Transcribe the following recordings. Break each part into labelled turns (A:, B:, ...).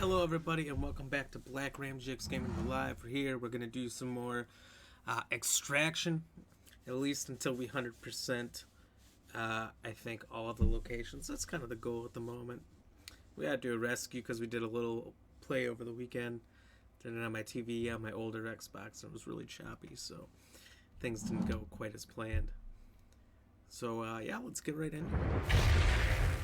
A: Hello, everybody, and welcome back to Black Ramjix Gaming Live. Here, we're gonna do some more extraction, at least until we 100%. I think all of the locations. That's kind of the goal at the moment. We had to do a rescue because we did a little play over the weekend. Did it on my TV on my older Xbox, and it was really choppy, so things didn't go quite as planned. So yeah, let's get right into it.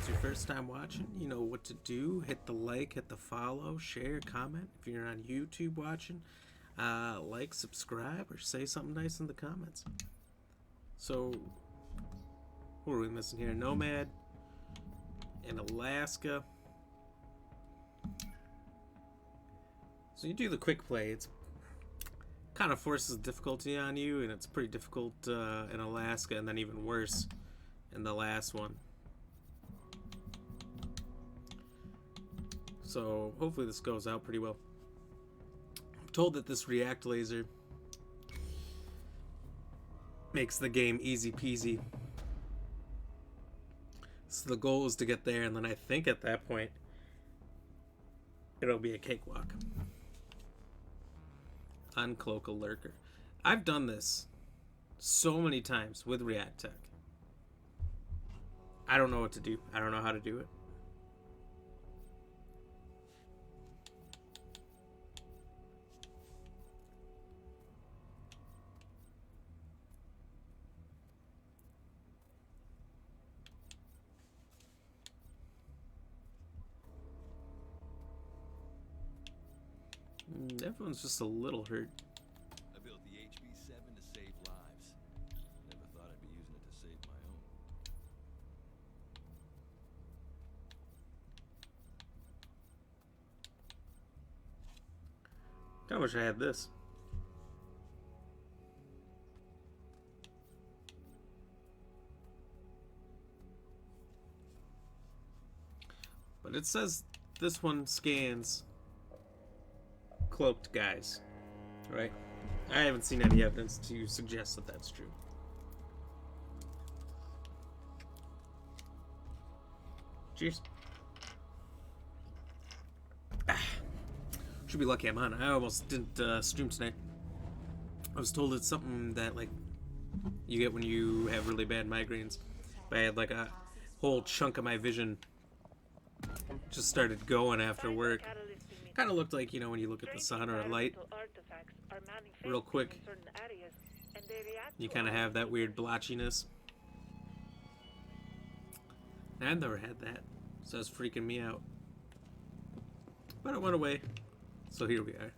A: If it's your first time watching, you know what to do. Hit the like, hit the follow, share, comment. If you're on YouTube watching, like, subscribe, or say something nice in the comments. So, who are we missing here? Nomad in Alaska. So you do the quick play. It's kind of forces difficulty on you, and it's pretty difficult in Alaska, and then even worse in the last one. So hopefully this goes out pretty well. I'm told that this react laser makes the game easy peasy. So the goal is to get there, and then I think at that point it'll be a cakewalk. Uncloak a lurker. I've done this so many times with React Tech. I don't know what to do. I don't know how to do it. Everyone's just a little hurt.
B: I built the HB7 to save lives. Never thought I'd be using it to save my own.
A: I wish I had this. But it says this one scans cloaked guys, right? I haven't seen any evidence to suggest that that's true. Cheers. Should be lucky I'm on. I almost didn't stream tonight. I was told it's something that like you get when you have really bad migraines. But I had like a whole chunk of my vision just started going after work. Kind of looked like, you know, when you look at the sun or a light real quick, you kind of have that weird blotchiness. I've never had that, so it's freaking me out. But it went away, so here we are.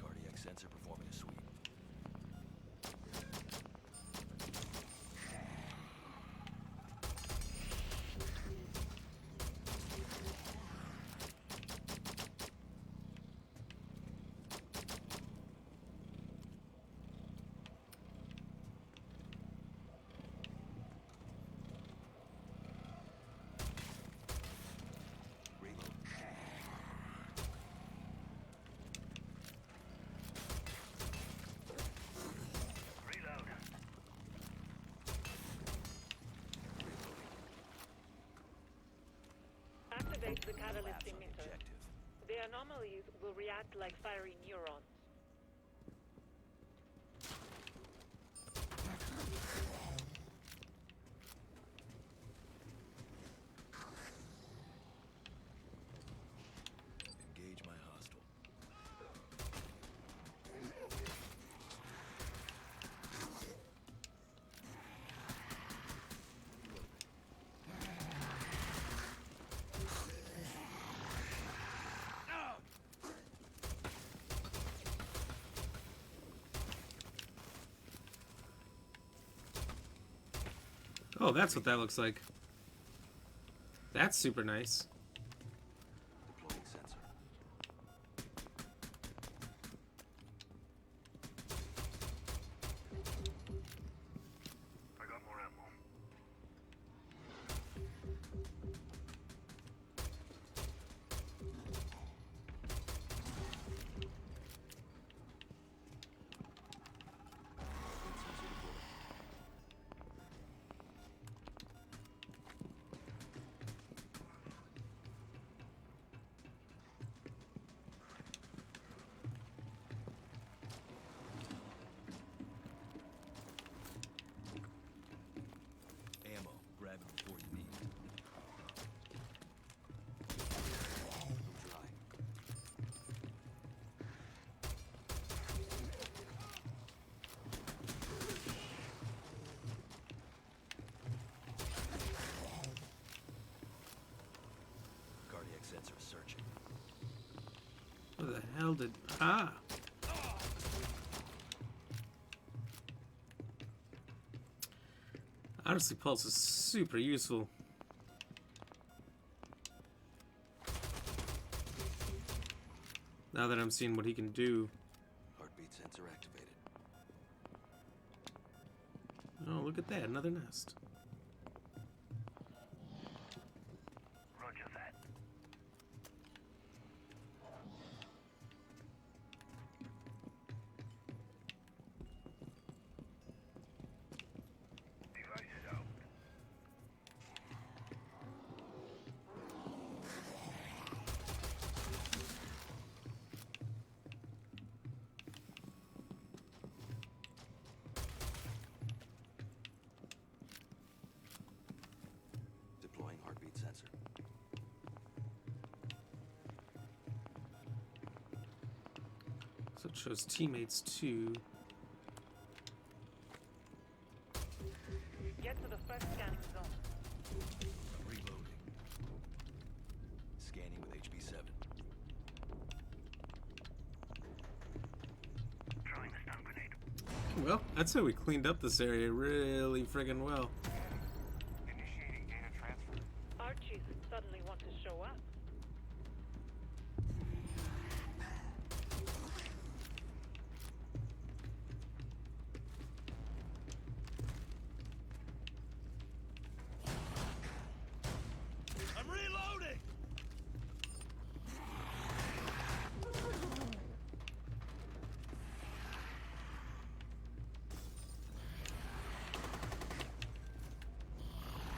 B: Cardiac sensor performing a sweep.
C: Activate the catalyst emitter. The anomalies will react like fiery neurons.
B: Engage my hostile.
A: Oh, that's what that looks like. That's super nice.
B: Deploying sensor.
D: I got more ammo.
A: hell did... Ah! Honestly, Pulse is super useful. Now that I'm seeing what he can do.
B: Heartbeat sensor activated.
A: Oh, look at that, another nest.
D: Roger that. Devices out.
B: Deploying heartbeat sensor.
A: So it shows teammates too.
C: Get to the first scanning zone.
B: I'm reloading. Scanning with HB7.
D: Throwing the stun grenade.
A: Well, I'd say we cleaned up this area really friggin' well.
D: Initiating data transfer.
C: Archies suddenly want to show up.
B: I'm reloading!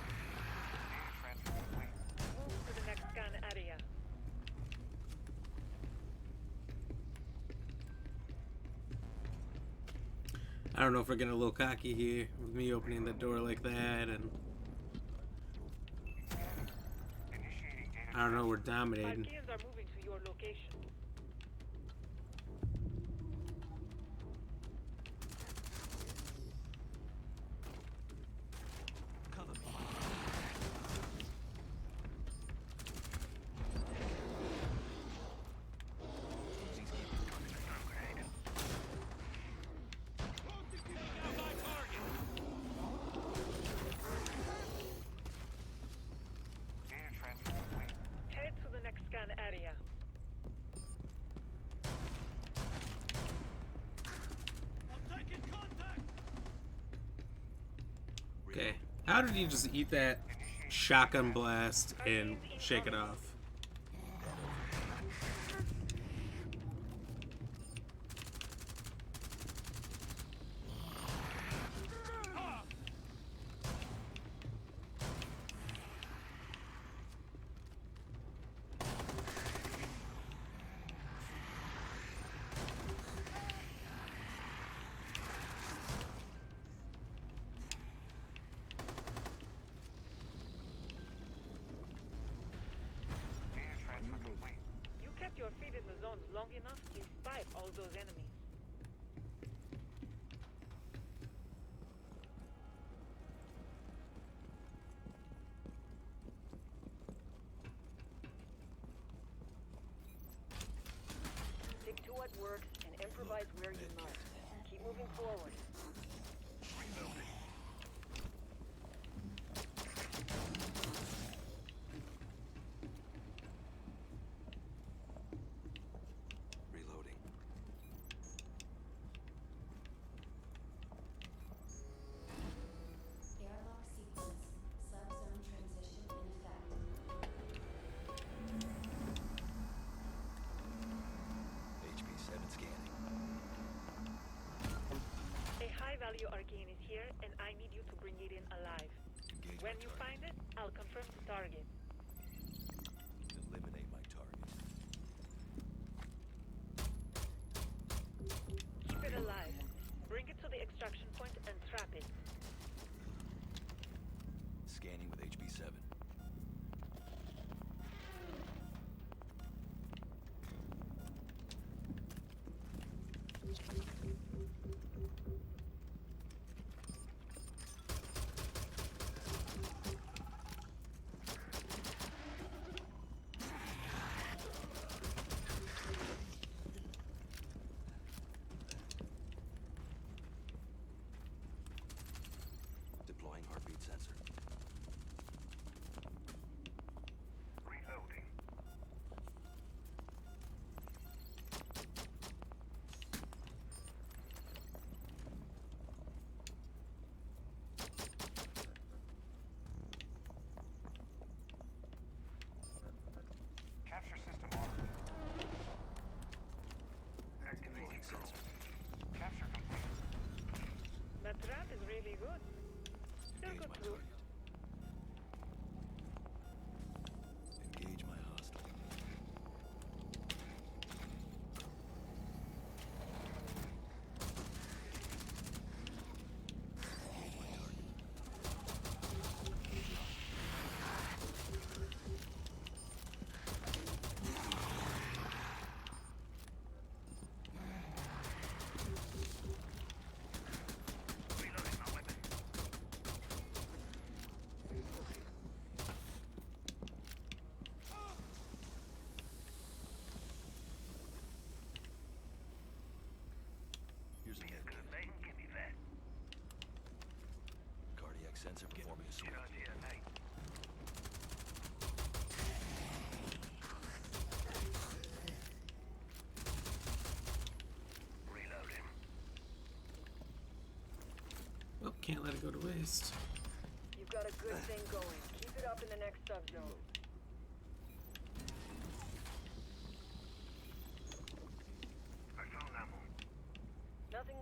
D: Data transfer complete.
C: Move to the next scan area.
A: I don't know if we're getting a little cocky here with me opening the door like that, and
D: Initiating data
A: I don't know, we're dominating.
C: Archeans are moving to your location.
B: Cover me.
D: stun grenade. Data transfer complete.
C: Head to the next scan area.
B: I'm taking contact!
A: Okay, how did you just eat that shotgun blast and shake it off?
D: Data transfer complete.
C: You kept your feet in the zones long enough despite all those enemies.
E: Stick to what works and improvise where you must. Keep moving forward.
B: Reloading.
F: Airlock sequence. Subzone transition in effect.
B: HB7 scanning.
C: A high-value Archean is here, and I need you to bring it in alive.
B: Engage
C: When
B: my
C: you
B: target.
C: find it, I'll confirm the target.
B: Eliminate my target.
C: Keep it alive. Bring it to the extraction point and trap it.
B: Scanning with HB7. Heartbeat sensor.
D: Reloading. Capture system armed. Activating
B: Sensor.
D: Capture complete.
C: That trap is really good. Still
B: Engage
C: good
B: my
C: too.
B: target. Engage my hostile. Engage my target.
D: Reloading my weapon.
B: Here's a med kit.
D: mate. Give me that.
B: Cardiac sensor performing a sweep.
D: idea, mate. Reloading.
A: Oh, can't let it go to waste.
E: You've got a good thing going. Keep it up in the next subzone.
D: I found ammo.
E: Nothing.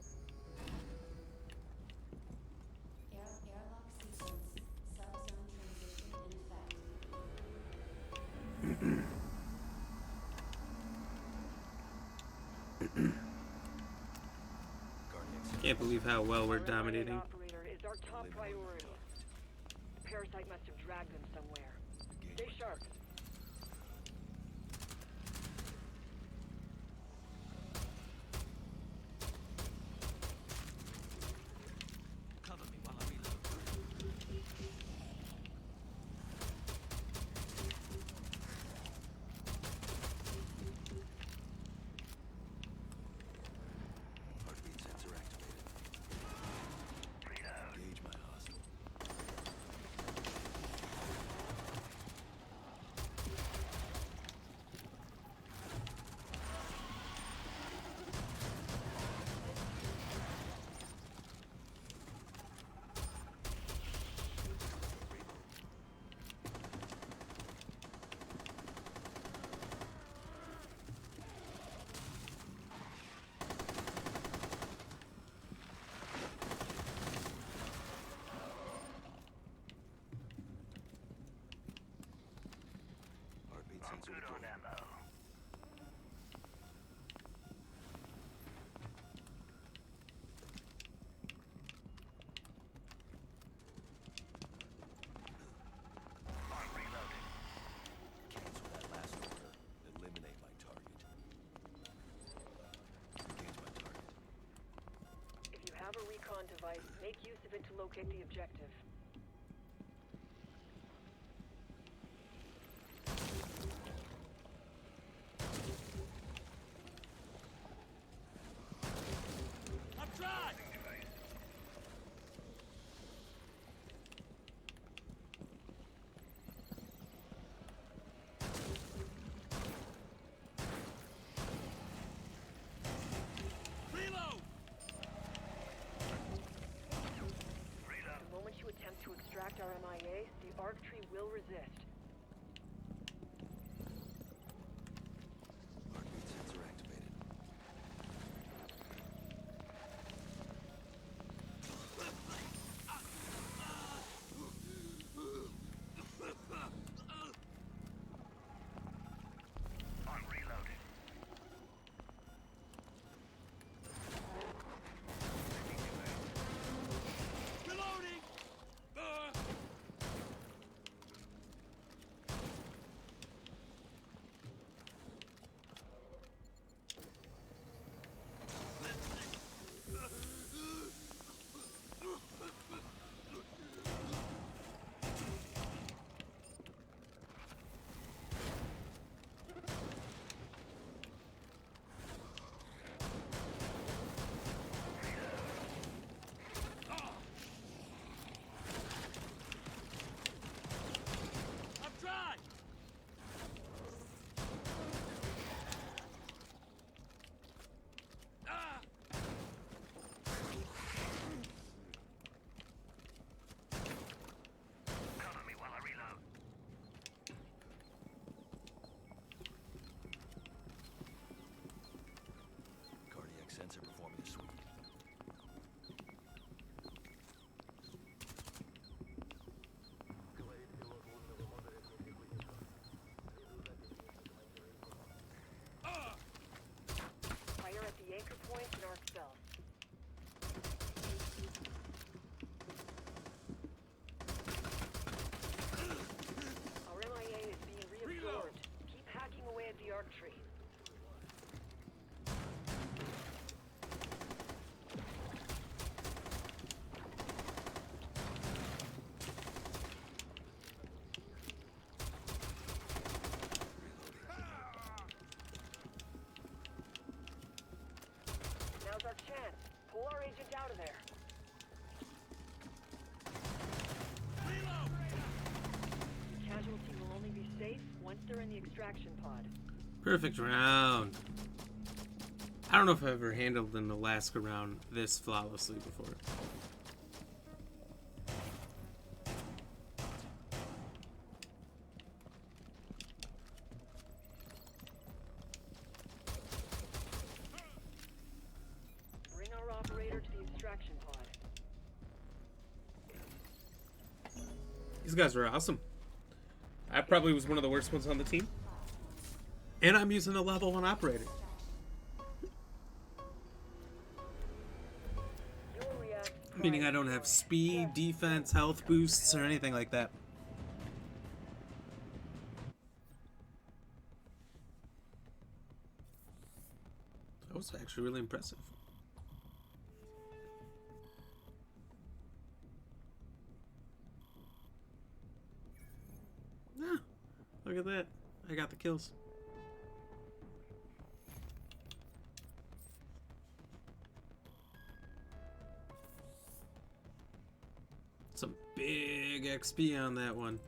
F: Airlock sequence. Subzone transition in effect.
B: Cardiac sensor.
A: Can't believe how well we're
E: Our
A: dominating.
E: operator is our top priority. The parasite must have dragged them somewhere.
B: Engage
E: Stay
B: my
E: sharp.
B: target. Cover me while I reload. Heartbeat sensor activated. Engage my hostile. Heartbeat sensor deployed. Cancel that last order. Eliminate my target. Engage my target.
E: If you have a recon device, make use of it to locate the objective.
B: I'm dry! Reload!
E: The moment you attempt to extract our MIA, the ARC tree will resist.
B: Heartbeat sensor activated.
D: I'm reloading.
B: Reloading!
E: extraction pod.
A: Perfect round. I don't know if I've ever handled an Alaska round this flawlessly before.
E: Bring our operator to the extraction pod.
A: These guys were awesome. I probably was one of the worst ones on the team. And I'm using a level 1 operator.
E: You'll react
A: Meaning I don't have speed, defense, health boosts, or anything like that. That was actually really impressive. Ah, look at that. I got the kills. Some big XP on that one.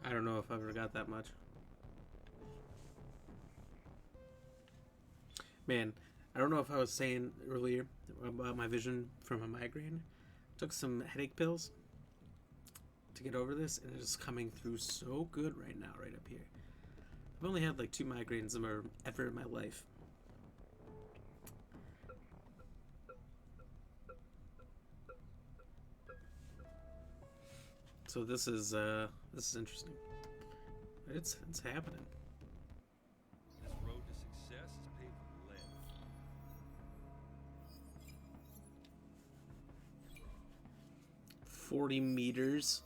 A: I don't know if I ever got that much. Man, I don't know if I was saying earlier about my vision from a migraine. Took some headache pills to get over this, and it is coming through so good right now, right up here. I've only had like 2 migraines ever in my life. So this is interesting. It's happening.
B: This road to success is paved with lead.
A: 40 meters.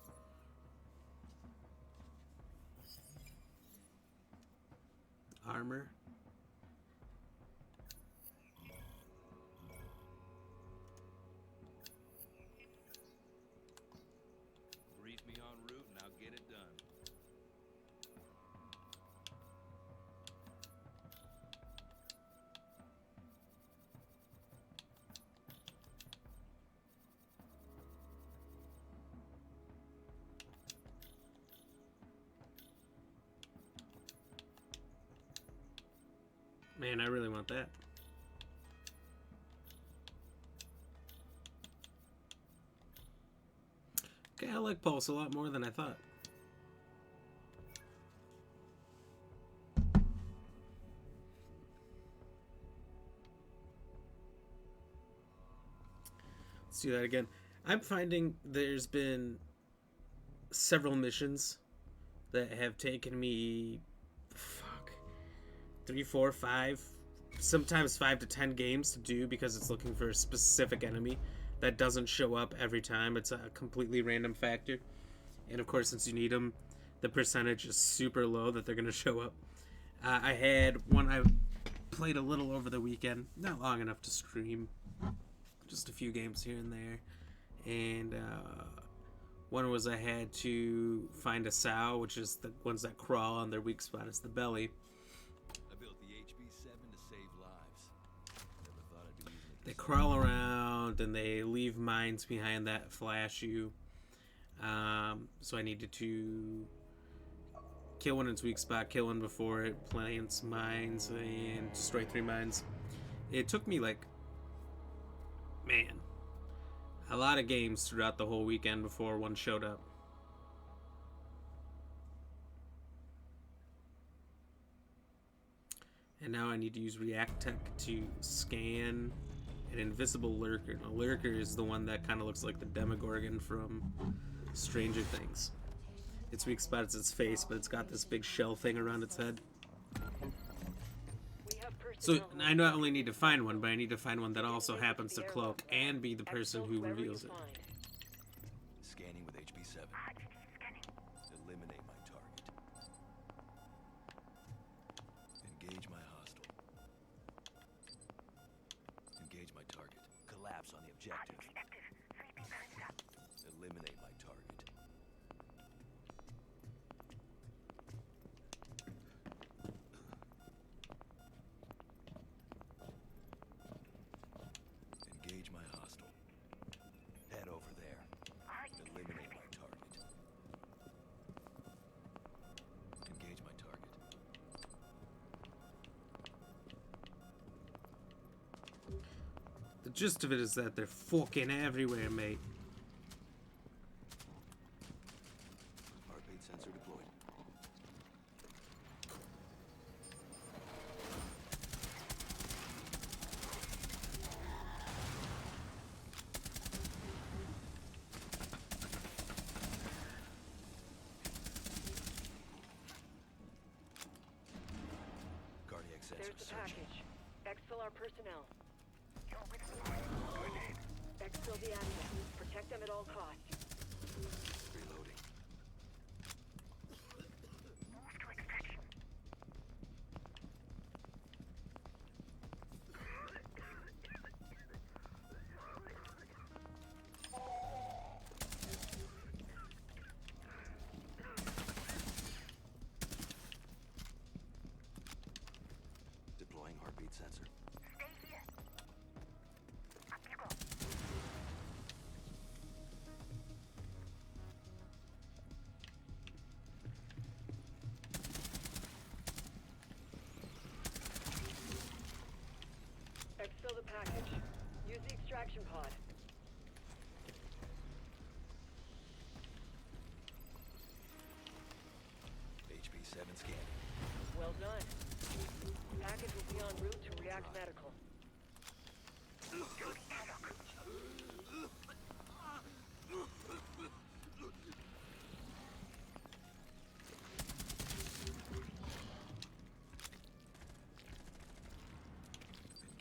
A: Armor.
B: Brief me en route and I'll get it done.
A: Man, I really want that. Okay, I like Pulse a lot more than I thought. Let's do that again. I'm finding there's been several missions that have taken me 3, 4, 5, sometimes 5 to 10 games to do because it's looking for a specific enemy that doesn't show up every time. It's a completely random factor. And of course, since you need them, the percentage is super low that they're going to show up. I had one I played a little over the weekend, not long enough to stream, just a few games here and there. And one was I had to find a sow, which is the ones that crawl on their weak spot is the belly.
B: I built the HB7 to save lives. Never thought I'd be using it to
A: They
B: save
A: crawl around and they leave mines behind that flash you. So I needed to kill one in its weak spot, kill one before it plants mines, and destroy 3 mines. It took me like, man, a lot of games throughout the whole weekend before one showed up. And now I need to use React Tech to scan an invisible lurker. And a lurker is the one that kind of looks like the Demogorgon from Stranger Things. Its weak spot is its face, but it's got this big shell thing around its head.
E: We have
A: So
E: personnel
A: I not only need to find one, but I need to find one that also happens to cloak and be the person who reveals it.
B: Scanning with HB7. Eliminate my target. Engage my hostile. Engage my target. Collapse on the objective. Eliminate my target. Engage my hostile. Head over there. Eliminate my target.
A: The gist of it is that they're fucking everywhere, mate.
B: Heartbeat sensor deployed. Cardiac sensor
E: There's the
B: searching.
E: package. Exfil our personnel.
D: You're with me. Grenade.
E: Exfil the assets. Protect them at all costs.
B: Reloading.
D: Move to extraction.
B: Deploying heartbeat sensor.
D: Stay here. Up you go.
E: Exfil the package. Use the extraction pod.
B: HP-7 scanning.
E: Well done. Package will be en route to React Medical.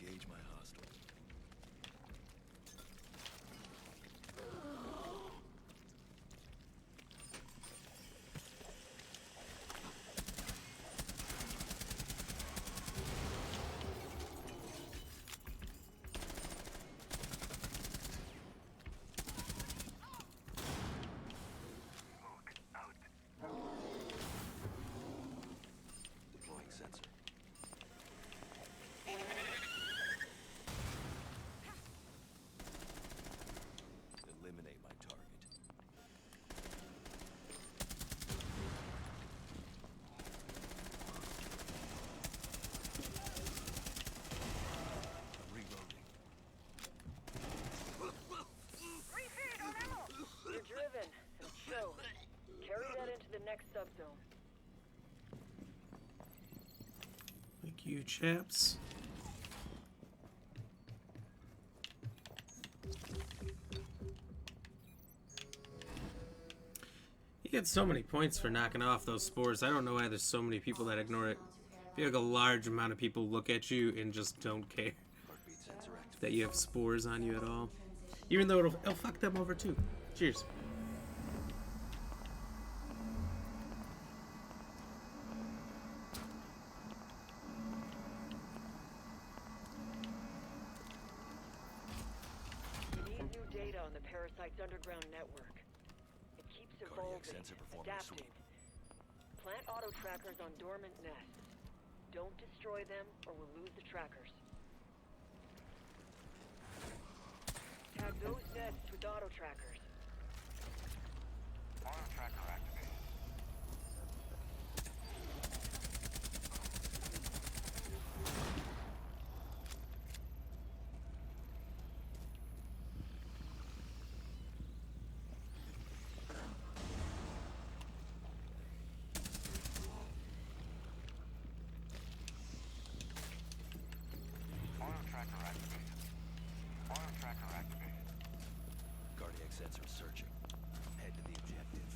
B: Engage my hostile. Deploying sensor. Eliminate my target. I'm reloading.
E: You're driven. And show. Carry that into the next subzone.
A: Thank you, chaps. You get so many points for knocking off those spores. I don't know why there's so many people that ignore it. I feel like a large amount of people look at you and just don't care
B: Heartbeat sensor activated.
A: that you have spores on you at all. Even though it'll fuck them over too. Cheers.
E: We need new data on the parasite's underground network. It keeps
B: Cardiac
E: evolving,
B: sensor performing
E: adapting.
B: sweep.
E: Plant auto trackers on dormant nests. Don't destroy them or we'll lose the trackers. Tag those nests with auto trackers.
D: Auto tracker activated. Auto tracker activated. Auto tracker activated.
B: Cardiac sensor searching. Head to the objective.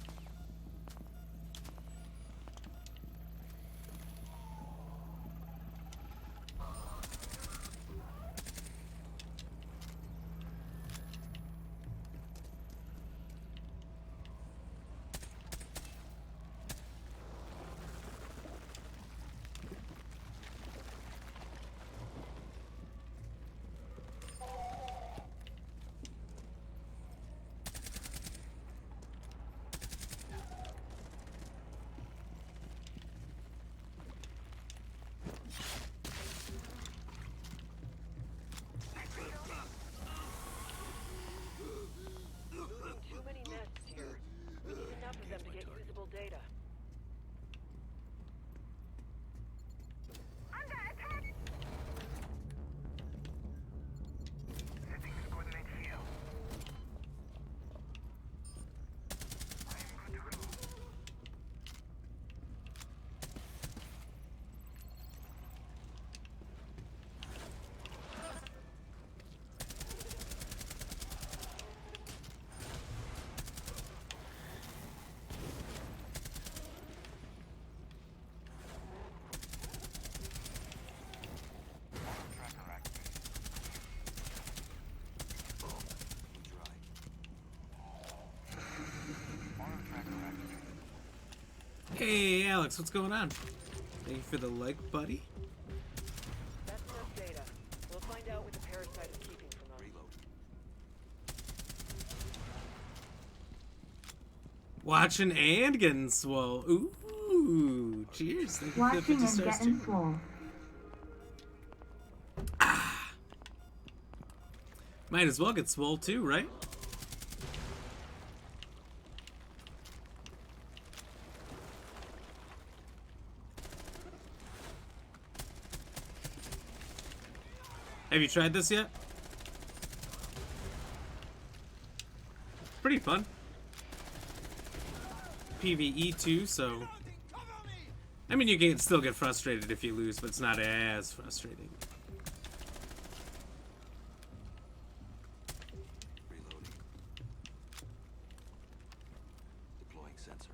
A: Hey, Alex, what's going on? Thank you for the like, buddy.
E: That's enough data. We'll find out what the parasite is keeping from us.
B: Reload.
A: Watching and getting swole. Ooh, cheers. Thank you for the
D: Watching
A: 50
D: and
A: stars,
D: getting
A: too.
D: full.
A: Might as well get swole too, right? Have you tried this yet? Pretty fun. PvE too, so... I mean, you can still get frustrated if you lose, but it's not as frustrating.
B: Reloading. Deploying sensor.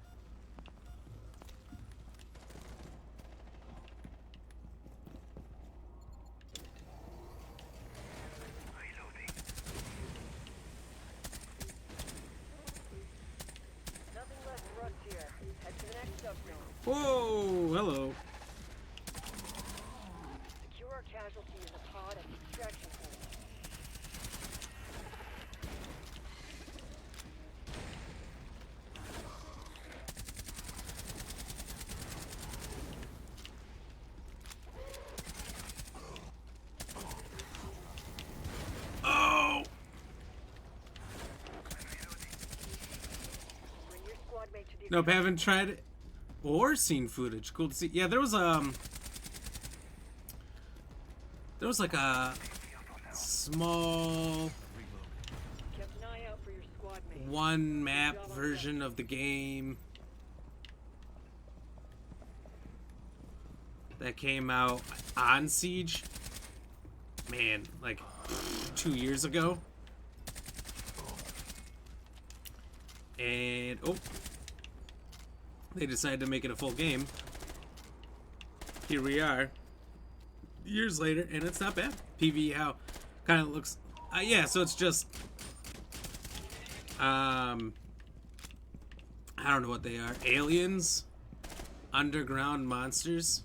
E: Nothing left for us here. Head to the next subzone.
A: Whoa, hello.
E: Secure our casualty in the pod at the extraction point.
A: Oh!
E: Bring your squad mate to the
A: Nope, haven't tried it or seen footage. Cool to see. Yeah, there was like a small
E: Kept an eye out for your squad mate.
A: one map version of the game that came out on Siege. Man, like 2 years ago. And oh, they decided to make it a full game. Here we are, years later, and it's not bad. PvE how kind of looks. Yeah, so it's just I don't know what they are. Aliens, underground monsters.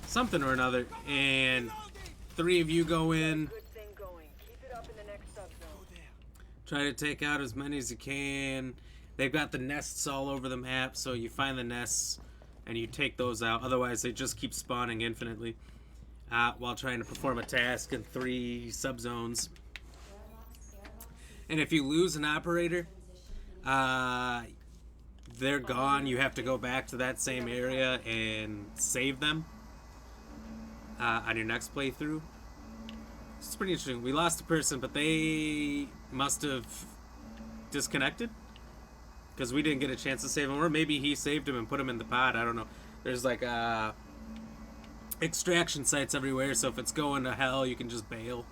A: Something or another, and 3 of you go in,
E: Good thing going. Keep it up in the next subzone.
A: try to take out as many as you can. They've got the nests all over the map, so you find the nests and you take those out. Otherwise, they just keep spawning infinitely while trying to perform a task in 3 subzones. And if you lose an operator, they're gone. You have to go back to that same area and save them on your next playthrough. It's pretty interesting. We lost a person, but they must have disconnected because we didn't get a chance to save him, or maybe he saved him and put him in the pod. I don't know. There's like extraction sites everywhere, so if it's going to hell, you can just bail.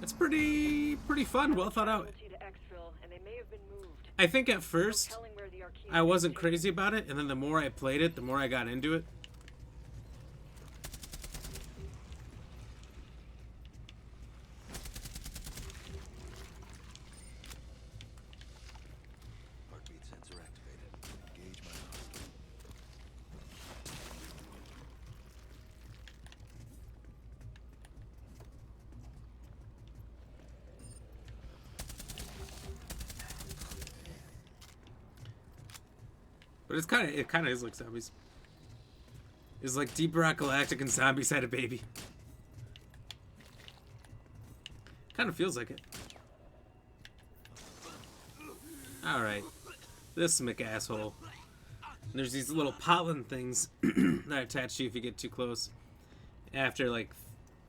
A: It's pretty fun, well thought out.
E: Casualty to exfil, and they may have been moved.
A: I think at
E: No
A: first
E: telling where the Archaeans
A: I wasn't
E: may be.
A: crazy about it, and then the more I played it, the more I got into it.
B: Heartbeat sensor activated. Engage my hostile.
A: But it kind of is like zombies. It's like Deep Rock Galactic and zombies had a baby. Kind of feels like it. All right, this McAsshole. And there's these little pollen things that attach to you if you get too close. After like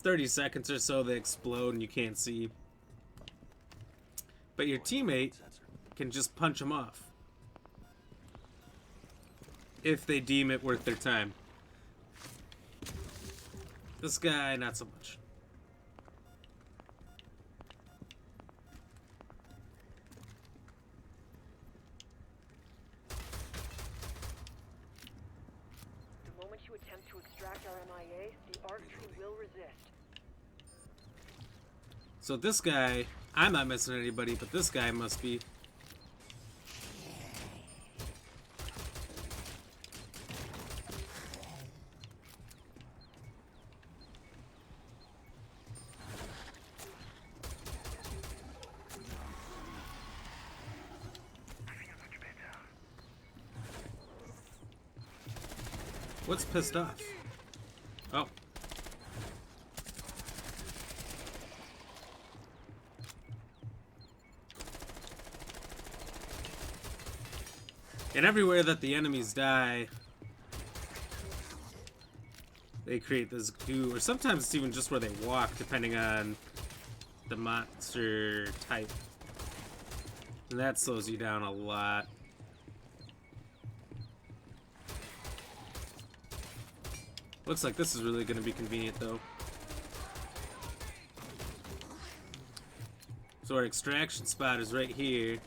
A: 30 seconds or so, they explode and you can't see. But your teammate
B: Sensor.
A: can just punch them off if they deem it worth their time. This guy, not so much.
E: The moment you attempt to extract our MIA, the ARC tree will resist.
A: So this guy, I'm not missing anybody, but this guy must be. What's pissed off? Oh. And everywhere that the enemies die, they create this goo, or sometimes it's even just where they walk, depending on the monster type. And that slows you down a lot. Looks like this is really going to be convenient, though. So our extraction spot is right here.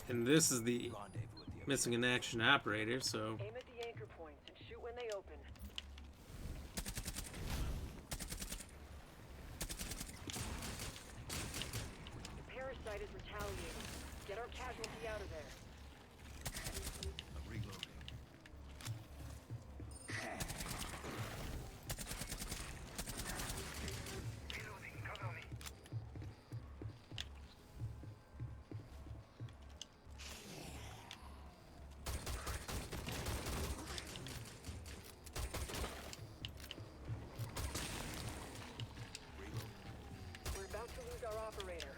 A: And this is the missing in action operator, so...
E: Aim at the anchor points and shoot when they open. The parasite is retaliating. Get our casualty out of there.
B: I'm reloading.
D: Reloading, cover me.
E: We're about to lose our operator.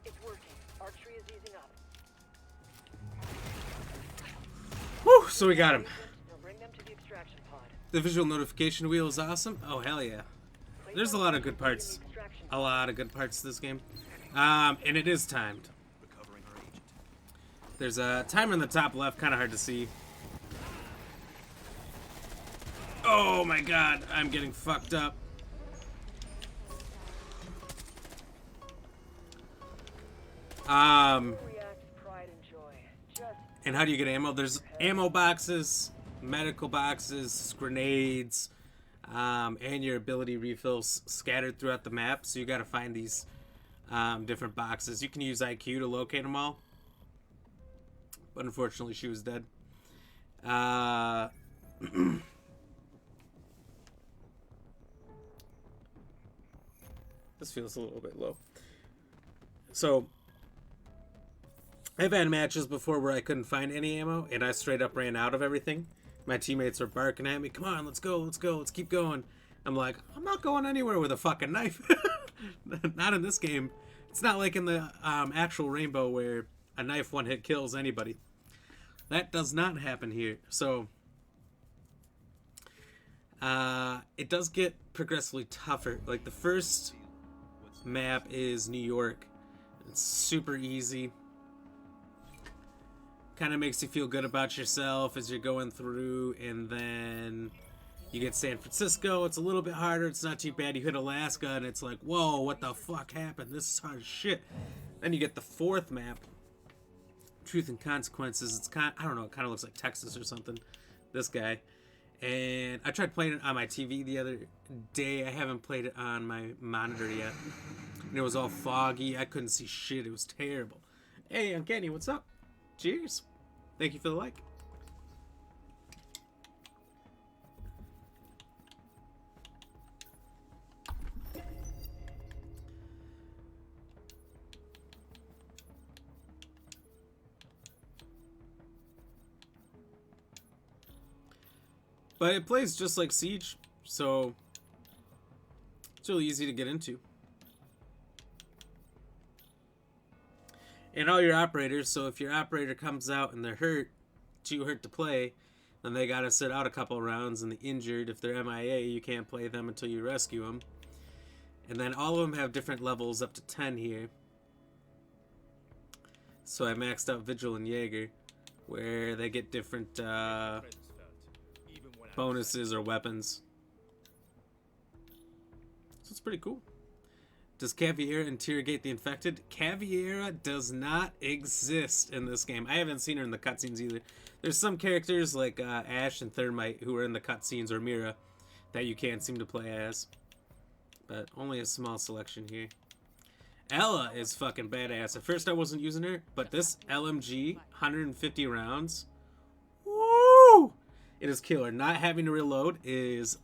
E: It's working. Archery is easing up.
A: Whew, so we got him.
E: Now bring them to the extraction pod.
A: The visual notification wheel is awesome. Oh, hell yeah. There's a lot of good parts. A lot of good parts to this game. And it is timed.
B: Recovering our agent.
A: There's a timer in the top left, kind of hard to see. Oh my god, I'm getting fucked up.
E: React, pride, and joy. Just
A: And how do you get ammo? There's ammo boxes, medical boxes, grenades, and your ability refills scattered throughout the map. So you got to find these different boxes. You can use IQ to locate them all. But unfortunately, she was dead. This feels a little bit low. So, I've had matches before where I couldn't find any ammo, and I straight up ran out of everything. My teammates are barking at me, come on, let's go, let's keep going. I'm like, I'm not going anywhere with a fucking knife. Not in this game. It's not like in the actual Rainbow where a knife one-hit kills anybody. That does not happen here. So, it does get progressively tougher. Like, the first map is New York. It's super easy. Kind of makes you feel good about yourself as you're going through, and then you get San Francisco. It's a little bit harder. It's not too bad. You hit Alaska, and it's like, whoa, what the fuck happened? This is hard as shit. Then you get the fourth map, Truth and Consequences. It's kind of, I don't know, it kind of looks like Texas or something. This guy. And I tried playing it on my TV the other day. I haven't played it on my monitor yet. And it was all foggy. I couldn't see shit. It was terrible. Hey, Uncanny, what's up? Cheers. Thank you for the like. But it plays just like Siege, so it's really easy to get into. And all your operators, so if your operator comes out and they're hurt, too hurt to play, then they gotta sit out a couple rounds, and the injured, if they're MIA, you can't play them until you rescue them. And then all of them have different levels up to 10 here. So I maxed out Vigil and Jaeger, where they get different bonuses or weapons. So it's pretty cool. Does Caveira interrogate the infected? Caveira does not exist in this game. I haven't seen her in the cutscenes either. There's some characters like Ash and Thermite who are in the cutscenes, or Mira, that you can't seem to play as. But only a small selection here. Ella is fucking badass. At first I wasn't using her, but this LMG, 150 rounds. Woo! It is killer. Not having to reload is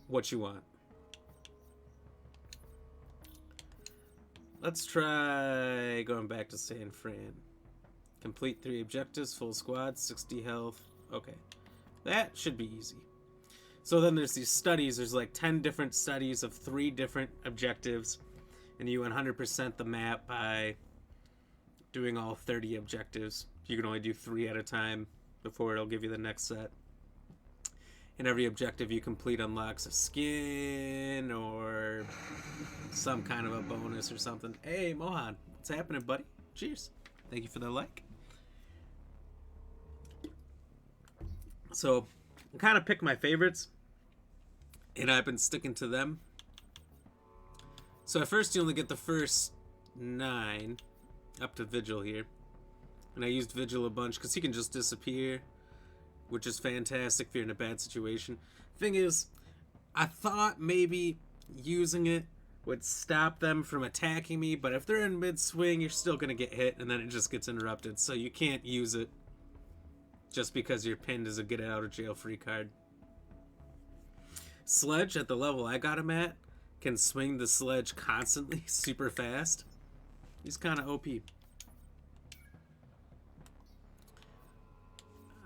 A: what you want. Let's try going back to San Fran. Complete 3 objectives, full squad, 60 health. Okay. That should be easy. So then there's these studies. There's like 10 different studies of 3 different objectives. And you 100% the map by doing all 30 objectives. You can only do 3 at a time before it'll give you the next set. And every objective you complete unlocks a skin or some kind of a bonus or something. Hey, Mohan, what's happening, buddy? Cheers. Thank you for the like. So, I kind of picked my favorites, and I've been sticking to them. So at first you only get the first 9 up to Vigil here. And I used Vigil a bunch because he can just disappear, which is fantastic if you're in a bad situation. Thing is, I thought maybe using it would stop them from attacking me, but if they're in mid-swing, you're still going to get hit, and then it just gets interrupted. So you can't use it just because you're pinned as a get-out-of-jail-free card. Sledge, at the level I got him at, can swing the sledge constantly, super fast. He's kind of OP.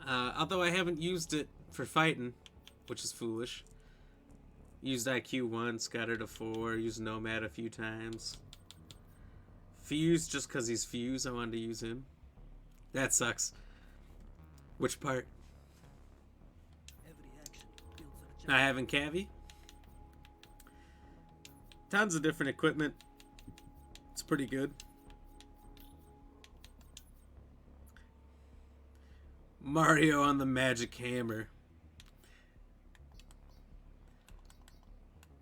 A: Although I haven't used it for fighting, which is foolish. Used IQ once, got it to 4, used Nomad a few times. Fuse, just because he's Fuse, I wanted to use him. That sucks. Which part? Not having Cavi? Tons of different equipment. It's pretty good. Mario on the magic hammer.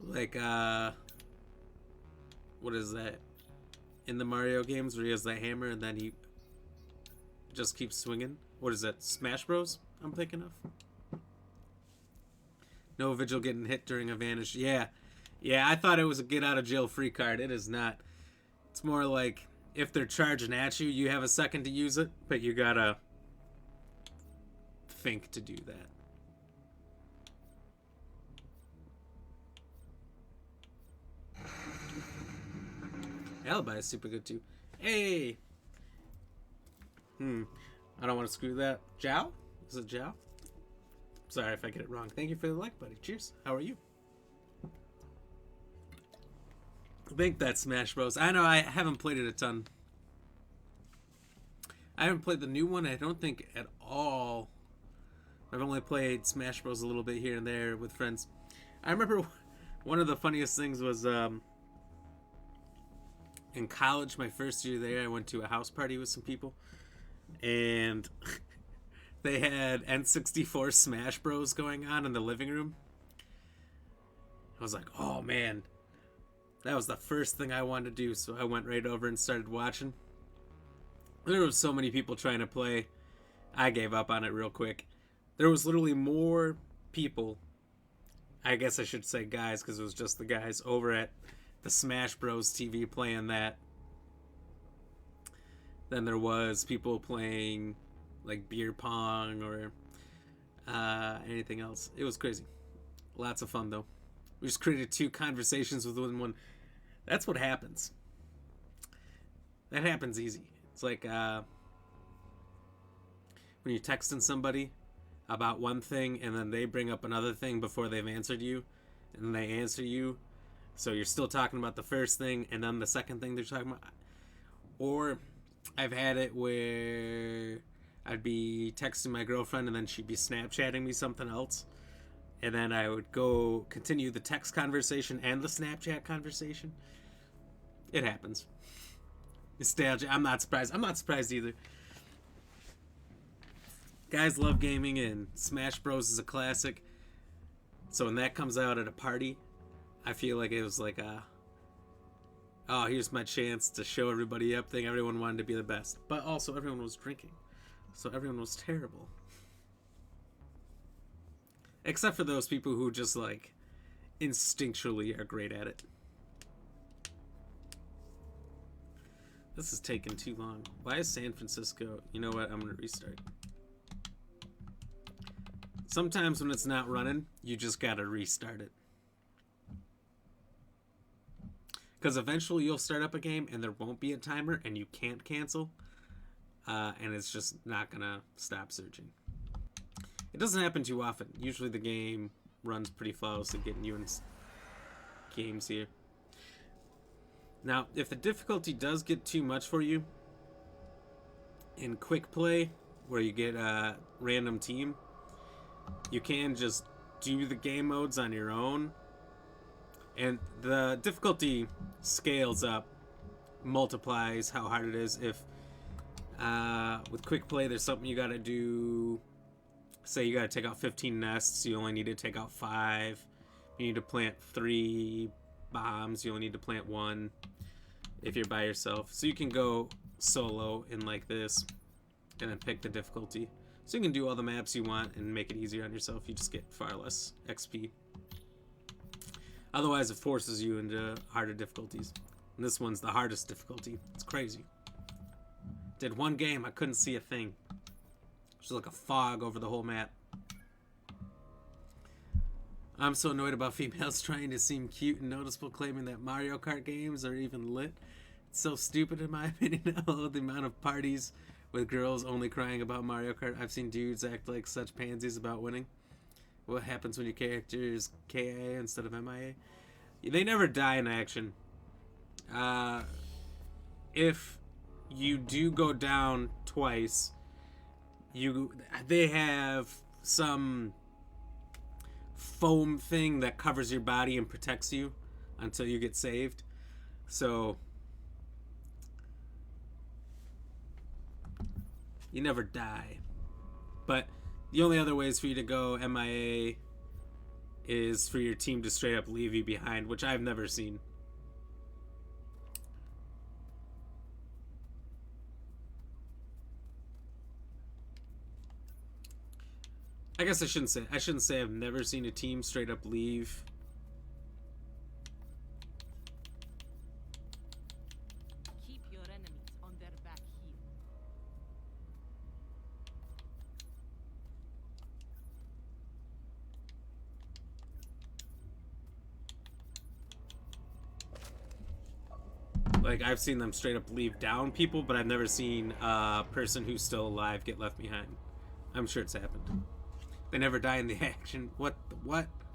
A: Like, what is that? In the Mario games where he has that hammer and then he just keeps swinging. What is that? Smash Bros? I'm thinking of. No Vigil getting hit during a vanish. Yeah. Yeah, I thought it was a get out of jail free card. It is not. It's more like if they're charging at you, you have a second to use it, but you gotta think to do that. Alibi is super good too. Hey! I don't want to screw that. Zhao? Is it Zhao? Sorry if I get it wrong. Thank you for the like, buddy. Cheers. How are you? I think that's Smash Bros. I know I haven't played it a ton. I haven't played the new one, I don't think, at all. I've only played Smash Bros. A little bit here and there with friends. I remember one of the funniest things was in college, my first year there, I went to a house party with some people. And they had N64 Smash Bros. Going on in the living room. I was like, oh man. That was the first thing I wanted to do, so I went right over and started watching. There was so many people trying to play. I gave up on it real quick. There was literally more people, I guess I should say guys, because it was just the guys, over at the Smash Bros. TV playing that, than there was people playing like beer pong or anything else. It was crazy. Lots of fun, though. We just created 2 conversations within one. That's what happens. That happens easy. It's like when you're texting somebody about one thing and then they bring up another thing before they've answered you, and then they answer you. So you're still talking about the first thing and then the second thing they're talking about. Or I've had it where I'd be texting my girlfriend and then she'd be Snapchatting me something else. and then I would go continue the text conversation and the Snapchat conversation. It happens. Nostalgia. I'm not surprised. I'm not surprised either. Guys love gaming, and Smash Bros is a classic. So when that comes out at a party, I feel like it was like a, oh, here's my chance to show everybody up thing. Everyone wanted to be the best. But also everyone was drinking. So everyone was terrible. Except for those people who just like instinctually are great at it. This is taking too long. Why is San Francisco? You know what? I'm going to restart. Sometimes when it's not running, you just gotta restart it. Because eventually you'll start up a game and there won't be a timer and you can't cancel. And it's just not gonna stop searching. It doesn't happen too often. Usually the game runs pretty flawlessly getting you in games here. Now, if the difficulty does get too much for you, in quick play, where you get a random team, you can just do the game modes on your own, and the difficulty scales up, multiplies how hard it is. If with quick play there's something you gotta do, say you gotta take out 15 nests, you only need to take out 5. You need to plant 3 bombs, you only need to plant 1 if you're by yourself. So you can go solo in like this and then pick the difficulty. So you can do all the maps you want and make it easier on yourself. You just get far less XP. Otherwise, it forces you into harder difficulties. And this one's the hardest difficulty. It's crazy. Did one game, I couldn't see a thing. Just like a fog over the whole map. I'm so annoyed about females trying to seem cute and noticeable, claiming that Mario Kart games are even lit. It's so stupid in my opinion. I love the amount of parties with girls only crying about Mario Kart. I've seen dudes act like such pansies about winning. What happens when your character is KIA instead of MIA? They never die in action. If you do go down twice, they have some foam thing that covers your body and protects you until you get saved. So you never die. But the only other ways for you to go MIA is for your team to straight up leave you behind, which I've never seen. I guess I shouldn't say I've never seen a team straight up leave.
G: Keep your enemies on their back heel.
A: Like, I've seen them straight up leave down people, but I've never seen a person who's still alive get left behind. I'm sure it's happened. They never die in the action. What?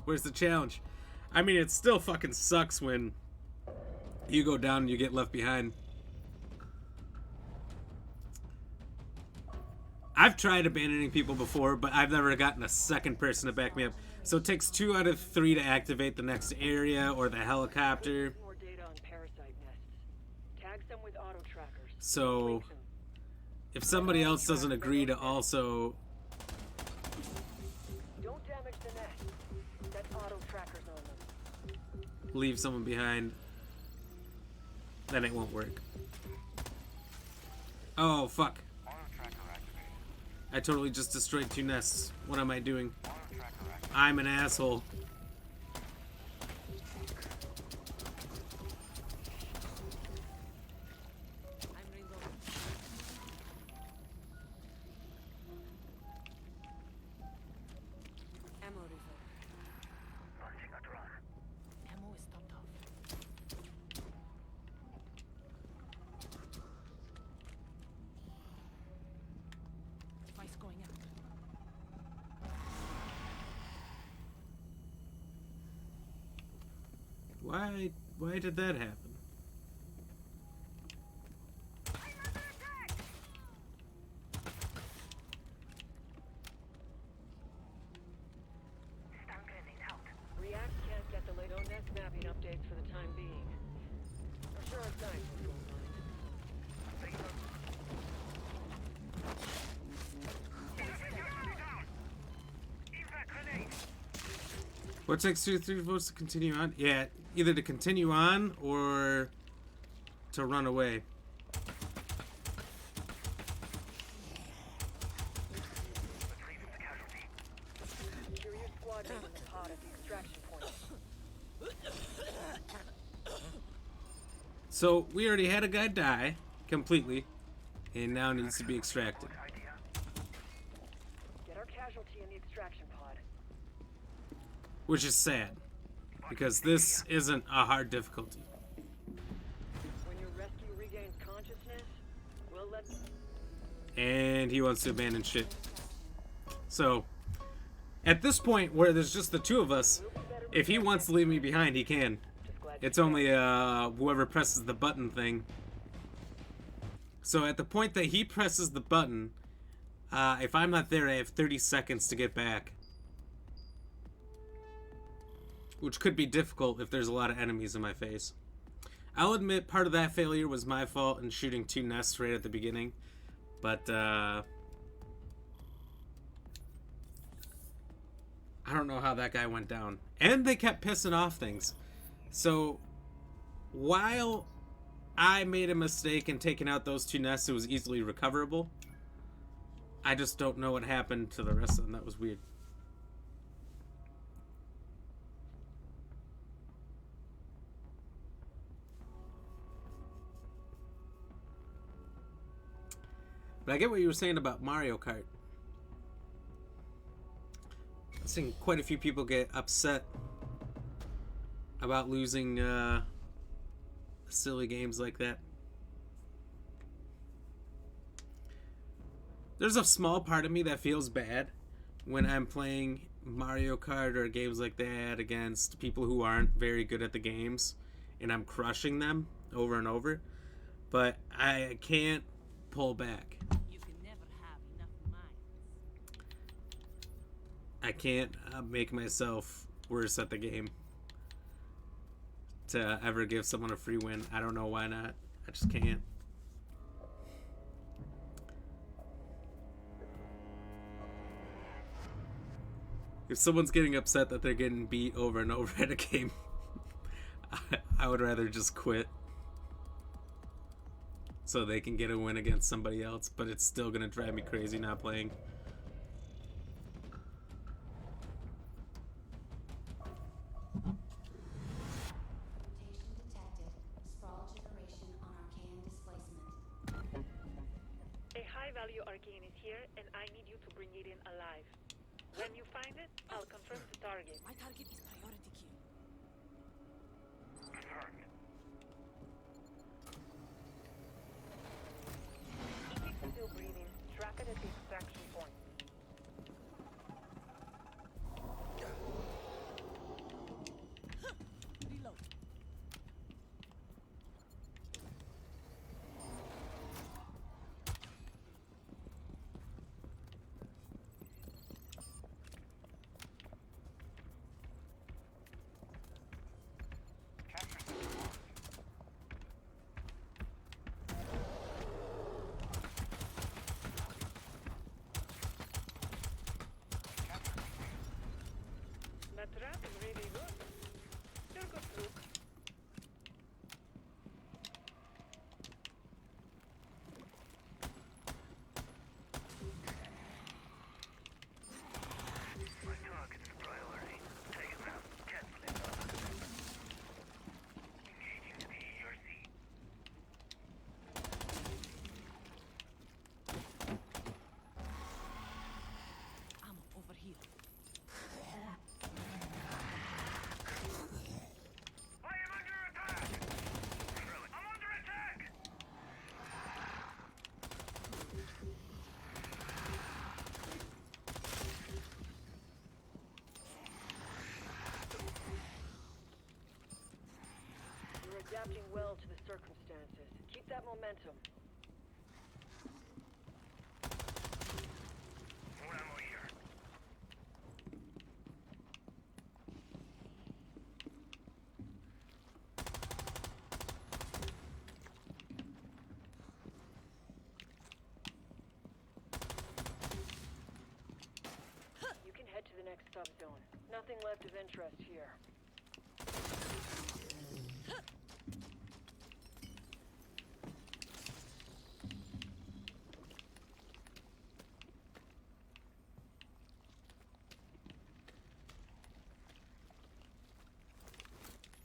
A: Where's the challenge? I mean, it still fucking sucks when you go down and you get left behind. I've tried abandoning people before, but I've never gotten a second person to back me up. So it takes 2 out of 3 to activate the next area or the helicopter.
E: More data on parasite nests. Tag them with auto trackers.
A: So
E: Link them.
A: if somebody else doesn't agree to also
E: Don't damage the nest. Set auto trackers on them.
A: leave someone behind, then it won't work. Oh, fuck. I totally just destroyed 2 nests. What am I doing? I'm an asshole.
G: I'm reloading.
E: Ammo refill.
D: Launching a drone.
G: Ammo is topped off. Device going out.
A: Why did that happen?
D: Stun grenade.
A: What takes 2 to 3 votes to continue on? Yeah, either to continue on or to run away.
D: Retrieving the casualty.
E: Secure your squad mate in the pod at the extraction point.
A: So we already had a guy die completely, and now needs to be extracted,
D: Idea.
E: Get our casualty in the extraction pod.
A: which is sad because this isn't a hard difficulty.
E: When your rescue regains consciousness, we'll let...
A: And he wants to abandon ship. So at this point where there's just the two of us, if he wants to leave me behind, he can.
E: Just glad
A: It's only whoever presses the button thing. So at the point that he presses the button, if I'm not there, I have 30 seconds to get back. Which could be difficult if there's a lot of enemies in my face. I'll admit part of that failure was my fault in shooting 2 nests right at the beginning. But, I don't know how that guy went down. And they kept pissing off things. So, while I made a mistake in taking out those 2 nests, it was easily recoverable. I just don't know what happened to the rest of them. That was weird. But I get what you were saying about Mario Kart. I've seen quite a few people get upset about losing silly games like that. There's a small part of me that feels bad when I'm playing Mario Kart or games like that against people who aren't very good at the games and I'm crushing them over and over. But I can't pull back.
G: You can never have enough minds.
A: I can't make myself worse at the game to ever give someone a free win. I don't know why not. I just can't. If someone's getting upset that they're getting beat over and over at a game, I would rather just quit. So they can get a win against somebody else, but it's still gonna drive me crazy not playing.
F: Rotation detected. Sprawl generation on arcane displacement.
C: A high-value arcane is here, and I need you to bring it in alive. When you find it, I'll confirm the target.
G: My target is priority queue.
D: Confirmed.
E: Keep it still breathing. Trap it at the extraction point.
G: Reload.
D: Capture center locked. Capture complete.
C: That trap is really good. You're good, Luke.
D: My target's the priority. Take him out. Cancel it. Engaging the ERC.
G: Ammo over here.
D: I am under attack! I'm under attack!
E: You're adapting well to the circumstances. Keep that momentum.
D: More ammo here.
E: You can head to the next subzone. Nothing left of interest here.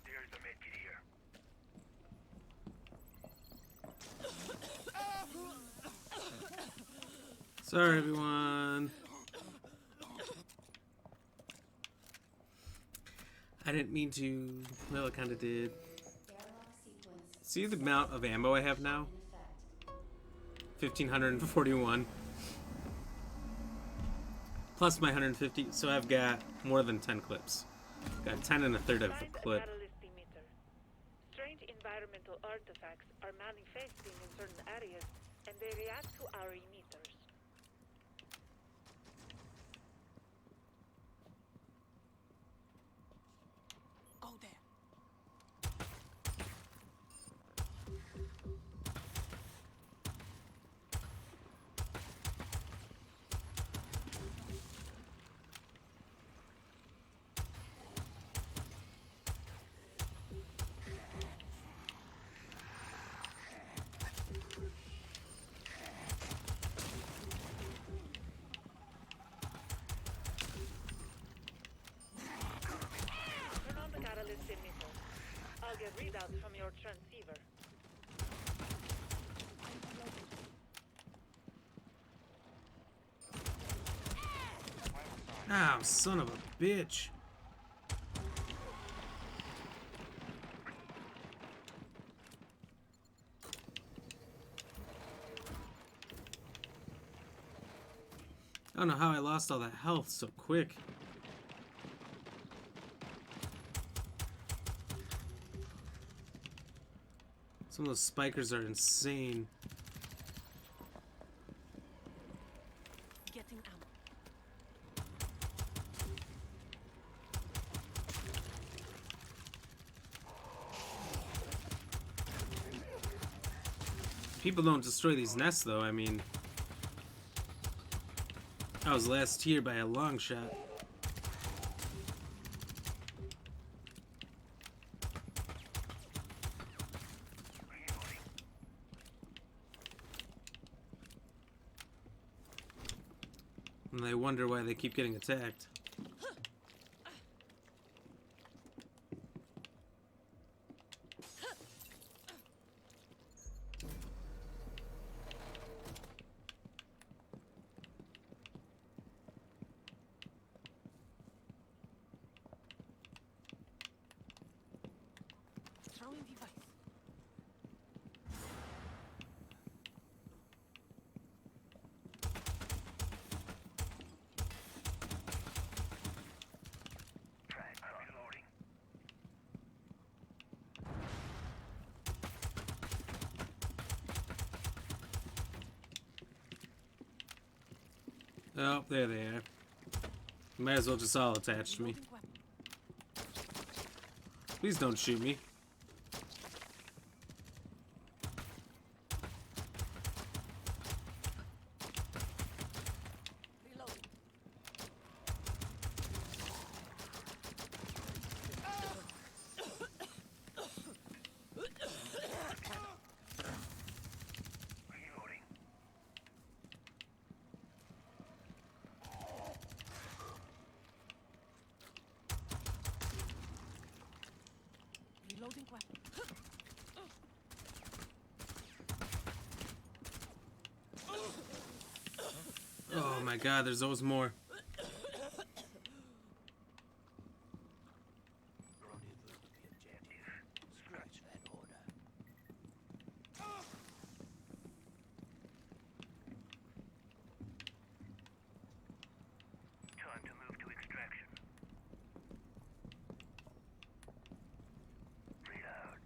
D: There's the medkit here.
A: Sorry, everyone. I didn't mean to. Well, I kind of did.
F: Airlock sequence
A: See the amount of ammo I have now?
F: in effect.
A: 1,541. Plus my 150, so I've got more than 10 clips. Got 10 and a third of a
C: Find
A: clip.
C: catalyst emitter. Strange environmental artifacts are manifesting in certain areas, and they react to our emitters.
G: Go there.
C: Turn on the catalyst emitter. I'll get readouts from your transceiver.
A: Ah, son of a bitch. I don't know how I lost all that health so quick. Some of those spikers are insane.
G: Getting ammo.
A: People don't destroy these nests, though. I mean, I was last here by a long shot. And I wonder why they keep getting attacked.
G: Throwing device.
D: I'm reloading.
A: Oh, there they are. Might as well just all attach to me.
G: Loading weapon.
A: Please don't shoot me.
G: Reloading.
D: Reloading.
G: Reloading weapon.
A: Oh my god, there's always more.
D: Rendezvous with the objective. Scratch that order. Time to move to extraction. Reload.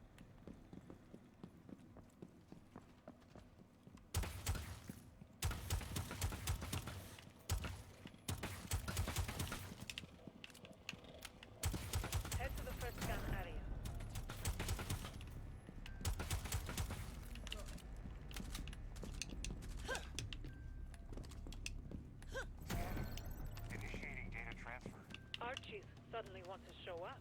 C: suddenly want to show up?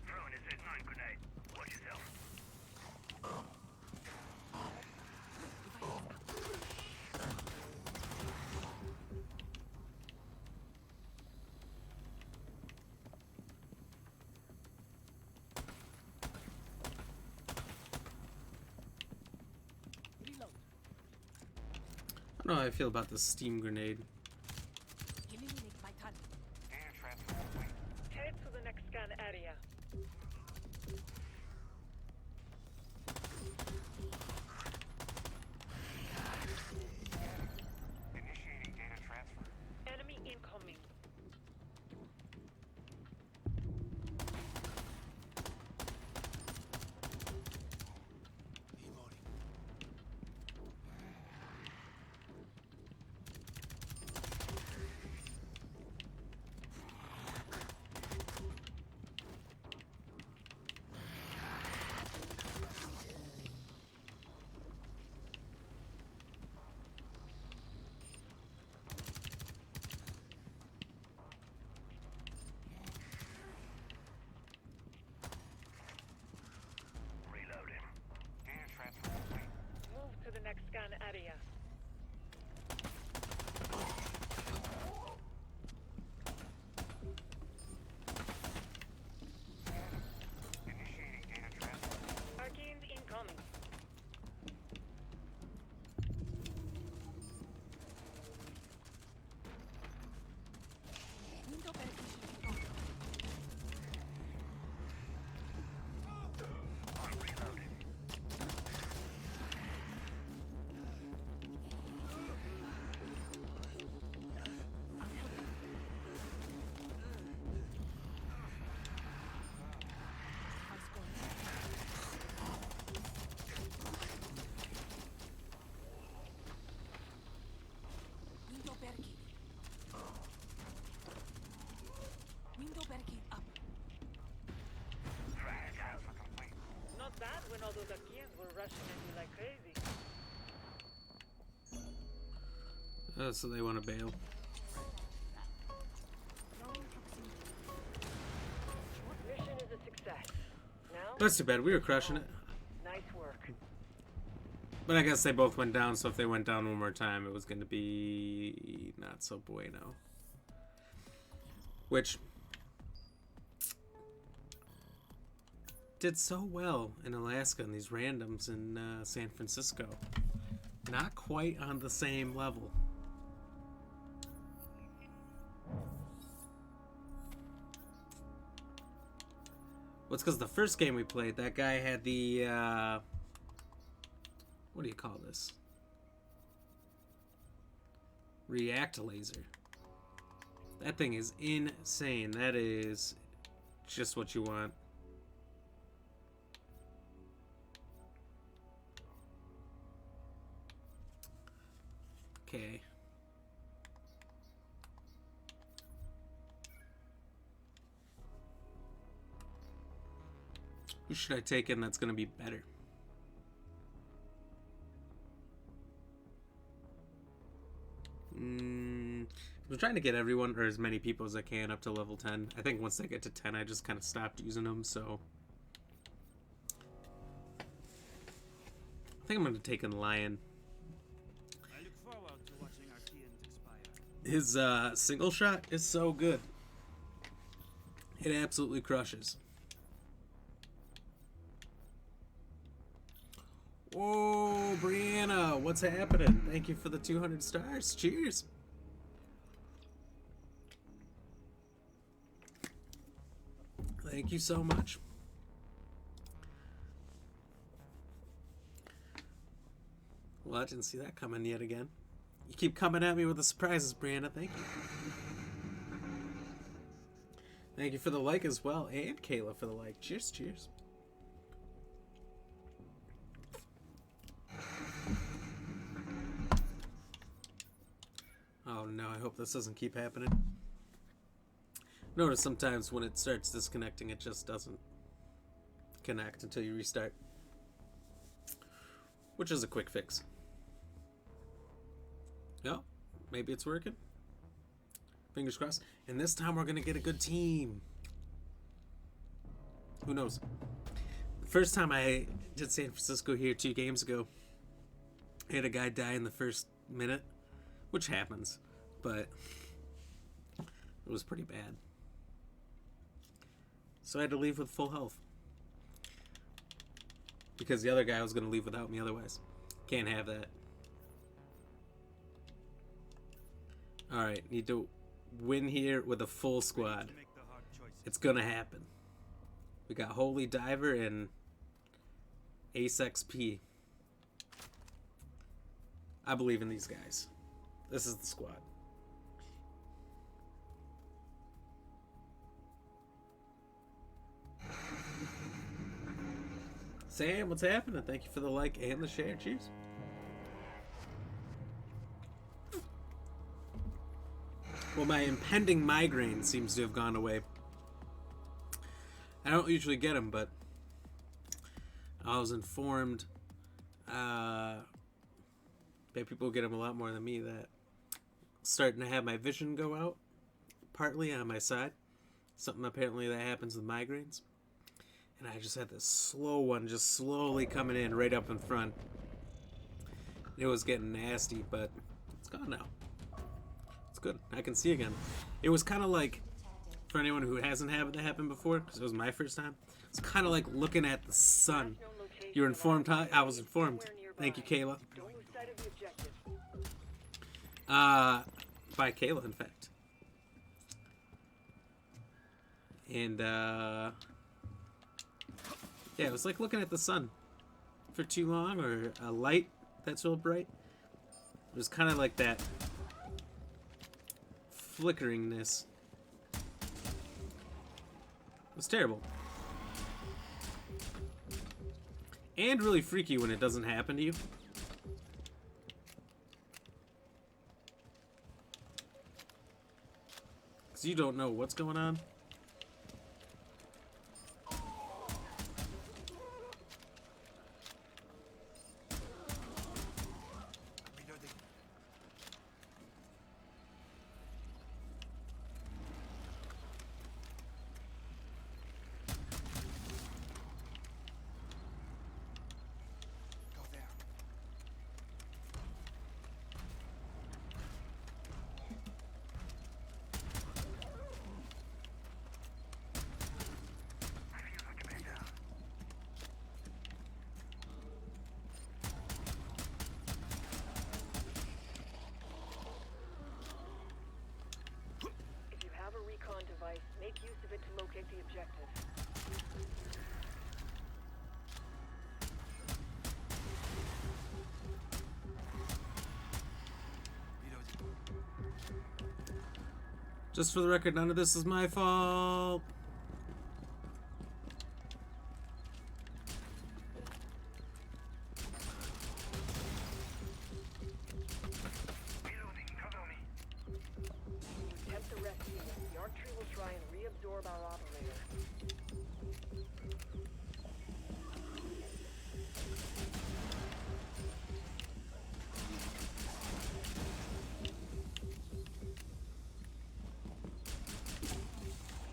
D: Throwing a Z9 grenade. Watch yourself.
A: I don't know how I feel about the steam grenade.
D: Data transfer complete.
C: Head to the next scan area.
D: Initiating data transfer.
C: Enemy incoming.
D: Reloading. Data transfer complete.
C: Move to the next scan area.
D: Initiating data transfer.
C: Arcane incoming.
D: I'm reloading. Threat transfer complete.
C: Not bad when all those Arkeans were rushing at you like crazy.
A: So they want to bail.
E: Mission is a success. Now,
A: That's too bad. We were crushing it.
E: nice work.
A: But I guess they both went down, so if they went down one more time, it was going to be not so bueno. Which did so well in Alaska and these randoms in San Francisco. Not quite on the same level. Well, it's because the first game we played, that guy had the, what do you call this? React laser. That thing is insane. That is just what you want. Okay. Who should I take in that's going to be better? I'm trying to get everyone, or as many people as I can, up to level 10. I think once they get to 10, I just kind of stopped using them, so... I think I'm going to take in Lion.
H: I look forward to watching Arkeans expire.
A: His single shot is so good. It absolutely crushes. Whoa, Brianna, what's happening? Thank you for the 200 stars. Cheers. Thank you so much. Well, I didn't see that coming yet again. You keep coming at me with the surprises, Brianna. Thank you. Thank you for the like as well, and Kayla for the like. Cheers, cheers. Oh no, I hope this doesn't keep happening. Notice sometimes when it starts disconnecting, it just doesn't connect until you restart. Which is a quick fix. No, maybe it's working. Fingers crossed. And this time we're going to get a good team. Who knows? The first time I did San Francisco here 2 games ago, I had a guy die in the first minute, which happens, but it was pretty bad. So I had to leave with full health. Because the other guy was going to leave without me otherwise. Can't have that. Alright, need to win here with a full squad.
H: To make the hard choices.
A: It's going to happen. We got Holy Diver and Ace XP. I believe in these guys. This is the squad. Sam, what's happening? Thank you for the like and the share. Cheers. Well, my impending migraine seems to have gone away. I don't usually get them, but I was informed by people who get them a lot more than me that starting to have my vision go out, partly on my side. Something apparently that happens with migraines. And I just had this slow one just slowly coming in right up in front. It was getting nasty, but it's gone now. It's good. I can see again. It was kind of like, for anyone who hasn't had that happen before, because it was my first time, it's kind of like looking at the sun. You were informed, huh? I was informed. Thank you, Kayla.
E: Don't lose sight of the objective.
A: By Kayla, in fact. And, yeah, it was like looking at the sun for too long, or a light that's real bright. It was kind of like that flickeringness. It was terrible. And really freaky when it doesn't happen to you. Because you don't know what's going on.
E: If you have a recon device, make use of it to locate the objective.
A: Just for the record, none of this is my fault.
D: Reloading, cover me.
E: Attempt the rescue. The arc tree will try and reabsorb our operator.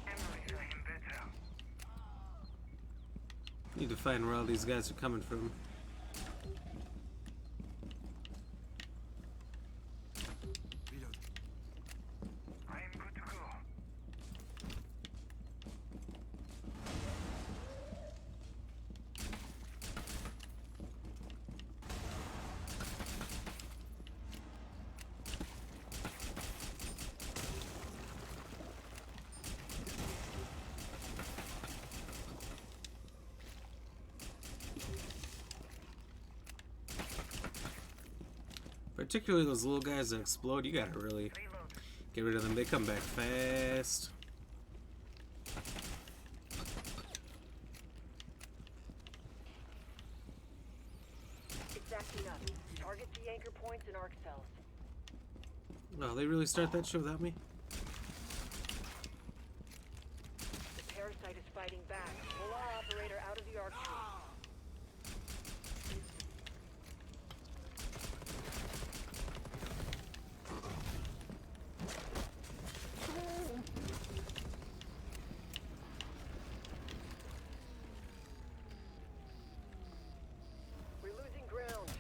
D: Emily feeling better.
A: Need to find where all these guys are coming from.
D: I am good to go.
A: Particularly those little guys that explode, you gotta really get rid of them. They come back fast.
E: It's acting up. Target the anchor points and arc cells.
A: Oh, they really start that show without me?
E: The parasite is fighting back. Pull our operator out of the arc tree. We're losing ground.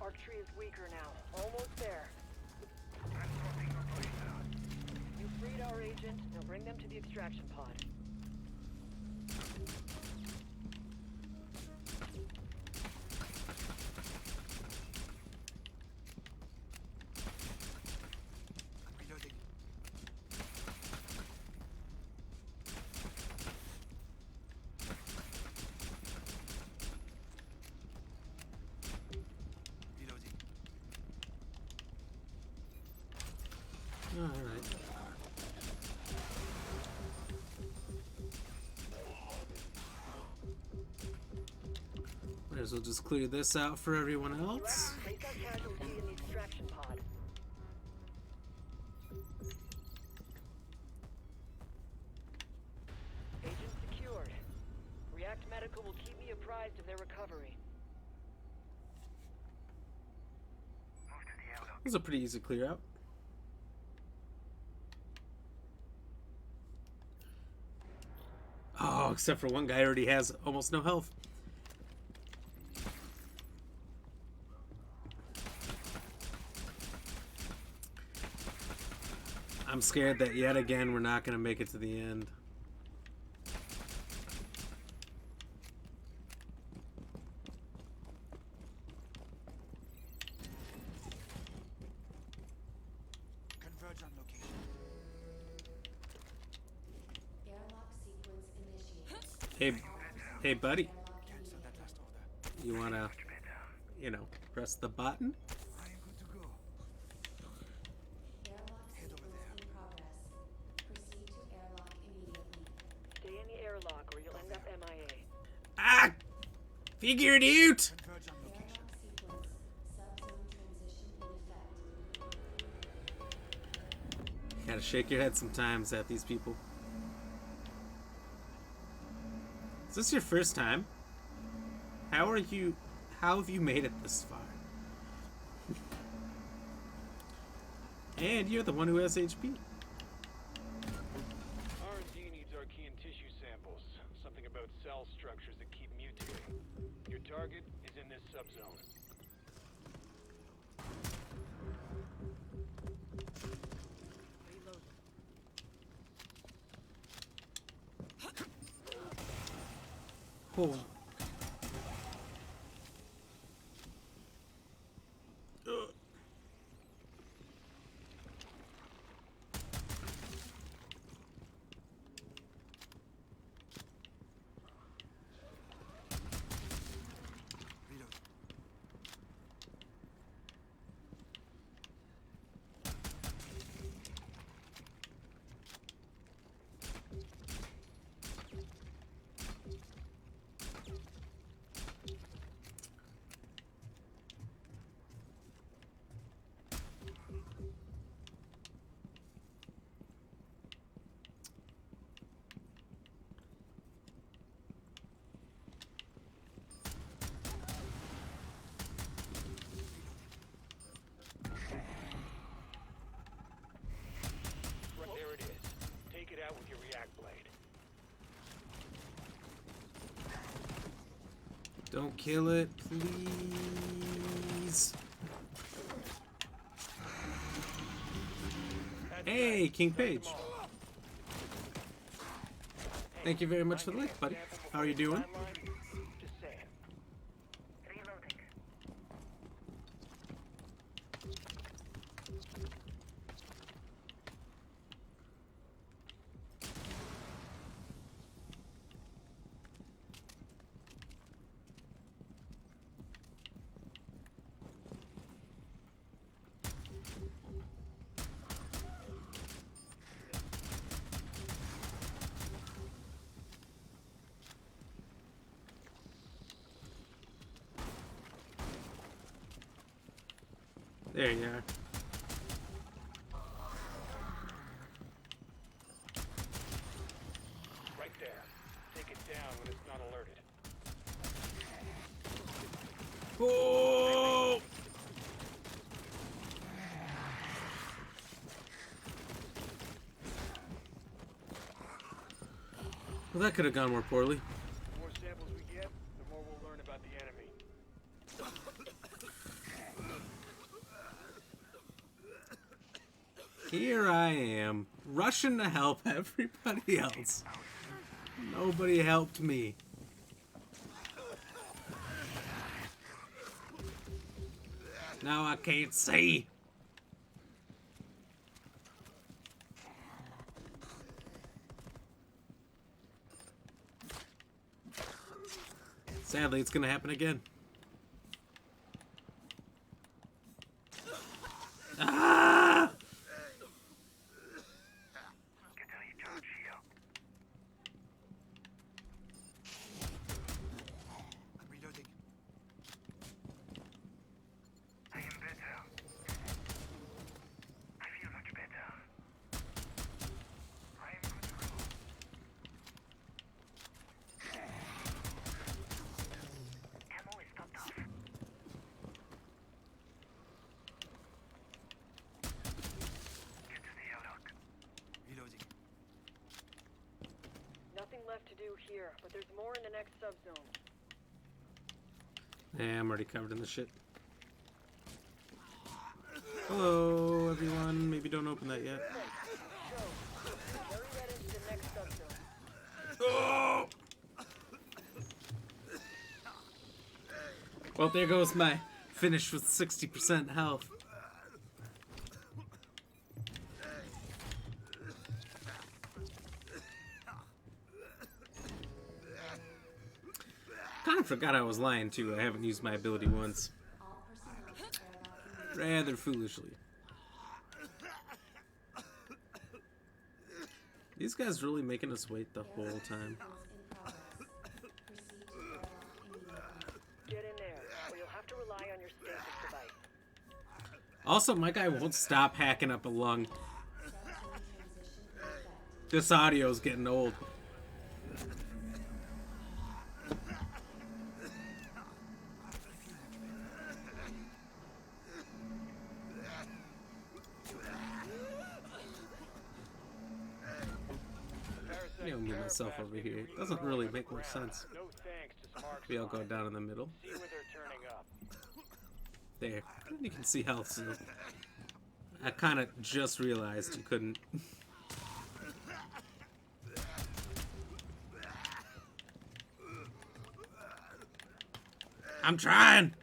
E: Arc tree is weaker now. Almost there. You freed our agent. Now bring them to the extraction pod.
H: Reloading. Reloading.
A: Alright. Might as well just clear this out for everyone else.
E: Place our casualty in the extraction pod. Agent secured. React Medical will keep me apprised of their recovery.
A: This is a pretty easy clear out. Oh, except for one guy already has almost no health. I'm scared that yet again we're not going to make it to the end.
H: Converge on location.
F: Airlock sequence initiated.
A: Hey buddy,
H: Cancel that last order.
A: you want to, press the button?
H: I am good to go.
F: Airlock sequence in progress. Proceed to airlock immediately.
E: Stay in the airlock or you'll end up MIA.
A: Ah! Figure it out!
H: Converge on location.
F: Airlock sequence. Subzone transition in effect.
A: Gotta shake your head sometimes at these people. Is this your first time? How have you made it this far? And you're the one who has HP.
I: R&D needs Archean tissue samples. Something about cell structures that keep mutating. Your target is in this subzone.
G: Reload.
A: Oh.
H: Reload.
I: There it is. Take it out with your react blade.
A: Don't kill it, please. Hey, King Page. Thank you very much for the like, buddy. How are you doing?
I: Just saying.
D: Reloading.
A: There you are.
I: Right there. Take it down when it's not alerted.
A: Oh! Well, that could have gone more poorly.
I: The more samples we get, the more we'll learn about the enemy.
A: Here I am, rushing to help everybody else. Nobody helped me. Now I can't see. Sadly, it's gonna happen again. Ah!
D: Get to recharge here. I'm reloading. I am better. I feel much better. I am good to go. Ammo is topped off. Get to the airlock. Reloading.
E: Nothing left to do here, but there's more in the next subzone.
A: Yeah, I'm already covered in the shit. Hello, everyone. Maybe don't open that yet.
E: So, carry that into the next subzone.
A: Oh! Well, there goes my finish with 60% health. Kind of forgot I was lying too. I haven't used my ability once.
F: All personnel to airlock immediately.
A: Rather foolishly. These guys really making us wait the whole time.
F: Is in progress. Proceed to airlock immediately.
E: Get in there, or you'll have to rely on your stasis device.
A: Also, my guy won't stop hacking up a lung.
F: Subzone transition in effect.
A: This audio's getting old.
I: Parasite
A: I'll move myself
I: Carapace
A: over
I: may be
A: here. It
I: regrowing
A: doesn't really
I: on the
A: make much
I: ground.
A: sense.
I: No thanks to Smart's
A: Maybe I'll go
I: line.
A: down in the middle.
I: See where they're turning up.
A: There. You can see health soon. I kind of just realized you couldn't. I'm trying!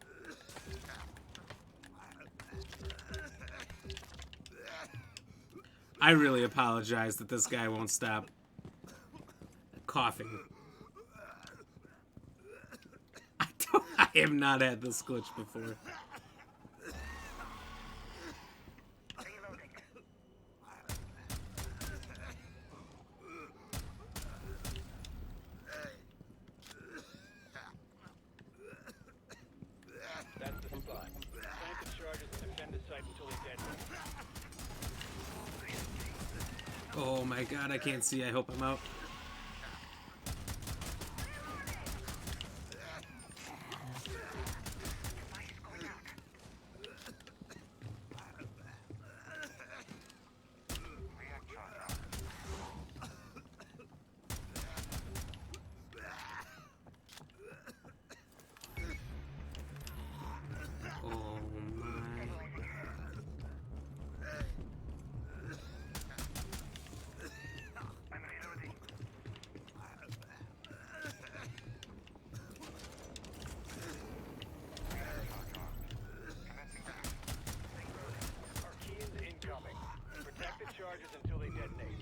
A: I really apologize that this guy won't stop coughing. I have not had this glitch before.
D: Reloading.
I: That's the spot. Plant the charges and defend the site until they detonate.
A: Oh my god, I can't see. I hope I'm out. Oh my.
D: I'm reloading.
I: Archeans incoming. Protect the charges until they detonate.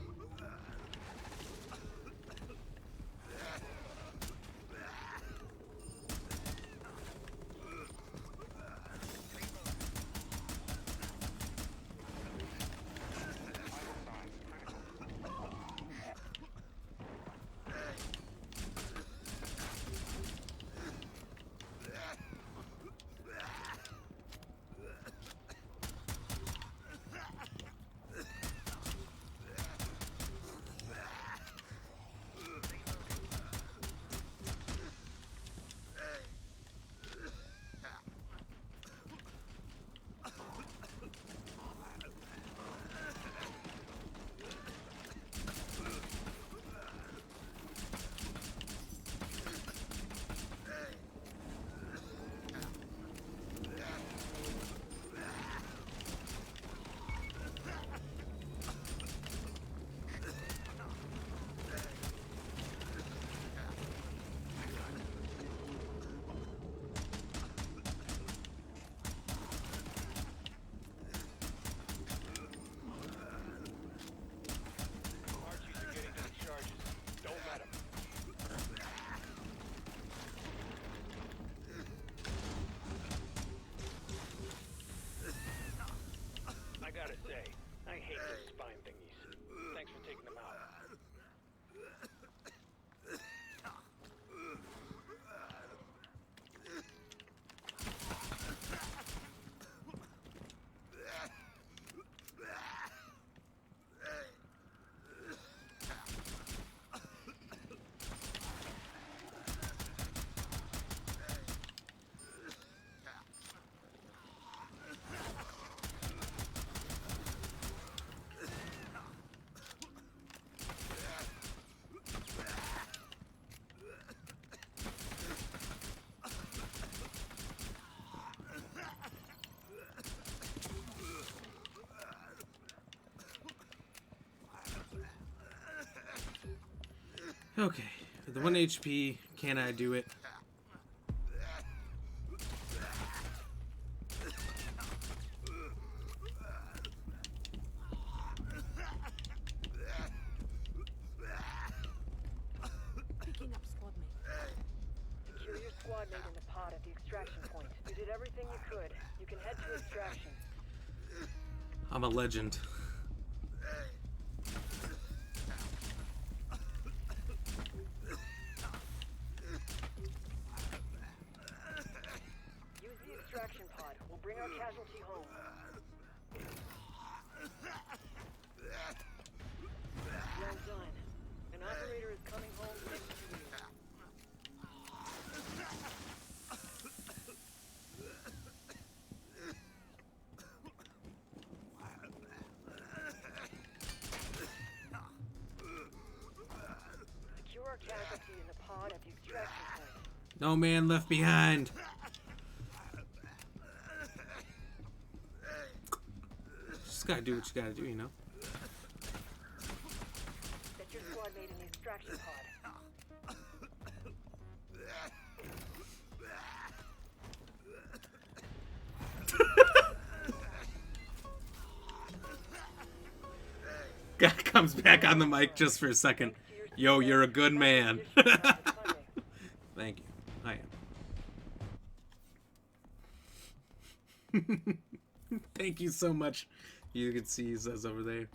A: Okay, with the 1 HP, can I do it?
G: Picking up squad mate.
E: Secure your squad mate in the pod at the extraction point. You did everything you could. You can head to extraction.
A: I'm a legend.
E: Use the extraction pod. We'll bring our casualty home. Well done. An operator is coming home next to you. Secure our casualty in the pod at the extraction point.
A: No man left behind. Just gotta do what you gotta do, you know?
E: Set your squad mate in the extraction pod.
A: Guy comes back on the mic just for a second. Yo, you're a good man. Thank you. I am. Thank you so much. You can see he says over there.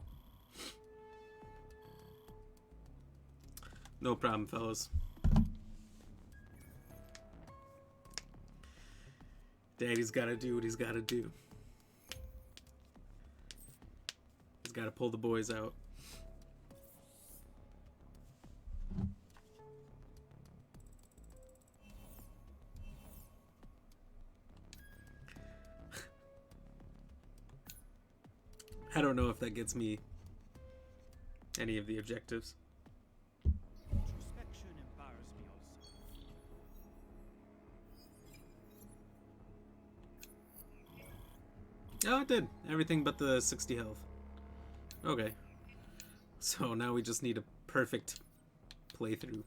A: No problem, fellas. Daddy's gotta do what he's gotta do. He's gotta pull the boys out. I don't know if that gets me any of the objectives.
H: Introspection empowers me also.
A: Oh, it did. Everything but the 60 health. Okay. So now we just need a perfect playthrough.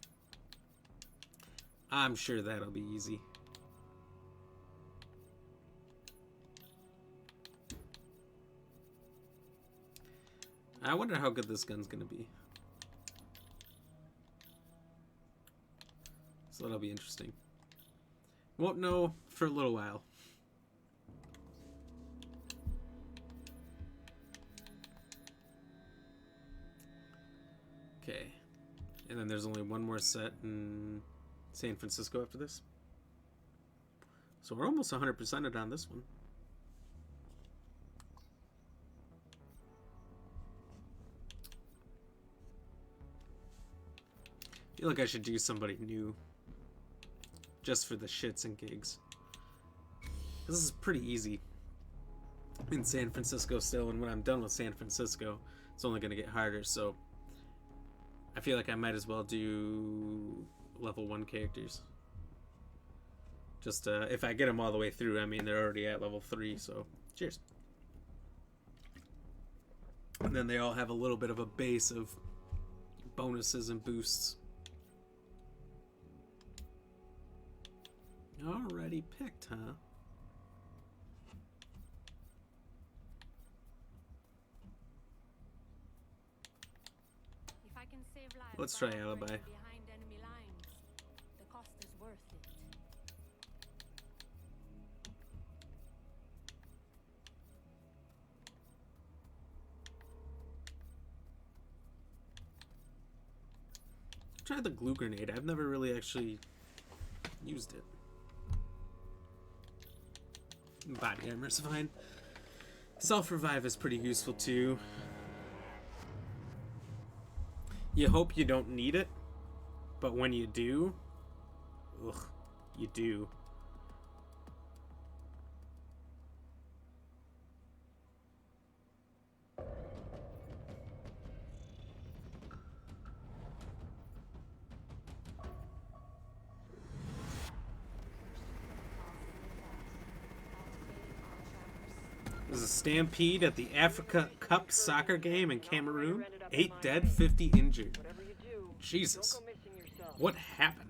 A: I'm sure that'll be easy. I wonder how good this gun's gonna be. So that'll be interesting. Won't know for a little while. Okay. And then there's only one more set in San Francisco after this. So we're almost 100%ed on this one. I feel like I should do somebody new. Just for the shits and gigs. This is pretty easy in San Francisco still, and when I'm done with San Francisco, it's only going to get harder, so I feel like I might as well do level 1 characters. Just, if I get them all the way through, I mean, they're already at level 3, so cheers. And then they all have a little bit of a base of bonuses and boosts. Already picked, huh?
F: If I can save lives
A: Let's
F: by
A: try Alibi.
F: operating behind enemy lines, the cost is worth it.
A: Try the glue grenade. I've never really actually used it. Body armor's fine. Self-revive is pretty useful too. You hope you don't need it, but when you do, ugh, you do. There's a stampede at the Africa Cup soccer game in Cameroon. 8 dead, 50 injured.
E: Whatever you do,
A: Jesus.
E: don't go missing
A: What happened?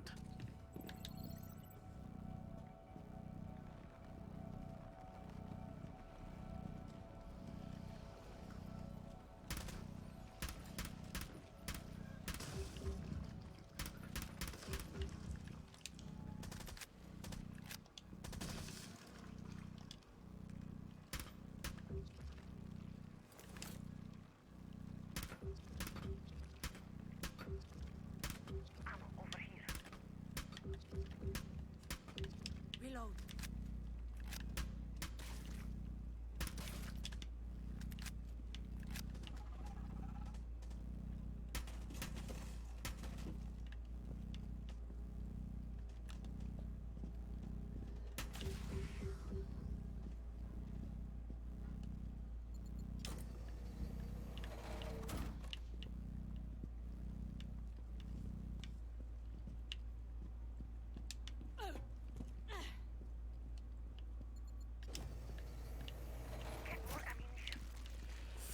G: Reload.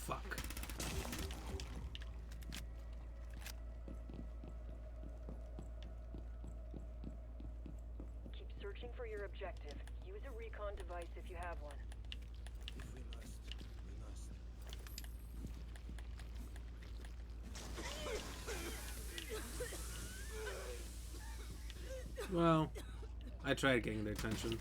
A: Fuck.
E: Keep searching for your objective. Use a recon device if you have one.
H: If we must, we must.
A: Well, I tried getting their attention.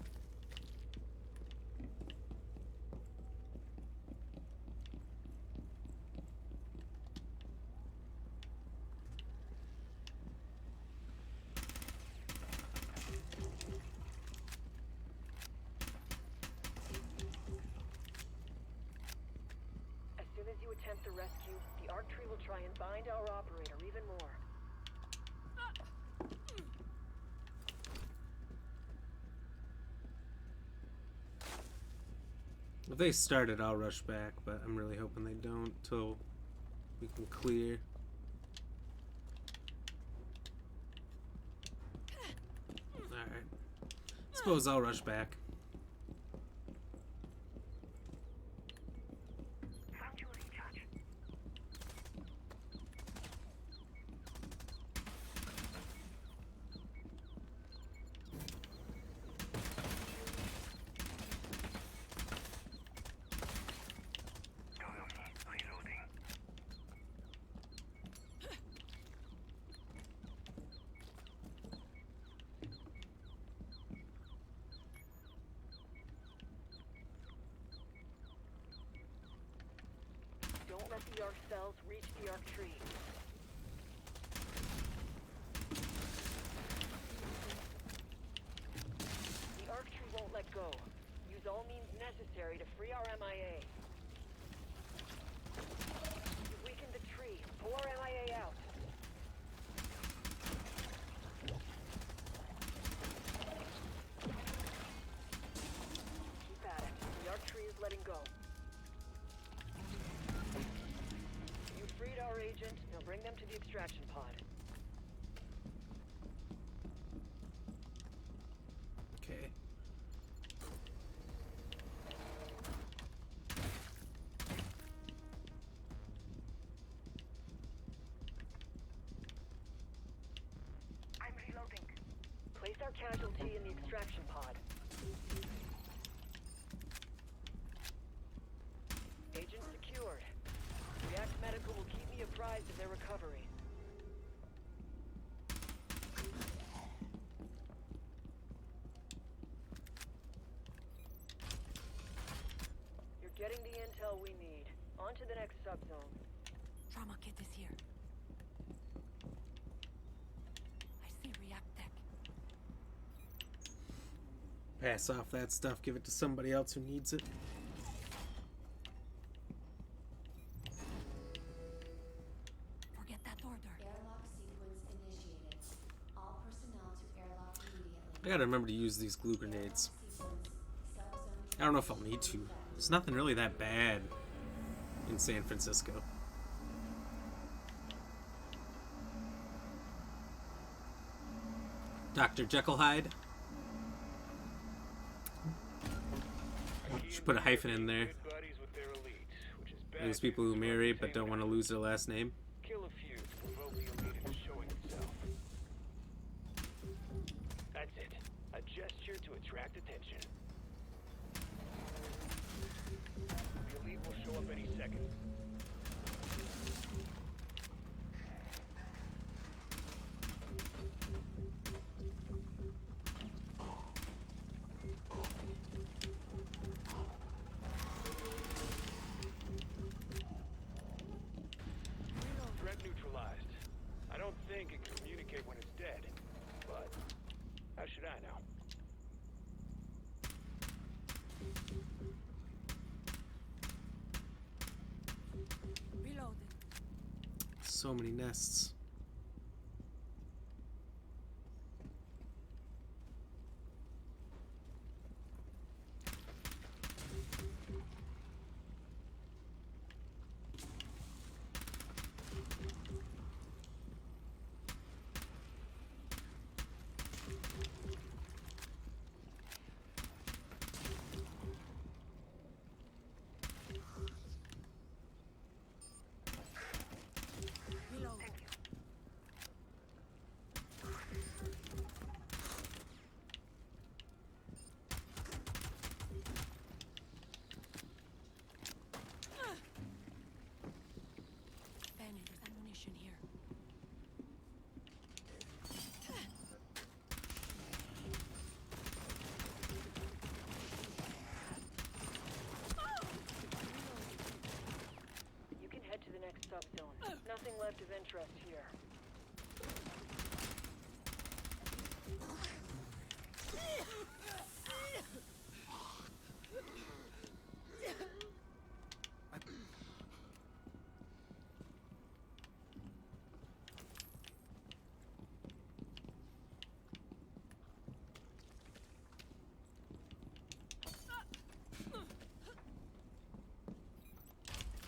E: As soon as you attempt the rescue, the ARC tree will try and bind our operator even more.
A: If they start it, I'll rush back, but I'm really hoping they don't till we can clear. Alright. Suppose I'll rush back.
D: Found you a recharge. Cover me. Reloading.
E: Don't let the ARC cells reach the ARC tree. The ARC tree won't let go. Use all means necessary to free our MIA. You've weakened the tree. Pull our MIA out. Keep at it. The ARC tree is letting go. You freed our agent. Now bring them to the extraction pod.
A: Okay.
D: I'm reloading.
E: Place our casualty in the extraction pod. Agent secured. React Medical will keep me apprised of their recovery. You're getting the intel we need. On to the next subzone.
G: Trauma kit is here. I see React Tech.
A: Pass off that stuff, give it to somebody else who needs it.
G: Forget that order.
F: Airlock sequence initiated. All personnel to airlock immediately.
A: I gotta remember to use these glue grenades.
F: Sequence. Subzone
A: I don't know if I'll need to. There's nothing really that bad in San Francisco. Dr. Jekyll Hyde. Should put a hyphen in there.
I: Good buddies with their elite, which is bad
A: Those people who
I: news for
A: marry but
I: entertainment
A: don't want to lose their last name.
I: Kill a few to provoke the elite into showing itself. gesture to attract attention. The elite will show up any second. Threat neutralized. I don't think it can communicate when it's dead, but how should I know?
G: Reloading.
A: So many nests.
G: Reloading. Fanny, there's ammunition here.
E: You can head to the next subzone. Nothing left of interest here.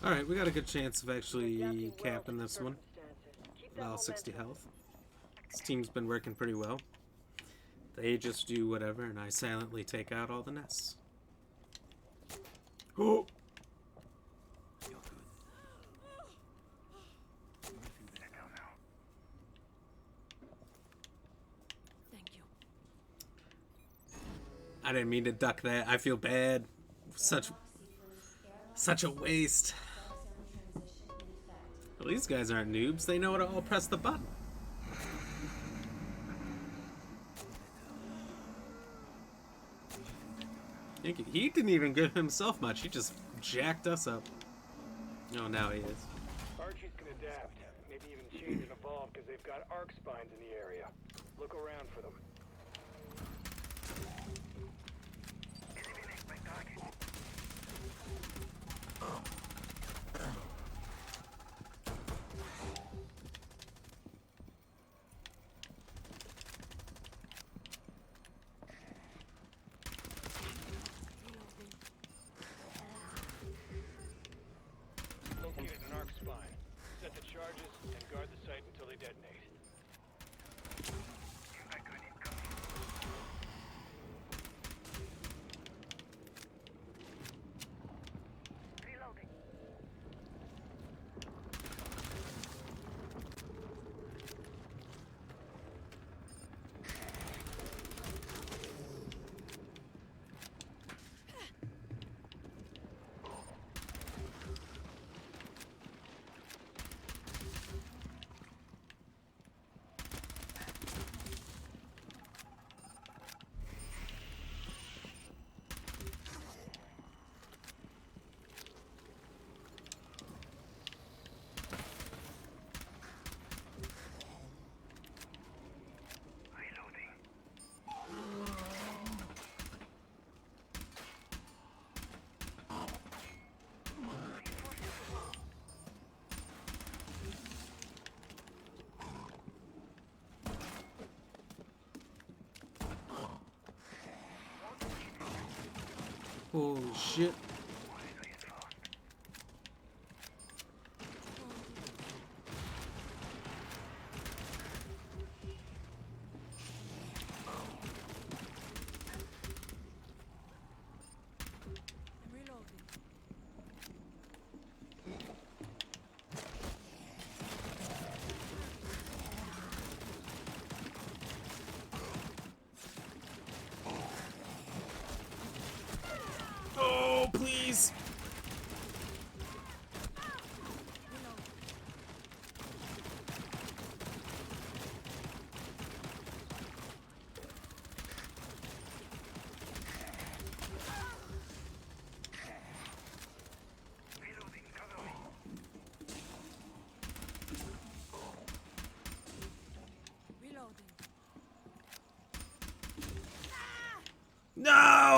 A: Alright, we got a good chance of actually
E: Adapting well
A: capping
E: to
A: this one.
E: circumstances. Keep that
A: About 60
E: momentum.
A: health. This team's been working pretty well. They just do whatever, and I silently take out all the nests. Oh!
G: Thank you.
A: I didn't mean to duck that. I feel bad. Such a waste. Well, these guys aren't noobs. They know how to all press the button. He didn't even give himself much. He just jacked us up. Oh, now he is.
I: Archie's can adapt, maybe even change and evolve because they've got arc spines in the area. Look around for them.
D: Eliminate my target.
I: Located an arc spine. Set the charges and guard the site until they detonate.
D: Impact grenade incoming. Reloading. Reloading.
A: Holy shit.
G: I'm reloading.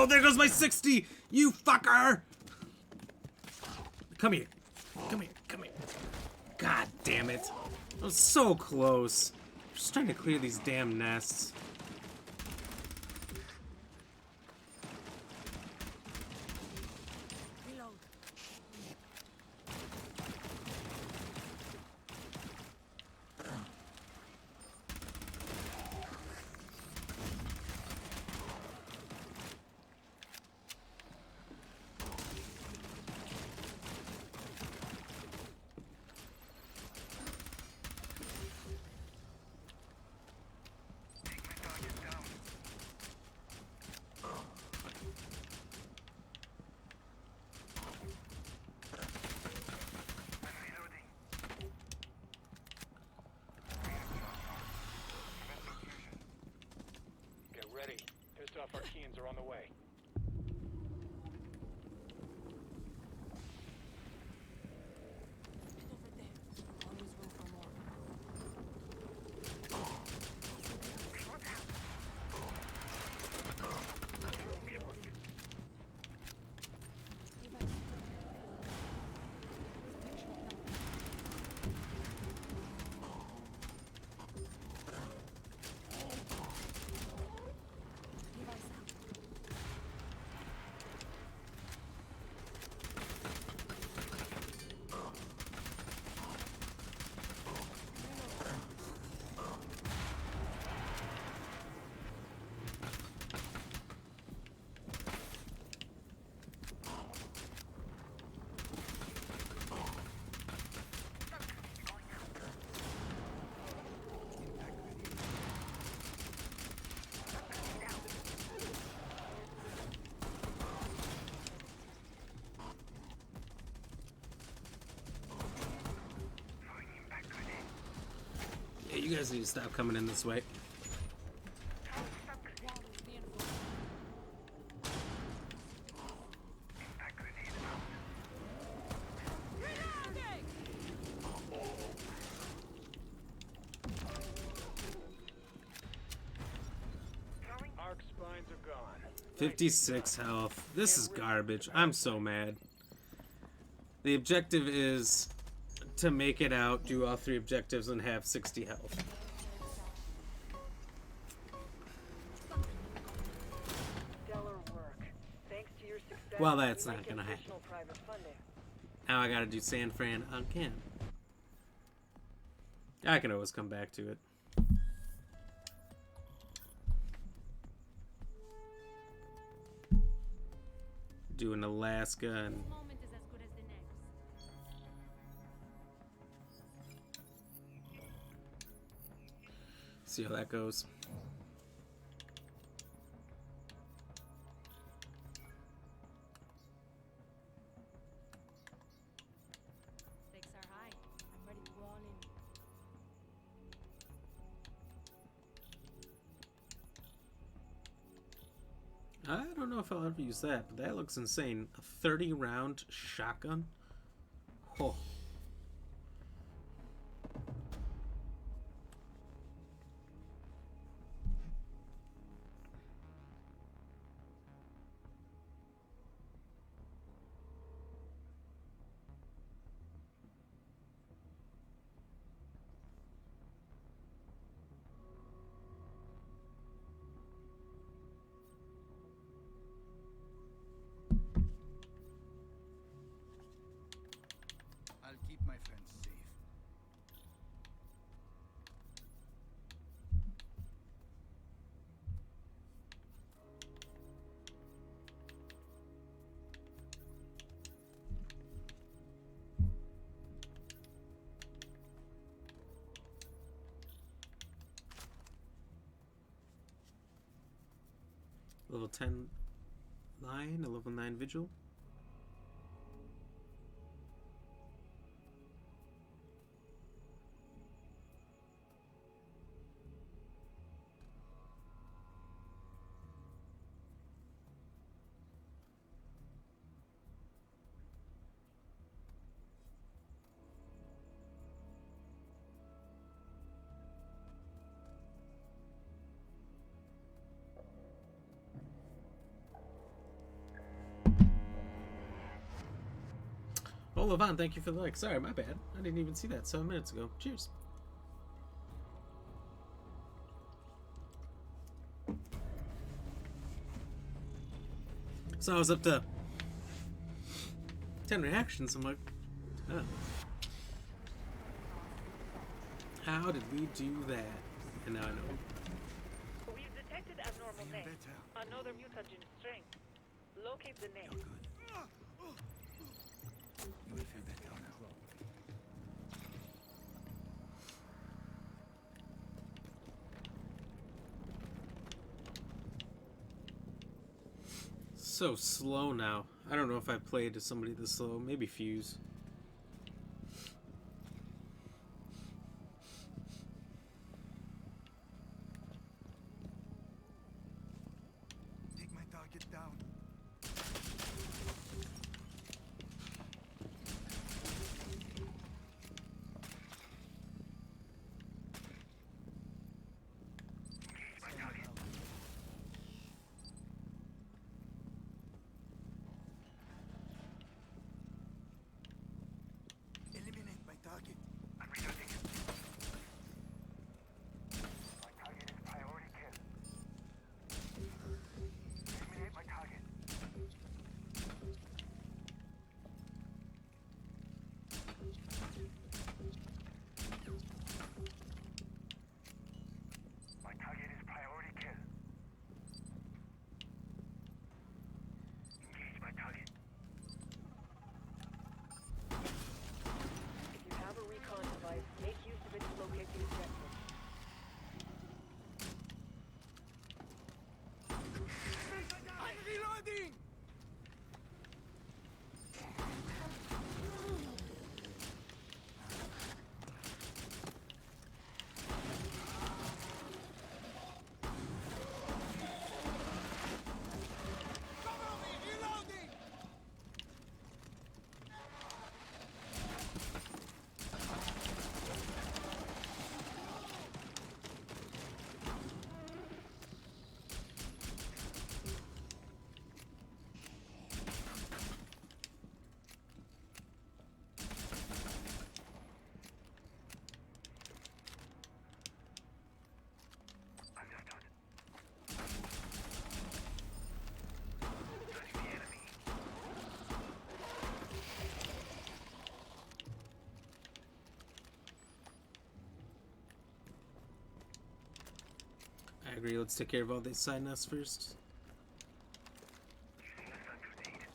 A: No, there goes my 60! You fucker! Come here. Come here. Come here. God damn it. I was so close. Just trying to clear these damn nests.
I: Get ready. Pissed off Archeans are on the way.
A: Yeah, you guys need to stop coming in this way.
I: Arc spines are gone.
A: 56 health. This is garbage. I'm so mad. The objective is to make it out, do all 3 objectives, and have 60 health.
E: Stellar work. Thanks to your success,
A: Well, that's
E: you
A: not
E: might get
A: gonna happen.
E: additional private funding.
A: Now I gotta do San Fran again. I can always come back to it. Doing Alaska and
G: Moment is as good as the next.
A: see how that goes.
G: Stakes are high. I'm ready to go all in.
A: I don't know if I'll ever use that, but that looks insane. A 30-round shotgun? Oh.
H: I'll keep my friends safe.
A: Level 10 line, a level 9 vigil. Oh, Levon, thank you for the like. Sorry, my bad. I didn't even see that 7 minutes ago. Cheers. So I was up to 10 reactions. I'm like, oh. How did we do that? And now I know.
C: We've detected abnormal nest. Another mutagen strain. Locate the nest.
B: You will feel better now.
A: So slow now. I don't know if I played to somebody this slow. Maybe Fuse.
B: Take my target down. Eliminate my target.
D: I'm reloading. My target is priority kill. Eliminate my target. My target is priority kill. Engage my target.
E: If you have a recon device, make use of it to locate the objective.
B: I'm reloading! Cover me! Reloading!
D: Understood. Touching the enemy.
A: I agree. Let's take care of all these side nests first.
D: Using the sun grenade.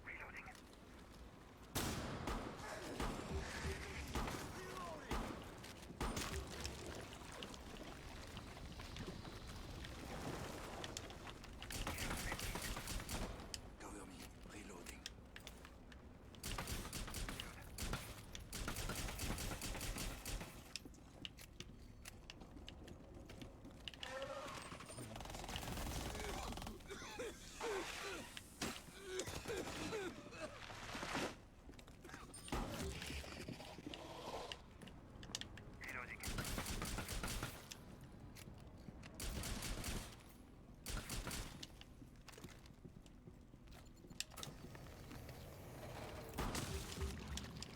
D: Reloading.
B: Cover me. Reloading.
D: Reloading.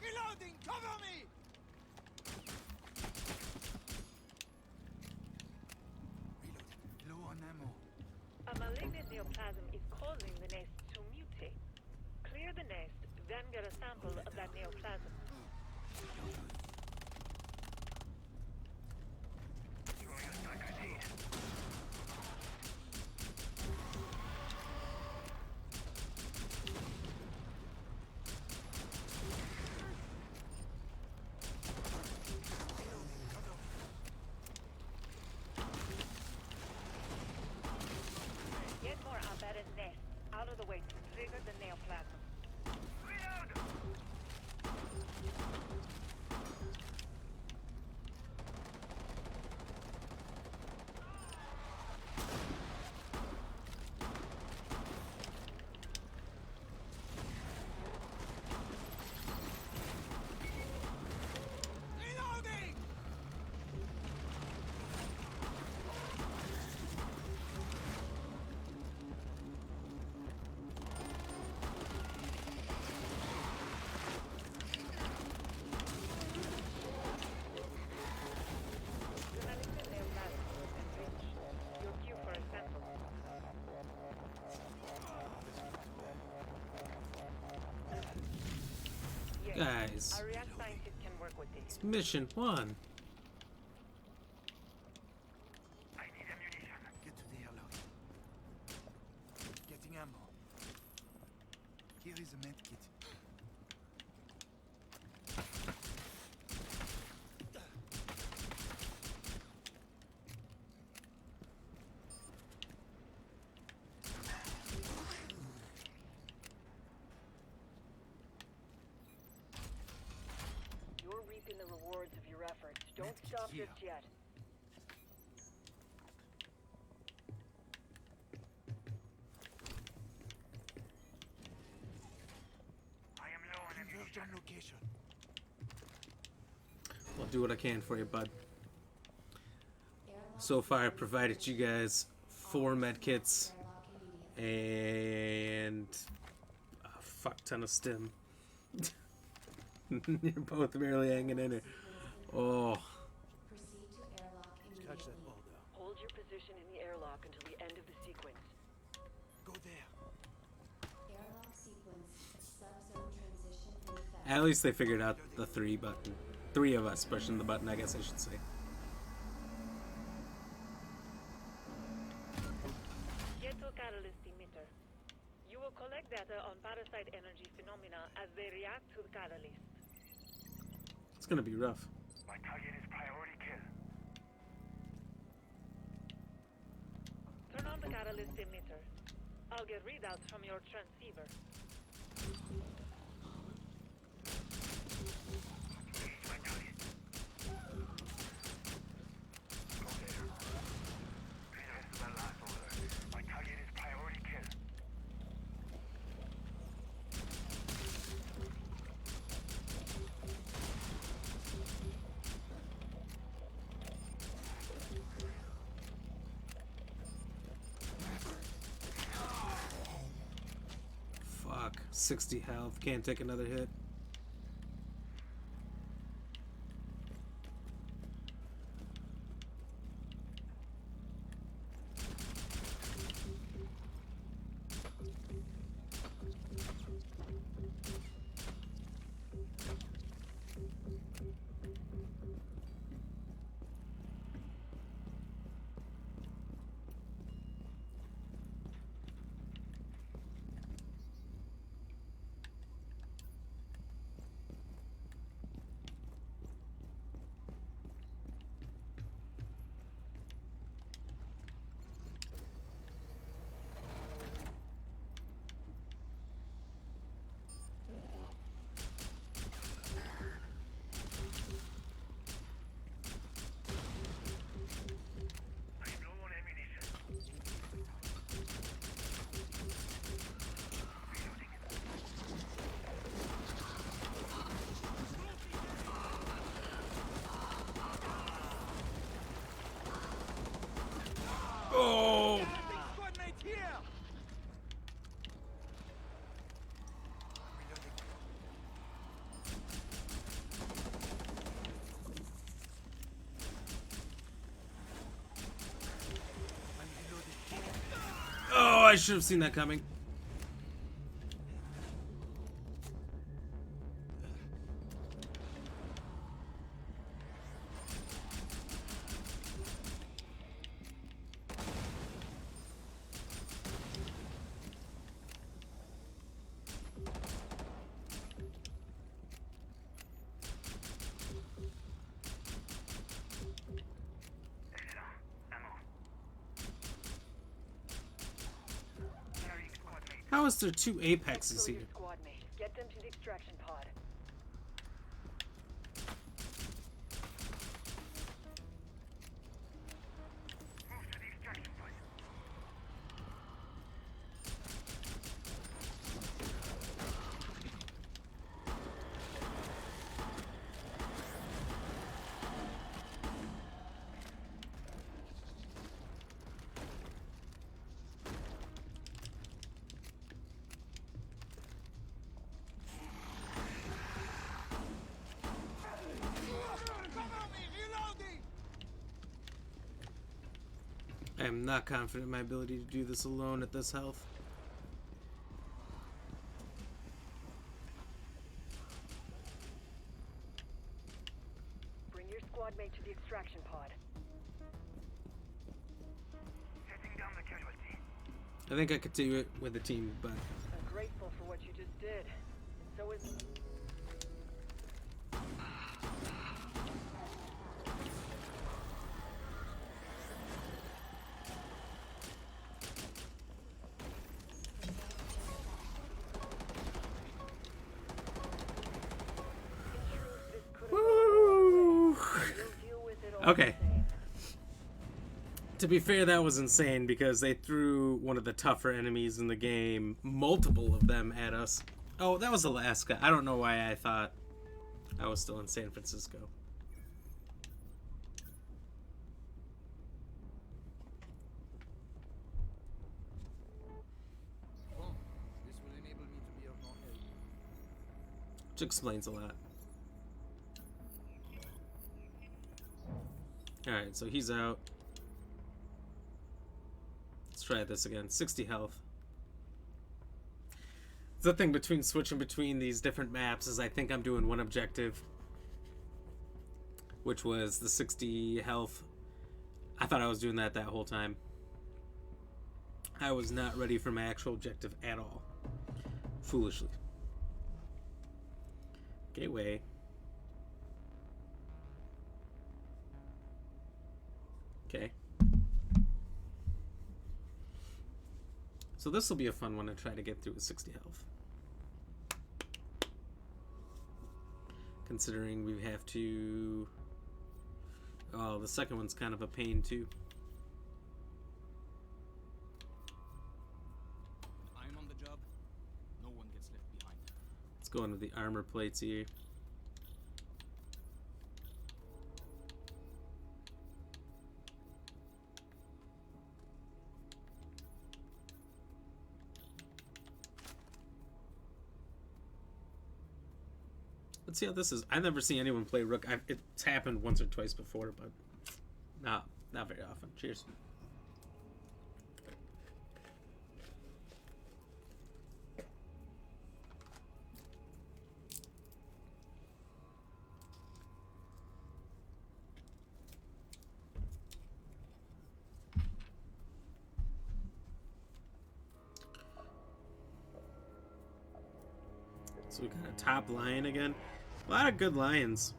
B: Reloading! Cover me! Reloading. Low on ammo.
C: A malignant neoplasm is causing the nest to mutate. Clear the nest, then get a sample of that neoplasm.
D: Throwing a stun grenade.
C: Get more embedded nests out of the way to trigger the neoplasm.
D: Reload!
B: Reloading!
A: Guys,
C: Our react scientist can work with this.
A: it's mission 1.
D: I need ammunition.
H: Get to the airlock. Getting ammo. Here is a med kit.
E: You're reaping the rewards of your efforts. Don't stop
H: Here.
E: just yet.
D: I am low on
H: Converge
D: ammunition.
H: on location.
A: I'll do what I can for you, bud.
F: Airlock
A: So far, I provided you guys 4 med kits
F: airlock immediately.
A: and a fuck ton of stim. You're both barely hanging in there. Oh,
F: Proceed to airlock
H: Catch that
F: immediately.
H: boulder.
E: Hold your position in the airlock until the end of the sequence.
H: Go there.
F: Airlock sequence. Subzone transition in effect.
A: at least they figured out the 3 button. 3 of us pushing the button, I guess I should say.
C: Get to catalyst emitter. You will collect data on parasite energy phenomena as they react to the catalyst.
A: It's gonna be rough.
D: My target is priority kill.
C: Turn on the catalyst emitter. I'll get readouts from your transceiver.
D: Engage my target. Go there. Peter, this is my last order. My target is priority kill.
A: Fuck. 60 health. Can't take another hit.
D: I am low on ammunition.
A: Oh!
H: Squad mate here! Reloading. I'm reloading.
A: Oh, I should have seen that coming.
D: Ammo. Carrying squad mate.
A: How is there 2 apexes
E: Kill
A: here?
E: your squad mate. Get them to the extraction pod.
D: Move to the extraction point.
A: I am not confident in my ability to do this alone at this health. I think I could do it with a team, but
E: I'm grateful for what you just did. So is...
A: woo!
E: We'll deal with it all
A: Okay.
E: the same.
A: To be fair, that was insane because they threw one of the tougher enemies in the game, multiple of them, at us. Oh, that was Alaska. I don't know why I thought I was still in San Francisco.
J: Well, this will enable me to be of more help.
A: Which explains a lot. Alright, so he's out. Let's try this again. 60 health. The thing between switching between these different maps is I think I'm doing one objective, which was the 60 health. I thought I was doing that whole time. I was not ready for my actual objective at all. Foolishly. Gateway. Okay. So this will be a fun one to try to get through with 60 health. Considering we have to... Oh, the second one's kind of a pain too.
J: I'm on the job. No one gets left behind.
A: Let's go into the armor plates here. Let's see how this is. I've never seen anyone play Rook. It's happened once or twice before, but not very often. Cheers. So we got a top lion again. A lot of good lions.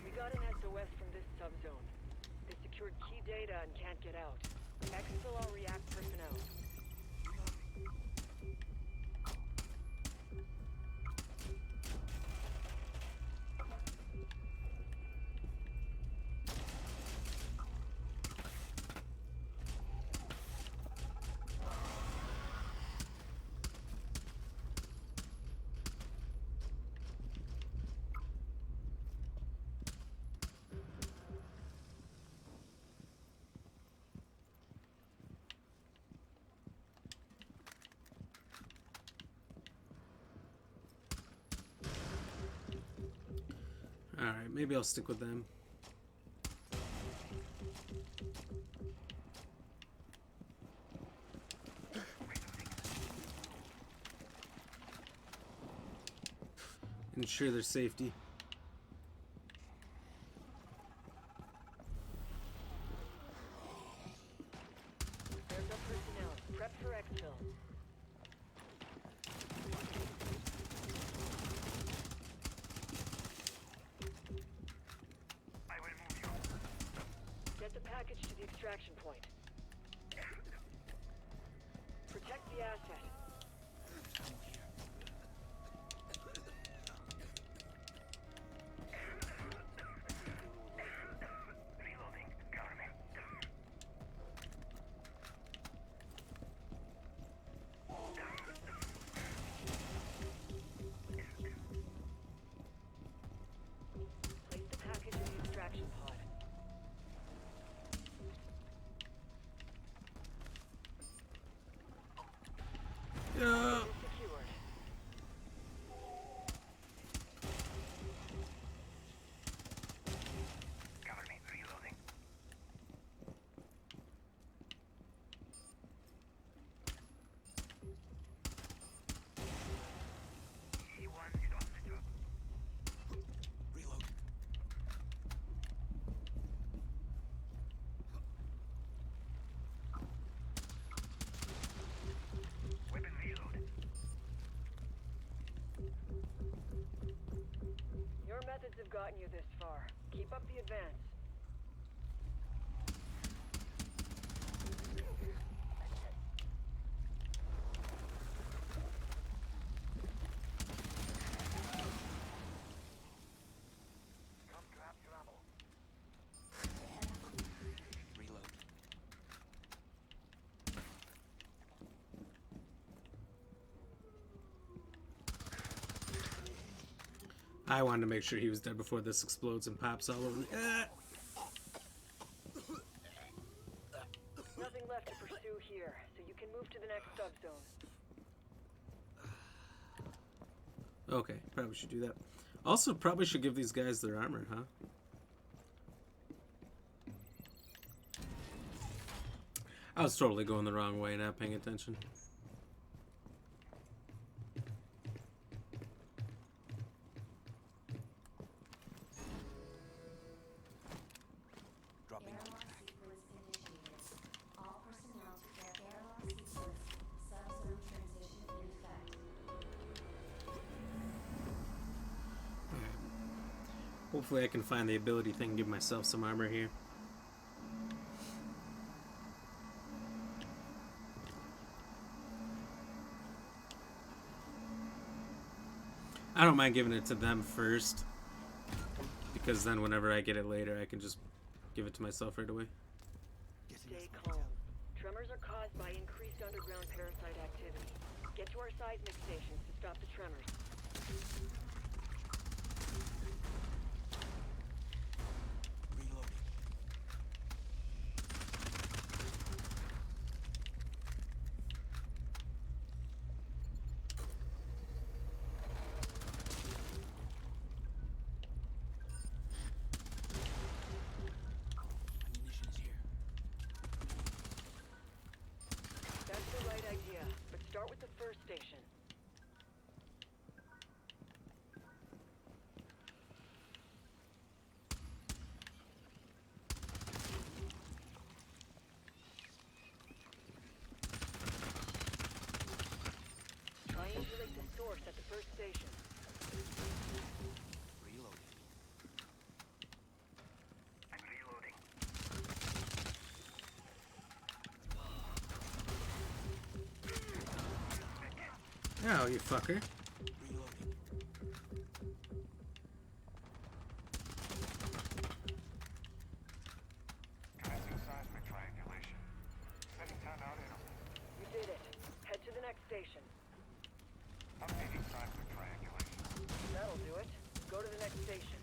E: We got an SOS from this subzone. They secured key data and can't get out. Exfil all React personnel.
A: Alright, maybe I'll stick with them. Ensure their safety.
E: There's our personnel. Prep for exfil.
D: I will move you.
E: Get the package to the extraction point. Protect the asset.
D: Reloading. Cover me.
E: Place the package in the extraction pod. Target is secured.
D: Cover me. Reloading. E1 is on the job.
J: Reload.
D: Weapon reload.
E: Your methods have gotten you this far. Keep up the advance.
D: Come grab your ammo.
J: Reload.
A: I wanted to make sure he was dead before this explodes and pops all over me.
E: Nothing left to pursue here, so you can move to the next subzone.
A: Okay, probably should do that. Also, probably should give these guys their armor, huh? I was totally going the wrong way, not paying attention.
J: Dropping
F: Airlock
J: back.
F: sequence initiated. All personnel to airlock sequence. Subzone transition in effect.
A: Hopefully I can find the ability thing and give myself some armor here. I don't mind giving it to them first, because then whenever I get it later, I can just give it to myself right away.
J: Guessing
E: Stay
J: that's my
E: calm.
J: job.
E: Tremors are caused by increased underground parasite activity. Get to our seismic stations to stop the tremors.
J: Reloading. Ammunition is here.
E: That's the right idea, but start with the first station. Triangulate the source at the first station.
J: Reloading.
D: I'm reloading.
A: Oh, you fucker.
J: Reloading.
D: Commencing seismic triangulation. Setting timeout interval.
E: You did it. Head to the next station.
D: Updating seismic triangulation.
E: That'll do it. Go to the next station.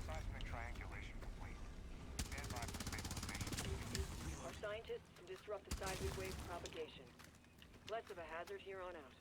D: Seismic triangulation complete. Stand by for stabilization.
E: Our scientists can disrupt the seismic wave propagation. Less of a hazard here on out.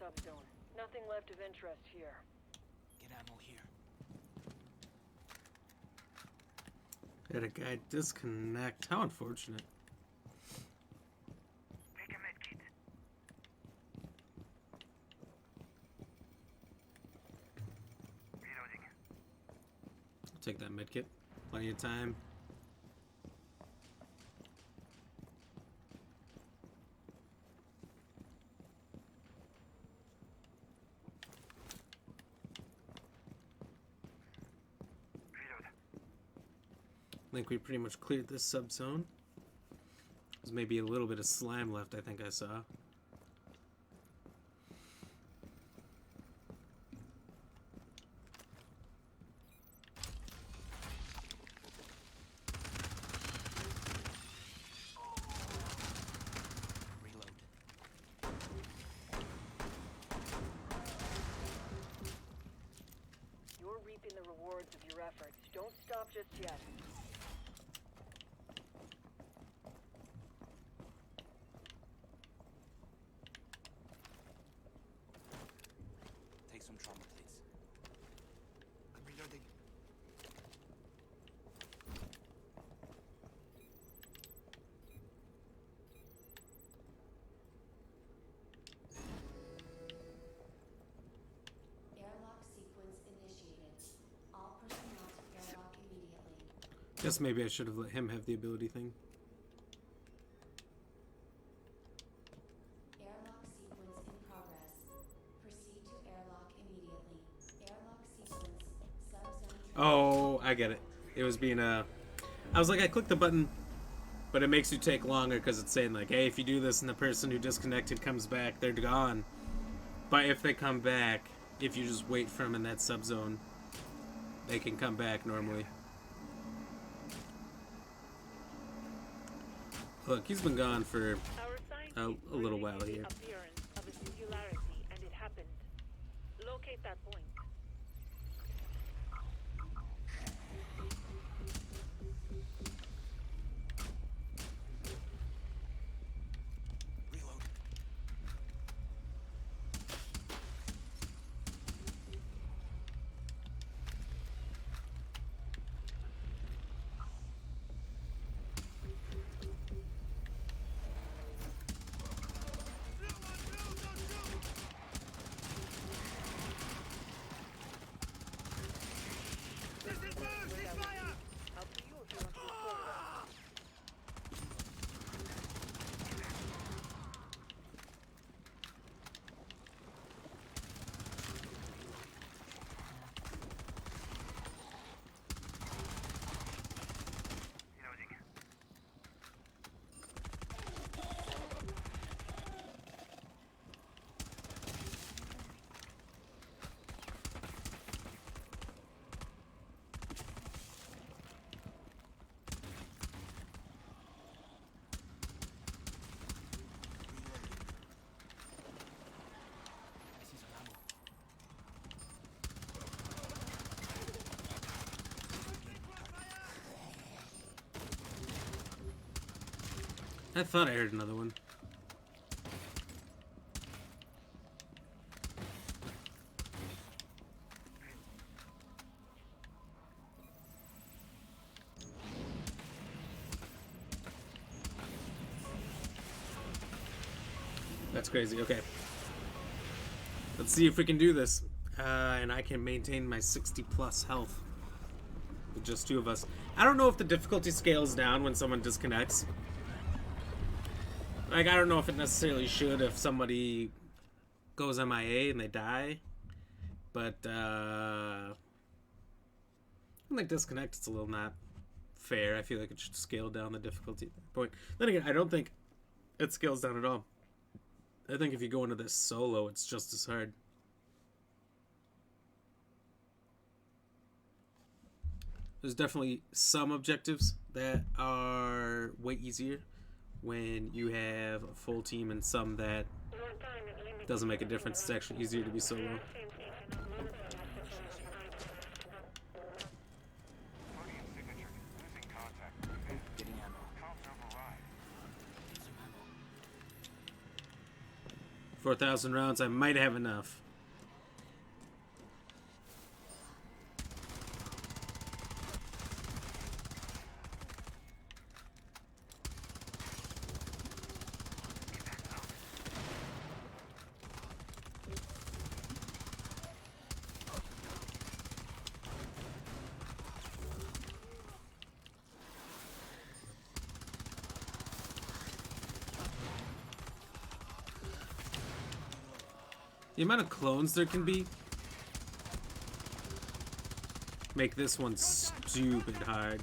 E: subzone. Nothing left of interest here.
J: Get ammo here.
A: Had a guy disconnect. How unfortunate.
D: Take a med kit. Reloading.
A: I'll take that medkit. Plenty of time.
D: Reload.
A: I think we pretty much cleared this subzone. There's maybe a little bit of slime left, I think I saw.
J: Reload.
E: You're reaping the rewards of your efforts. Don't stop just yet.
J: Take some trauma, please.
D: I'm reloading.
F: Airlock sequence initiated. All personnel to airlock immediately.
A: Guess maybe I should have let him have the ability thing.
F: Airlock sequence in progress. Proceed to airlock immediately. Airlock sequence. Subzone.
A: Oh, I get it. It was being I was like, I clicked the button, but it makes you take longer because it's saying like, hey, if you do this and the person who disconnected comes back, they're gone. But if they come back, if you just wait for them in that subzone, they can come back normally. Look, he's been gone for
C: Our scientists
A: a little while
C: predicted
A: here.
C: the appearance of a singularity, and it happened. Locate that point.
J: Reload.
E: Up to you if you want to explore that.
D: Reloading.
J: I see some ammo.
A: I thought I heard another one. That's crazy. Okay. Let's see if we can do this. And I can maintain my 60 plus health with just two of us. I don't know if the difficulty scales down when someone disconnects. Like, I don't know if it necessarily should if somebody goes MIA and they die. But, when they disconnect, it's a little not fair. I feel like it should scale down the difficulty point. Then again, I don't think it scales down at all. I think if you go into this solo, it's just as hard. There's definitely some objectives that are way easier when you have a full team, and some that doesn't make a difference. It's actually easier to be solo.
D: Logging signature. Losing contact.
J: Getting ammo.
D: Comms override.
J: Need some ammo.
A: 4,000 rounds, I might have enough. The amount of clones there can be make this one stupid hard.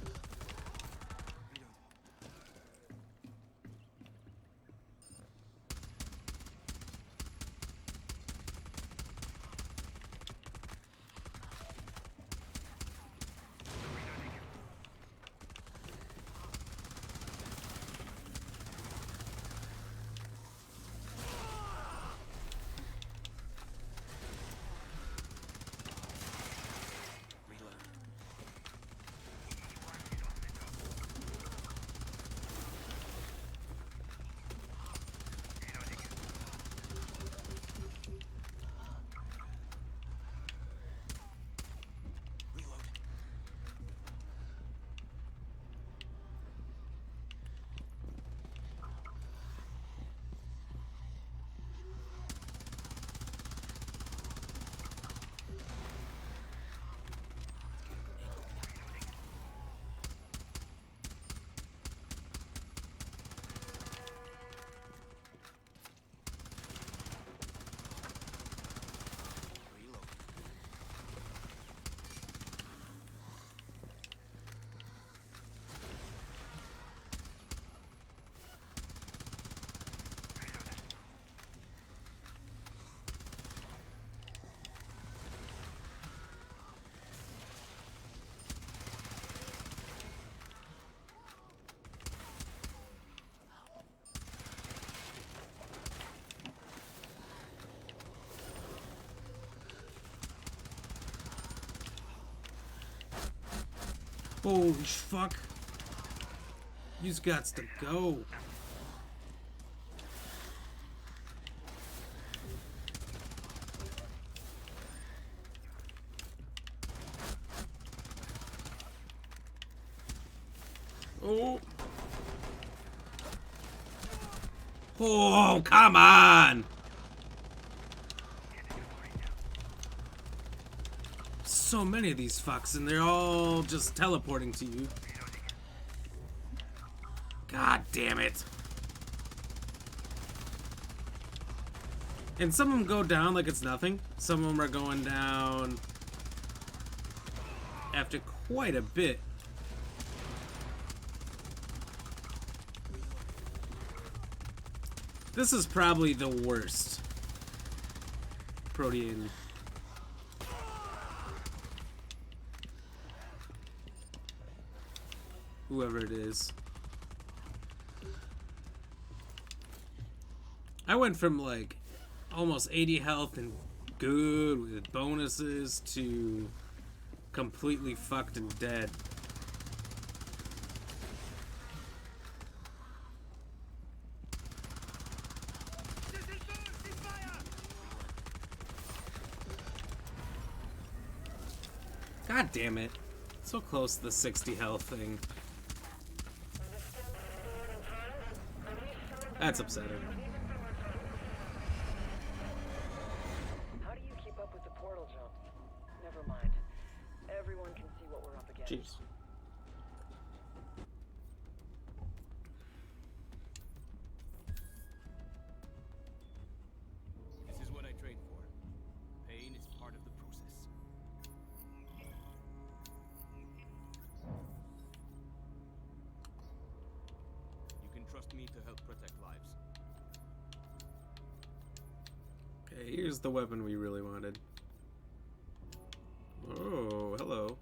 A: Holy fuck. You's gots to go. Oh. Oh, come on. So many of these fucks, and they're all just teleporting to you. God damn it. And some of them go down like it's nothing. Some of them are going down after quite a bit. This is probably the worst Protean. Whoever it is. I went from like almost 80 health and good with bonuses to completely fucked and dead. God damn it. So close to the 60 health thing. That's upsetting.
E: How do you keep up with the portal jump? Never mind. Everyone can see what we're up against.
A: Jeez.
J: This is what I trade for. Pain is part of the process. You can trust me to help protect lives.
A: Okay, here's the weapon we really wanted. Oh, hello.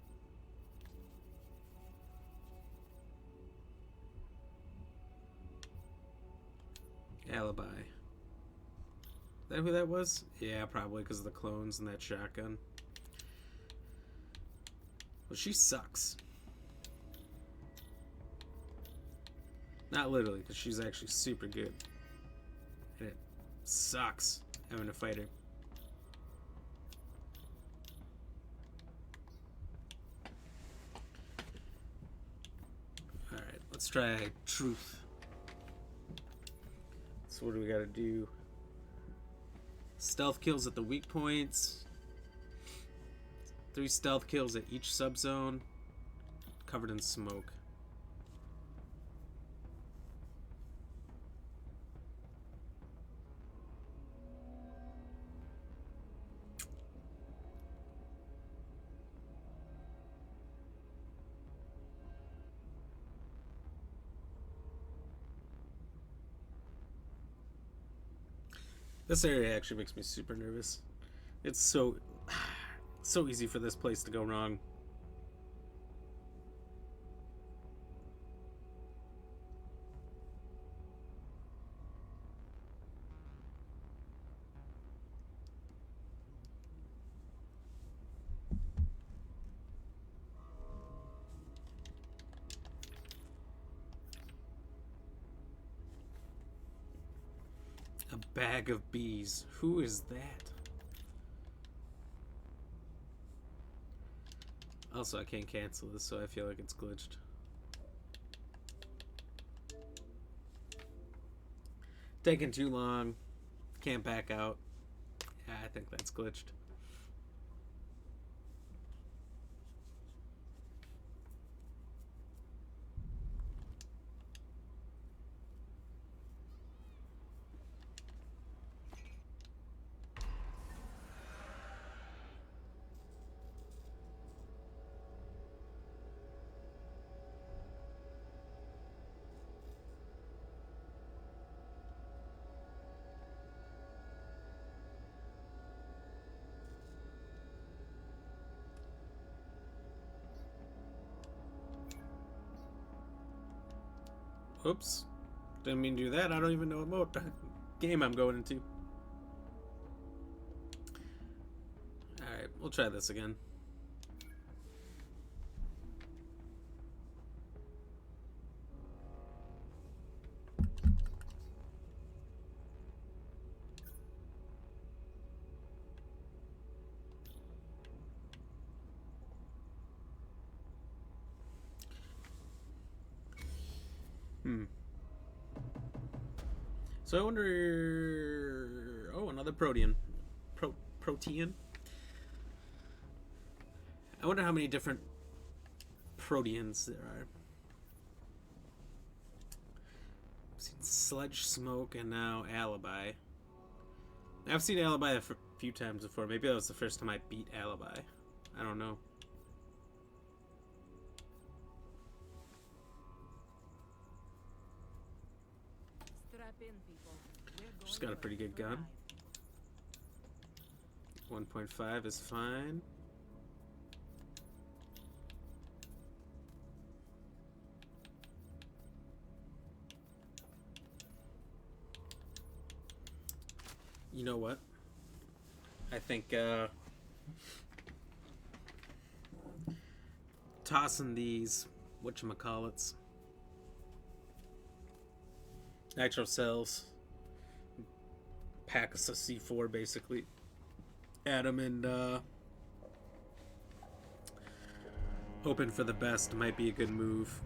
A: Alibi. Is that who that was? Yeah, probably because of the clones and that shotgun. Well, she sucks. Not literally, because she's actually super good. And it sucks. having a fighter. Alright, let's try truth. So what do we gotta do? Stealth kills at the weak points. 3 stealth kills at each subzone. Covered in smoke. This area actually makes me super nervous. It's so easy for this place to go wrong. A bag of bees. Who is that? Also, I can't cancel this, so I feel like it's glitched. Taking too long. Can't back out. Yeah, I think that's glitched. Oops. Didn't mean to do that. I don't even know what game I'm going into. Alright, we'll try this again. So I wonder... Oh, another Protean. Protean? I wonder how many different Proteans there are. I've seen Sludge Smoke and now Alibi. I've seen Alibi a few times before. Maybe that was the first time I beat Alibi. I don't know. She's got a pretty good gun. 1.5 is fine. You know what? I think tossing these whatchamacallits, nitro cells, pack us a C4 basically, add them, and hoping for the best might be a good move.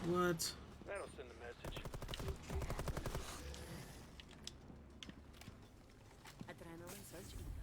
A: What?
I: That'll send a message.
G: Adrenaline surge incoming.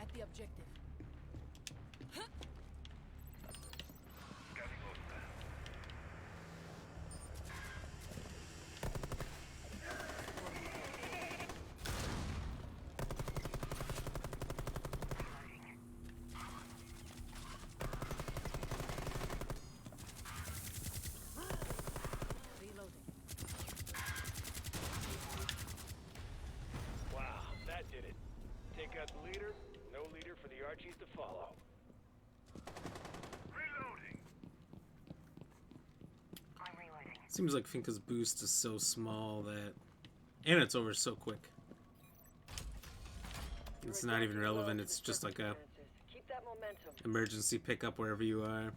G: at the objective. Reloading.
I: Wow, that did it. Take out the leader, no leader for the Archies to follow.
D: Reloading. I'm reloading.
A: Seems like Finka's boost is so small that, and it's over so quick. It's not even relevant. It's just like a
E: Keep that momentum.
A: emergency pickup wherever you are,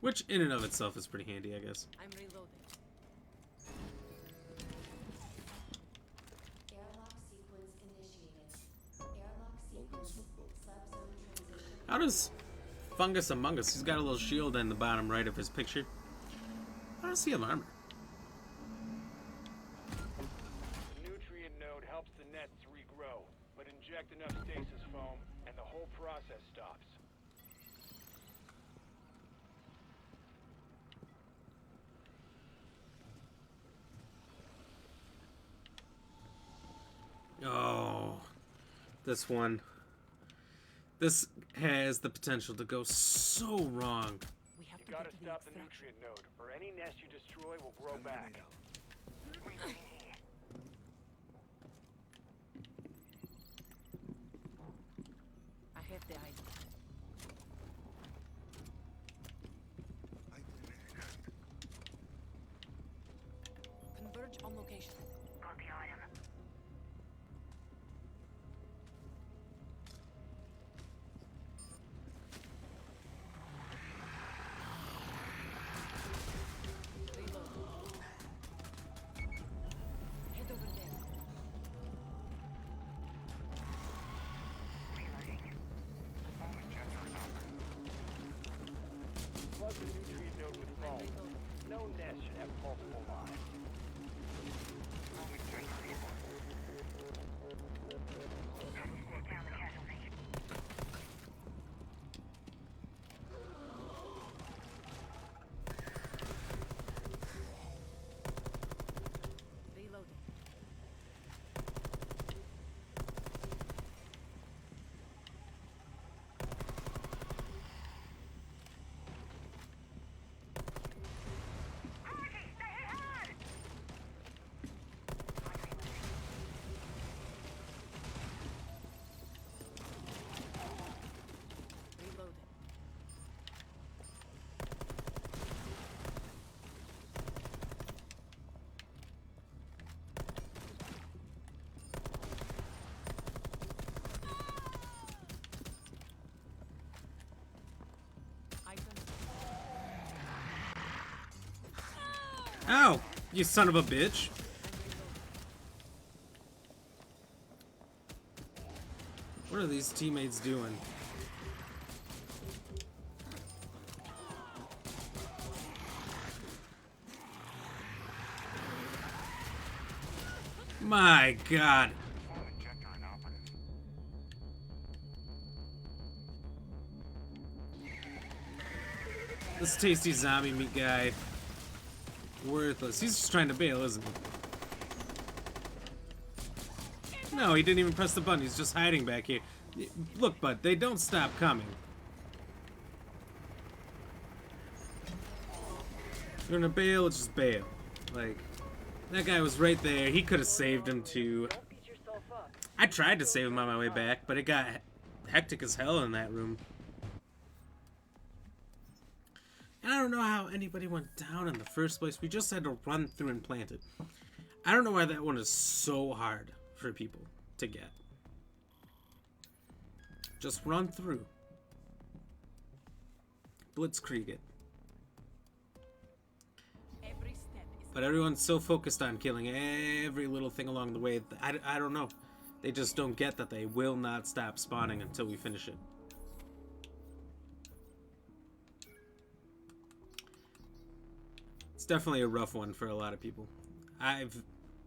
A: which in and of itself is pretty handy, I guess.
G: I'm reloading.
F: Airlock sequence initiated. Airlock sequence. Subzone transition.
A: How does Fungus Among Us? He's got a little shield in the bottom right of his picture. How does he have armor?
I: The nutrient node helps the nets regrow, but inject enough stasis foam and the whole process stops.
A: Oh, this one. This has the potential to go so wrong.
G: We have
I: You
G: to
I: gotta
G: get to the
I: stop the
G: extraction.
I: nutrient node, or any nest you destroy will grow back.
G: I have the item. Converge on location.
D: Got the item.
G: Reload. Head over there.
I: Plug the nutrient node with foam. No nest should have multiple lives.
D: Down the casualty.
G: Reloading. Reloading. Item.
A: Ow! You son of a bitch! What are these teammates doing? My God!
D: Injector inoperative.
A: This tasty zombie meat guy. Worthless. He's just trying to bail, isn't he? No, he didn't even press the button. He's just hiding back here. Look, bud, they don't stop coming. You're gonna bail, just bail. Like, that guy was right there. He could have saved him too.
E: Don't beat yourself up.
A: I tried to save him on my way back, but it got hectic as hell in that room. And I don't know how anybody went down in the first place. We just had to run through and plant it. I don't know why that one is so hard for people to get. Just run through. Blitzkrieg it.
G: Every step is
A: But everyone's so focused on killing every little thing along the way. I don't know. They just don't get that they will not stop spawning until we finish it. It's definitely a rough one for a lot of people. I've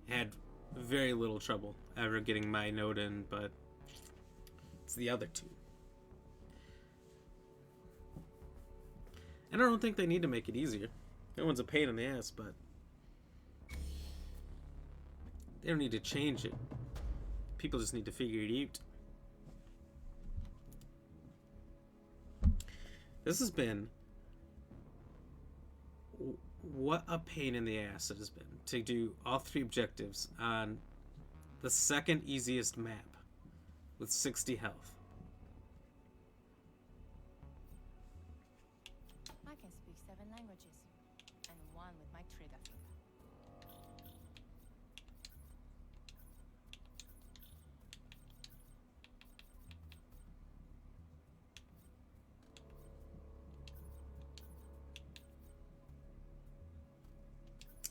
A: had very little trouble ever getting my node in, but It's the other two. And I don't think they need to make it easier. No one's a pain in the ass, but they don't need to change it. People just need to figure it out. This has been... What a pain in the ass it has been to do all 3 objectives on the second easiest map with 60 health.
F: I can speak 7 languages, and 1 with my trigger finger.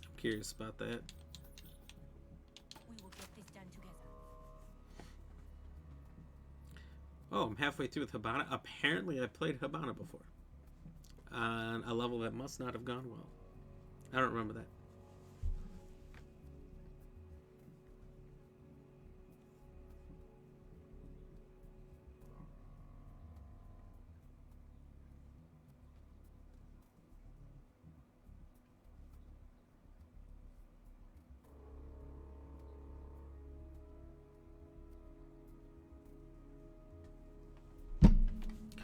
A: I'm curious about that.
F: We will get this done together.
A: Oh, I'm halfway through with Habana. Apparently, I've played Habana before. On a level that must not have gone well. I don't remember that.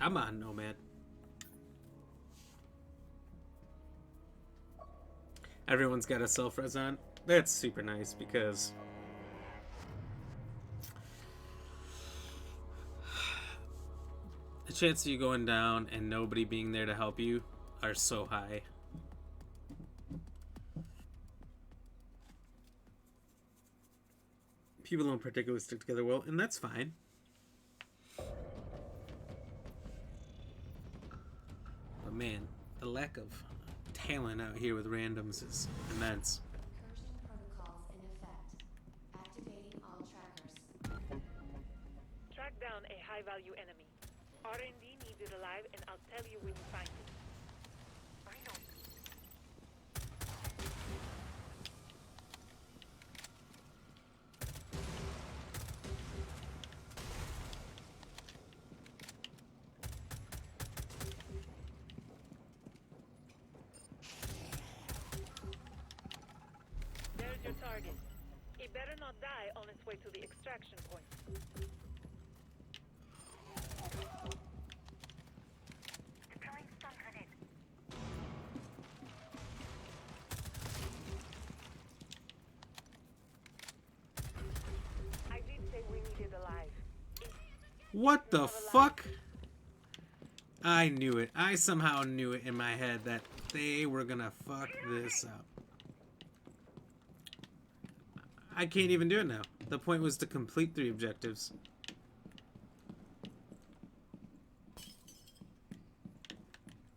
A: Come on, Nomad. Everyone's got a self-res on. That's super nice because the chances of you going down and nobody being there to help you are so high. People don't particularly stick together well, and that's fine. But man, the lack of talent out here with randoms is immense.
F: Recursion protocols in effect. Activating all trackers.
C: Track down a high-value enemy. R&D needs it alive, and I'll tell you when you find it. I know. There's your target. It better not die on its way to the extraction point.
D: Deploying stun grenade.
E: I did say we need it alive.
A: What the fuck? I knew it. I somehow knew it in my head that they were gonna fuck this up. I can't even do it now. The point was to complete 3 objectives.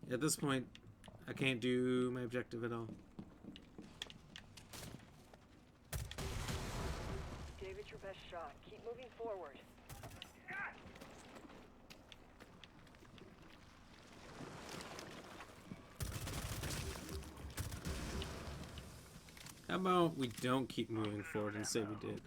A: At this point, I can't do my objective at all.
E: Gave it your best shot. Keep moving forward.
A: How about we don't keep moving forward and say we did?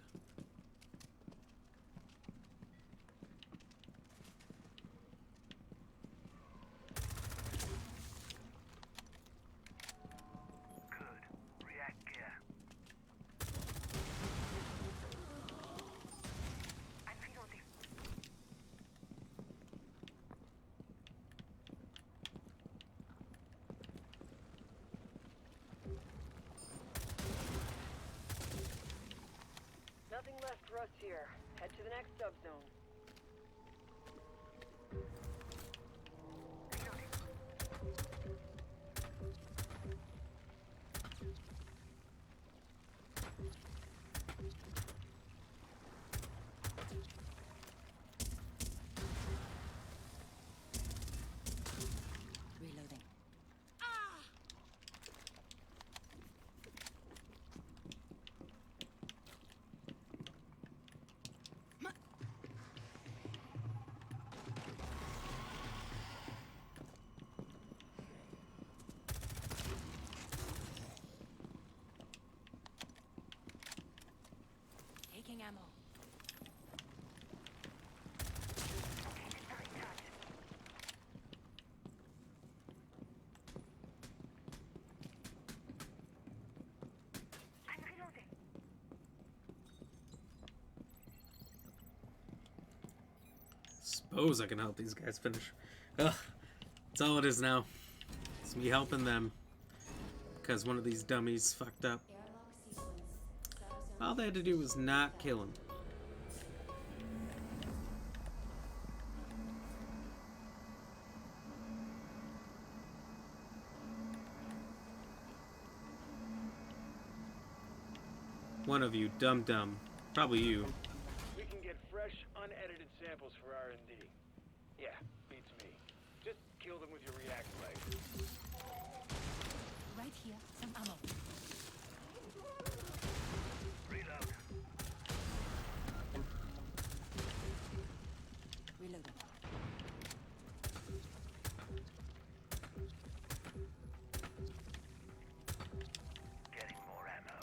D: Good. React gear. I'm reloading.
E: Nothing left for us here. Head to the next subzone.
F: Reloading.
A: suppose I can help these guys finish. Ugh. That's all it is now. It's me helping them. Because one of these dummies fucked up.
F: Airlock sequence. Subzone.
A: All they had to do was not kill him. One of you, dumb. Probably you.
I: We can get fresh, unedited samples for R&D. Yeah, beats me. Just kill them with your react blade.
G: Right here, some ammo.
D: Reload.
G: Reloading.
D: Getting more ammo.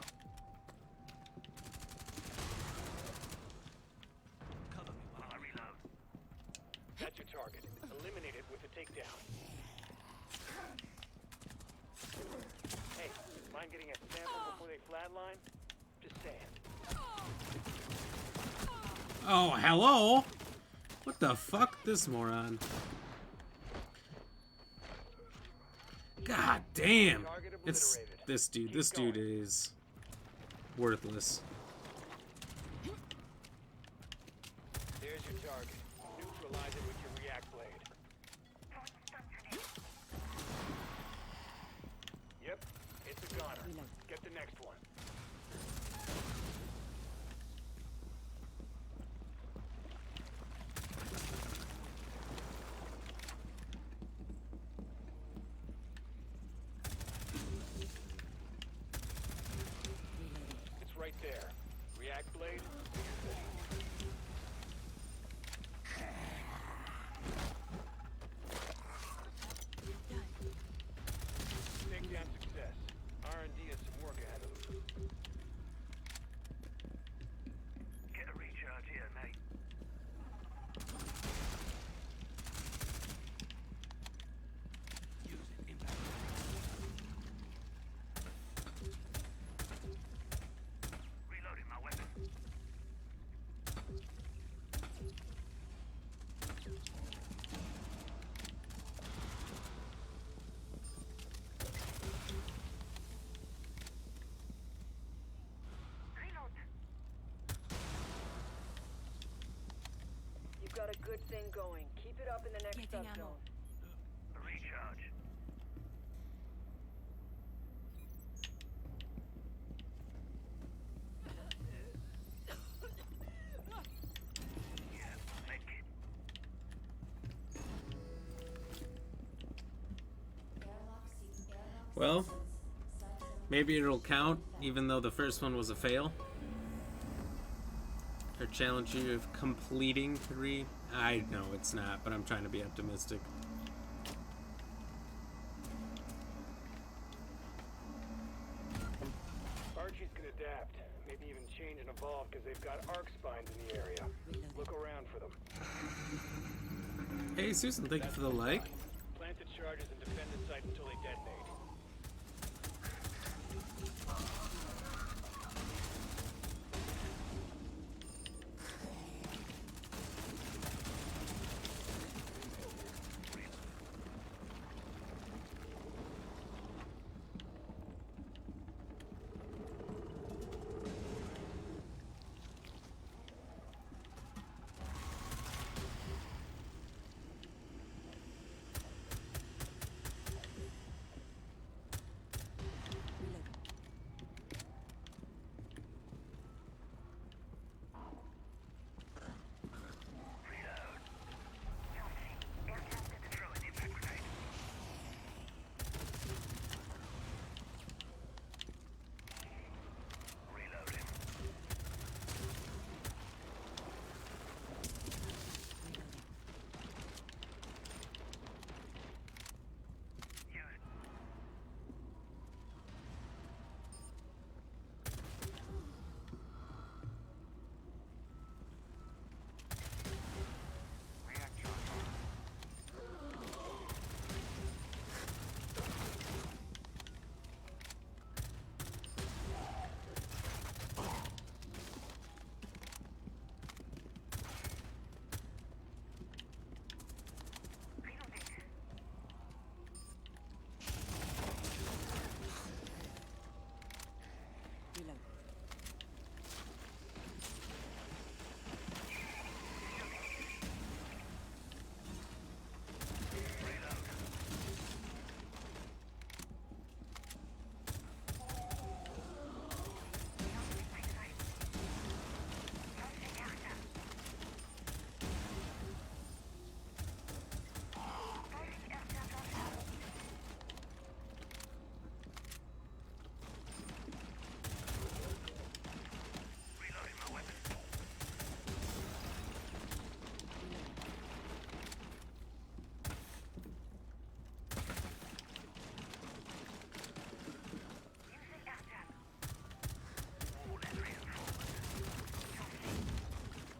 J: Cover me while
D: While I reload.
I: That's your target. Eliminate it with a takedown. Hey, mind getting a sample before they flatline? Just saying.
A: Oh, hello? What the fuck? This moron. God damn.
I: Target
A: It's
I: obliterated.
A: this dude. This dude is worthless.
I: There's your target. Neutralize it with your react blade. Yep, it's a goner. Get the next one. It's right there. React blade, do your thing. Takedown success. R&D has some work ahead of them.
D: Get a recharge here, mate.
J: use it. Impact.
D: Reloading my weapon. Reload.
E: You've got a good thing going. Keep it up in the next
G: Getting ammo.
E: subzone.
D: A recharge. Yeah, make it.
F: Airlock
A: Well,
F: sequence. Subzone.
A: maybe it'll count, even though the first one was a fail. Or challenge you of completing 3. I know it's not, but I'm trying to be optimistic.
I: Archie's can adapt, maybe even change and evolve because they've got arc spines in the area. Look around for them.
A: Hey Susan, thank you for the like.
I: Plant the charges and defend the site until they detonate.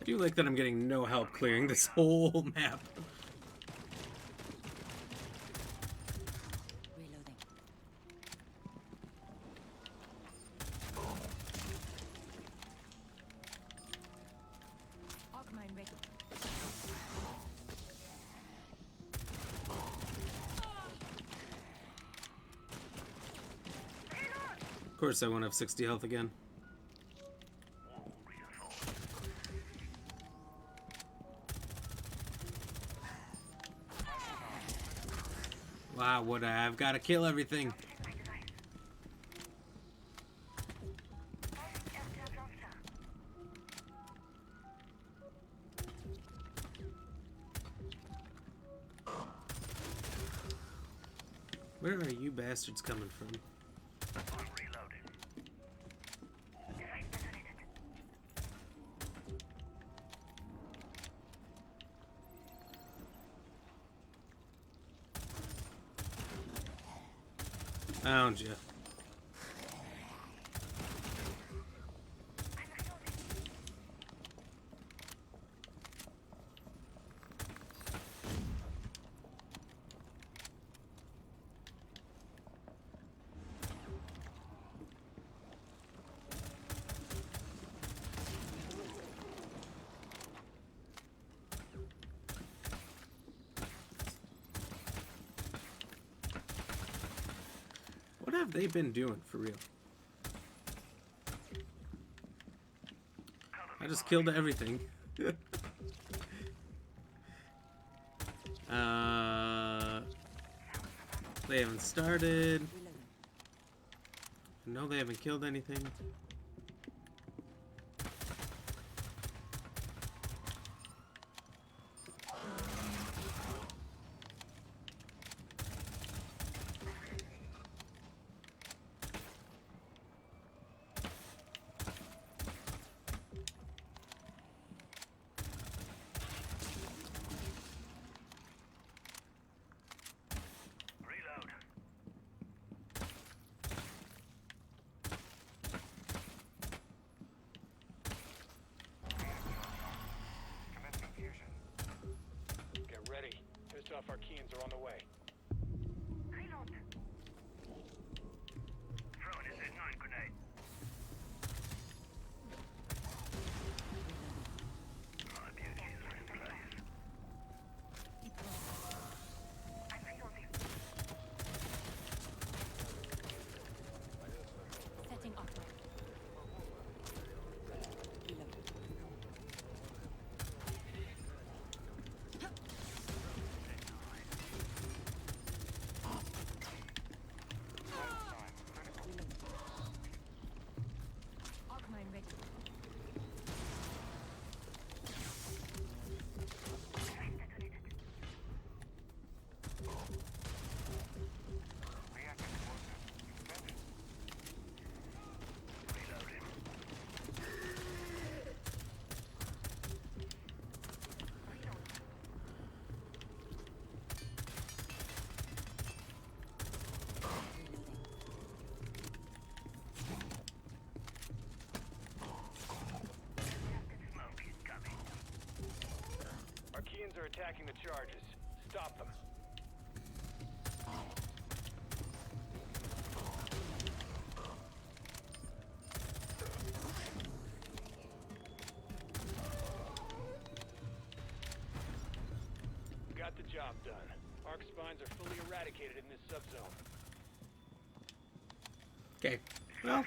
A: do like that I'm getting no help clearing this whole map.
G: Reloading. Arc mine ready.
A: Of course I won't have 60 health again. Wow, what I've got to kill everything. Where are you bastards coming from? Found you. What have they been doing for real? I just killed everything. They haven't started. No, they haven't killed anything.
I: Get ready. Pissed off Archeans are on the way.
D: Throwing a Z9 grenade. My beauty is in place.
G: Setting up. Arc mine ready.
I: Archeans are attacking the charges. Stop them. Got the job done. Arc spines are fully eradicated in this subzone.
A: Okay. Well.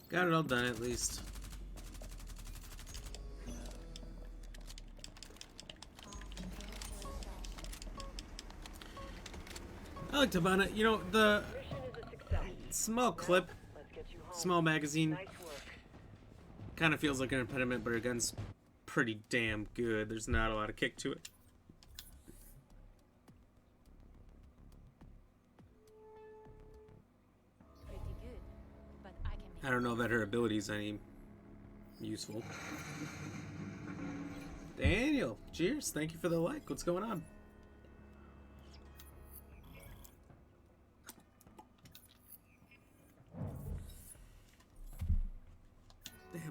A: Got it all done at least. I like Tabana. You know, the
E: Mission is a success.
A: small clip,
E: Let's get you home.
A: small magazine
E: Nice work.
A: kind of feels like an impediment, but her gun's pretty damn good. There's not a lot of kick to it.
G: Pretty good. But I can make
A: I don't know that her ability's any useful. Daniel, cheers. Thank you for the like. What's going on?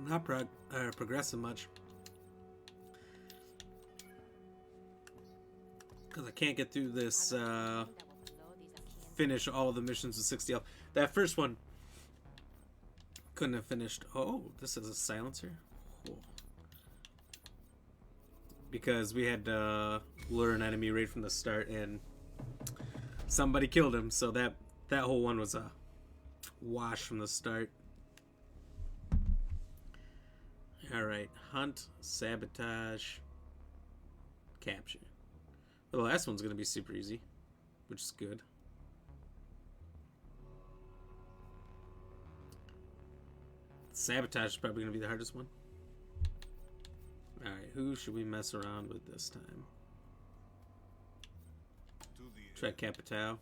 A: not progressing much. Because I can't get through this, finish all the missions with 60 health. That first one couldn't have finished. Oh, this is a silencer? Cool. Because we had to lure an enemy right from the start and somebody killed him, so that whole one was a wash from the start. Alright, hunt, sabotage, capture. Well, the last one's gonna be super easy, which is good. Sabotage is probably gonna be the hardest one. Alright, who should we mess around with this time? Try Capital.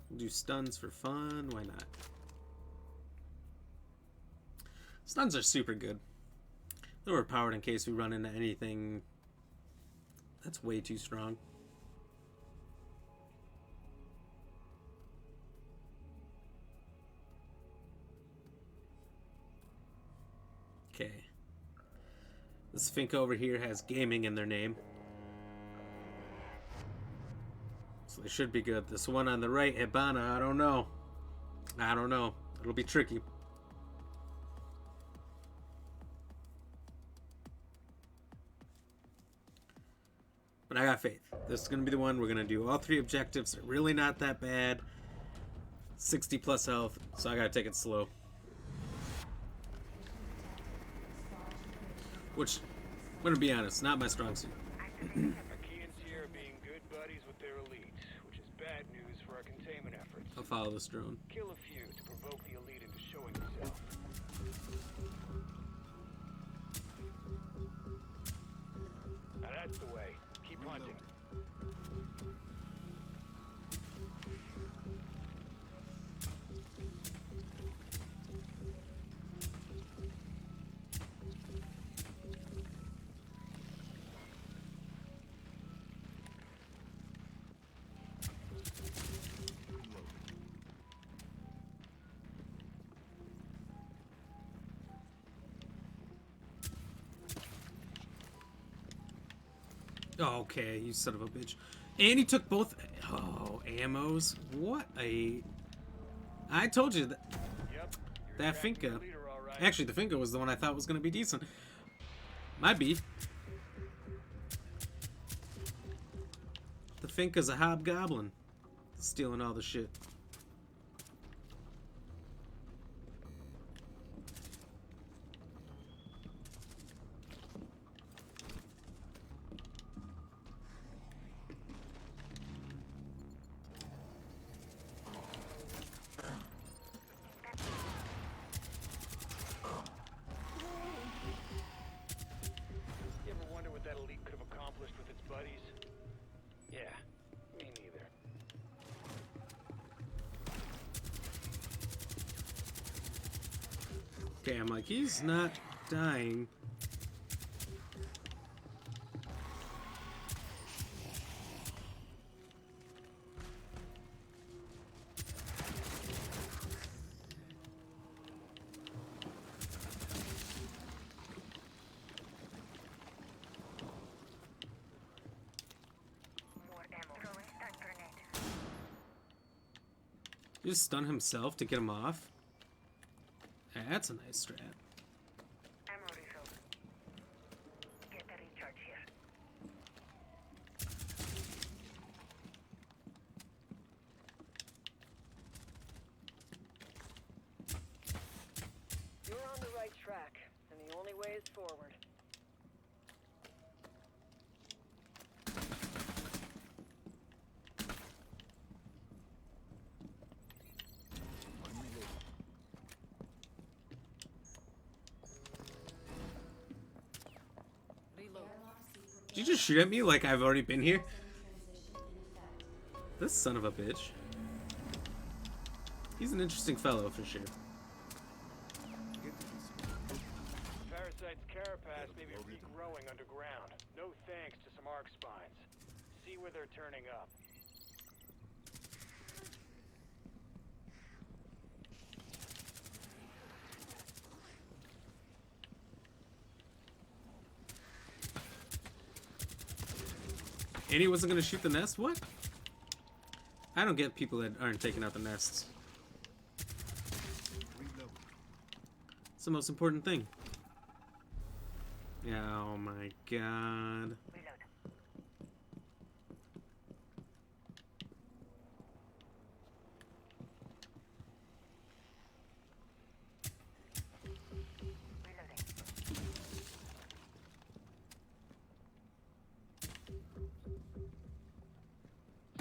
A: We'll do stuns for fun. Why not? Stuns are super good. They're overpowered in case we run into anything that's way too strong. Okay. This Finka over here has gaming in their name. So they should be good. This one on the right, Hibana, I don't know. I don't know. It'll be tricky. But I got faith. This is going to be the one. We're going to do all 3 objectives. They're really not that bad. 60 plus health, so I got to take it slow. Which, I'm going to be honest, not my strong suit.
I: Arkeans here are being good buddies with their elite, which is bad news for our containment efforts.
A: I'll follow this drone.
I: Kill a few to provoke the elite into showing itself. Now that's the way. Keep hunting.
A: Oh, okay, you son of a bitch. And he took both. Oh, ammos. What a. I told you that.
I: Yep.
A: That Finka. Actually, the Finka was the one I thought was going to be decent. My beef. The Finka's a hobgoblin. Stealing all the shit.
I: You ever wonder what that elite could have accomplished with its buddies? Yeah, me neither.
A: Okay, I'm like, he's not dying. Just stun himself to get him off. That's a nice strat.
D: Ammo refill. Get a recharge here.
E: You're on the right track, and the only way is forward.
A: Did you just shoot at me like I've already been here? This son of a bitch. He's an interesting fellow for sure.
I: Parasite's carapace may be regrowing growing underground. No thanks to some arc spines. See where they're turning up.
A: And he wasn't gonna shoot the nest? What? I don't get people that aren't taking out the nests. It's the most important thing. Yeah, oh my god.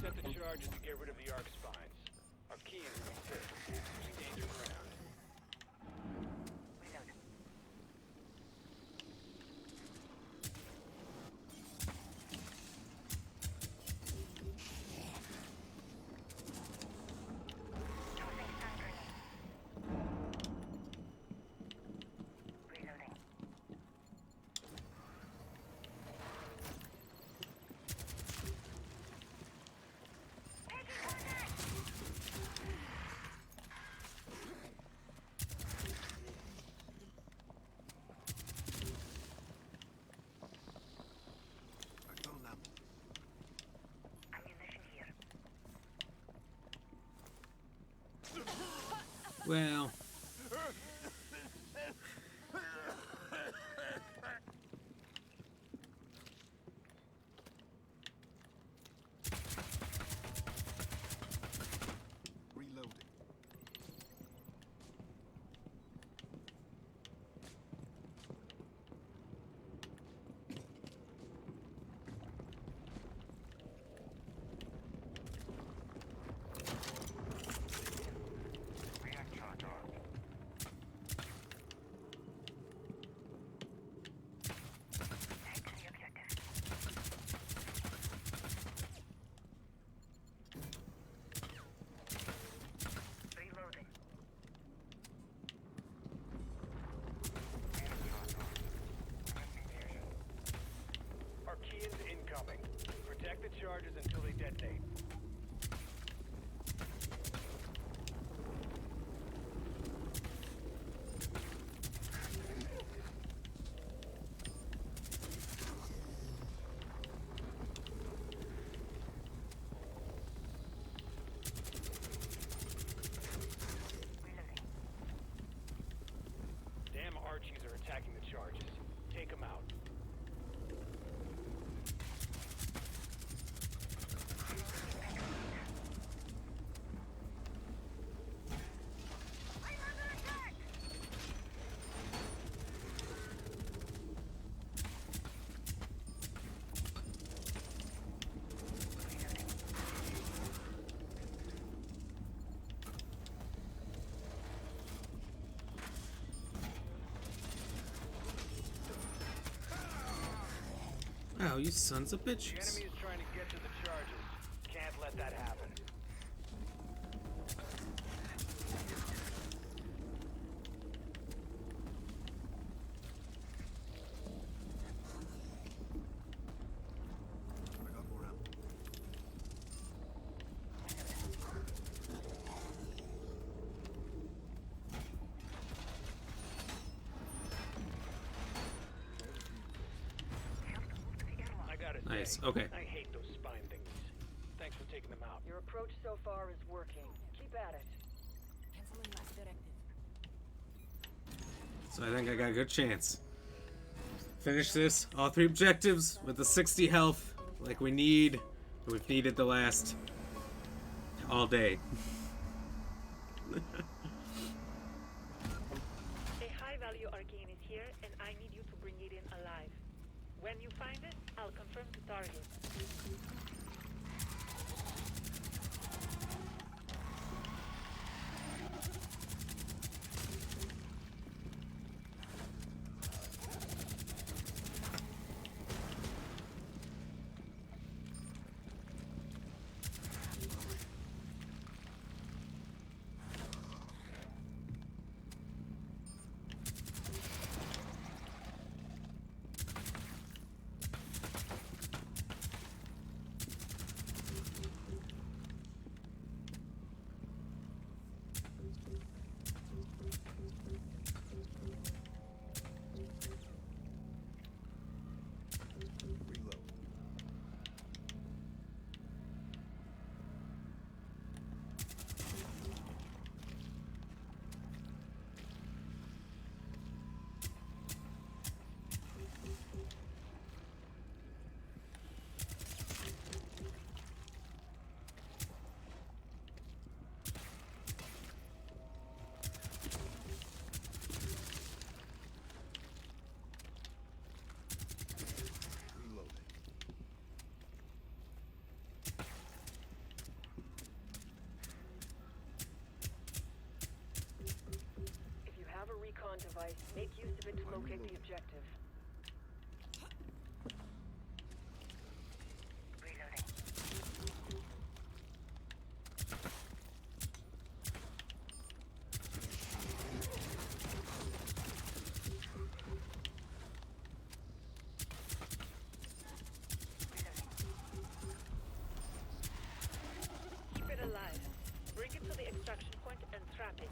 I: Set the charges to get rid of the arc spines. Our key is in the pit. There's danger ground.
A: Well,
J: Reloading.
I: Archeans incoming. Protect the charges until they detonate. Damn Archies are attacking the charges. Take them out.
A: oh, you sons of
I: The
A: bitches.
I: enemy is trying to get to the charges. Can't let that happen.
J: I got more ammo.
I: I gotta
A: Nice,
I: say,
A: okay.
I: I hate those spine thingies. Thanks for taking them out.
E: Your approach so far is working. Keep at it.
G: Canceling last directive.
A: So I think I got a good chance. Finish this, all 3 objectives with the 60 health like we need. We've needed the last all day.
C: A high-value Arcane is here, and I need you to bring it in alive. When you find it, I'll confirm the target.
E: Make use of it to locate the objective.
C: Keep it alive. Bring it to the extraction point and trap it.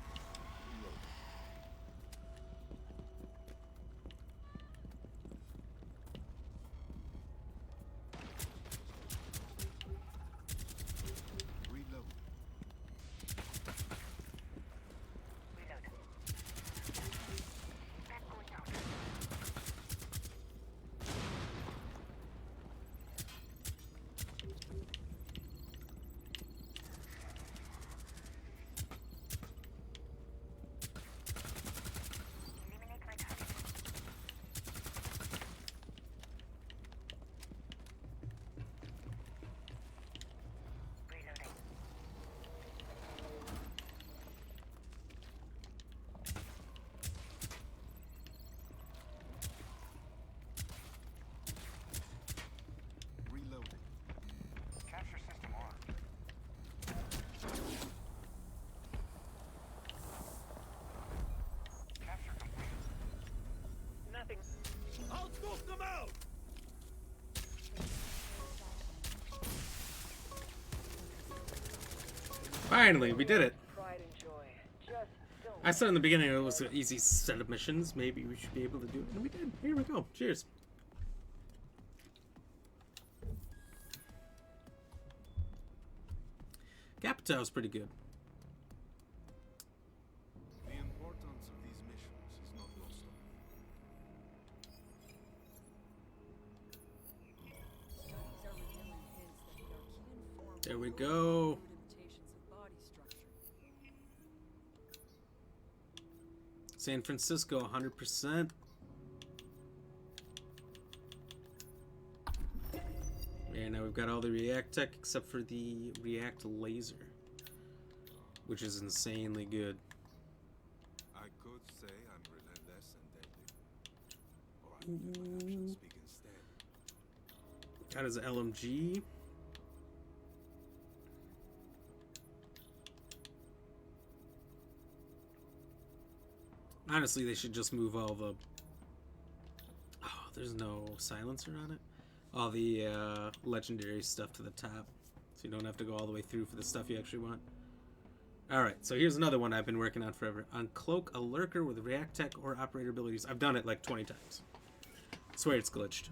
B: Reload. Reloading.
D: Capture system armed. Capture complete.
C: Nothing.
B: I'll smoke them out!
A: Finally, we did it.
E: Pride and joy. Just don't.
A: I said in the beginning it was an easy set of missions. Maybe we should be able to do it, and we did. Here we go. Cheers. Capitao was pretty good.
B: The importance of these missions is not lost on me.
E: Studies are revealing hints that the Archean form
A: There we go.
E: imitations of body structure.
A: San Francisco, 100%. And now we've got all the React tech except for the React laser, which is insanely good.
B: I could say I'm relentless and deadly. Or I could speak instead.
A: That is LMG. Honestly, they should just move all the... Oh, there's no silencer on it. All the legendary stuff to the top. So you don't have to go all the way through for the stuff you actually want. Alright, so here's another one I've been working on forever. Uncloak a lurker with React Tech or operator abilities. I've done it like 20 times. I swear it's glitched.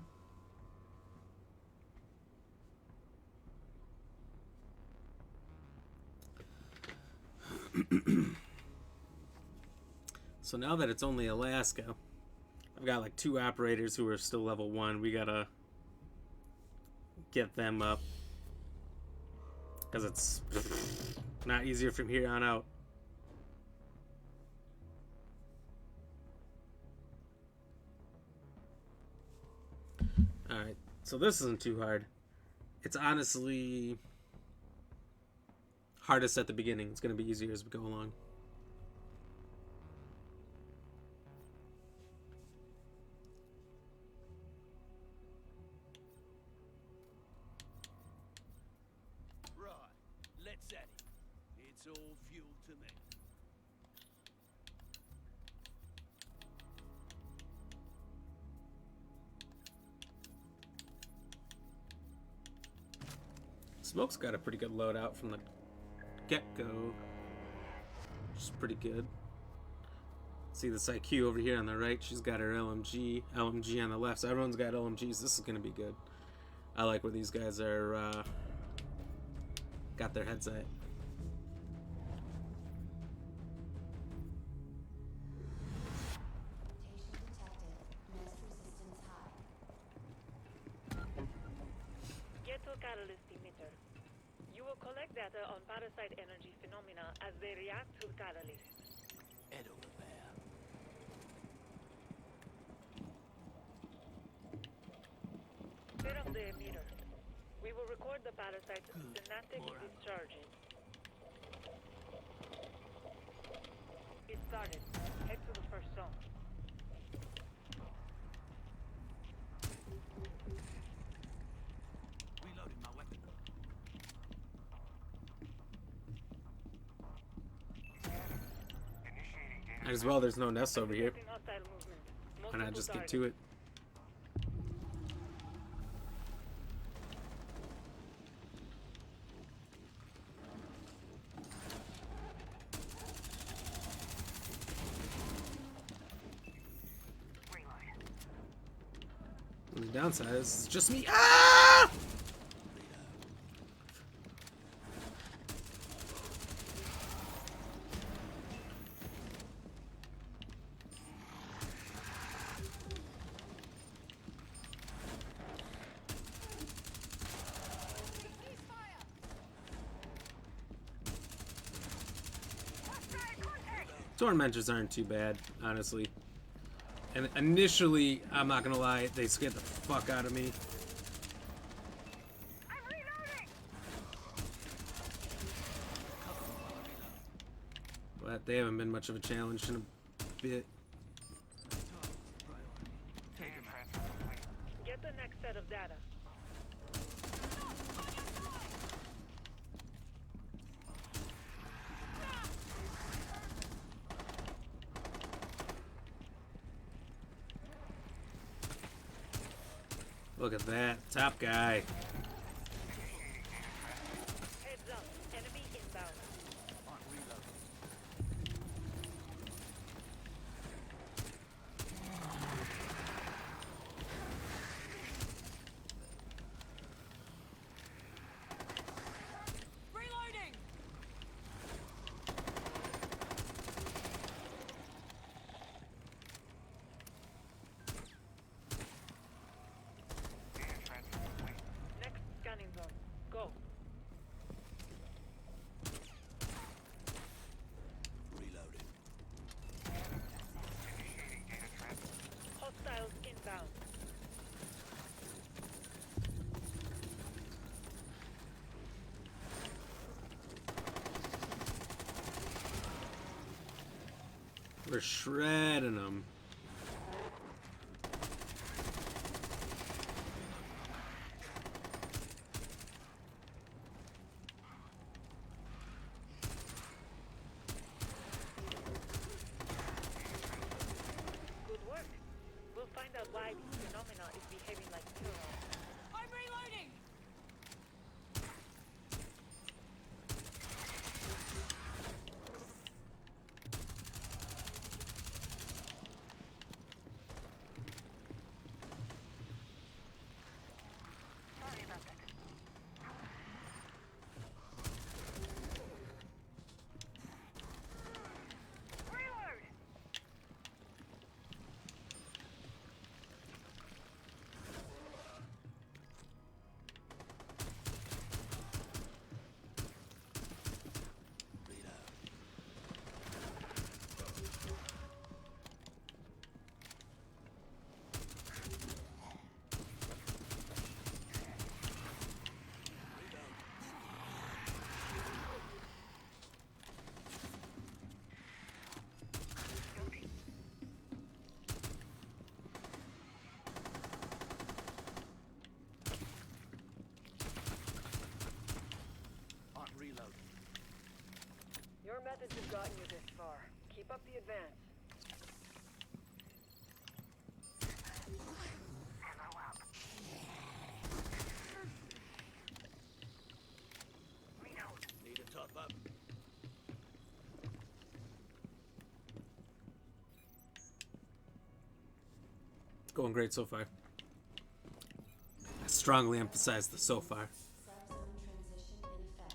A: So now that it's only Alaska, I've got like 2 operators who are still level 1. We gotta get them up, because it's not easier from here on out. Alright, so this isn't too hard. It's honestly hardest at the beginning. It's going to be easier as we go along.
H: Right, let's at it. It's all fuel to me.
A: Smoke's got a pretty good loadout from the get-go, which is pretty good. See this IQ over here on the right, she's got her LMG on the left, so everyone's got LMGs. This is going to be good. I like where these guys are, got their heads at.
F: Mutation detected. Nest resistance high.
C: Get to catalyst emitter. You will collect data on parasite energy phenomena as they react to the catalyst.
H: Head over there.
C: Turn off the emitter. We will record the parasite's synaptic discharges. It started. Head to the first zone.
A: Might as well, there's no nests over here.
C: Detecting hostile movement.
A: Why not
C: Multiple
A: just get
C: targets.
A: to it? The downside is it's just me. Ah! Tormentors aren't too bad, honestly. And initially, I'm not gonna lie, they scared the fuck out of me. But they haven't been much of a challenge in a bit.
C: Get the next set of data.
A: Look at that, top guy.
C: Heads up. Enemy inbound.
G: Reloading!
C: Next scanning zone. Go.
B: Reloading.
C: Hostiles inbound.
A: We're shredding them.
C: Good work. We'll find out why this phenomena is behaving like neurons.
G: I'm reloading!
J: On reload.
E: Your methods have gotten you this far. Keep up the advance.
H: Need a top up.
A: Going great so far. I strongly emphasize the so far.
F: Subzone transition in effect.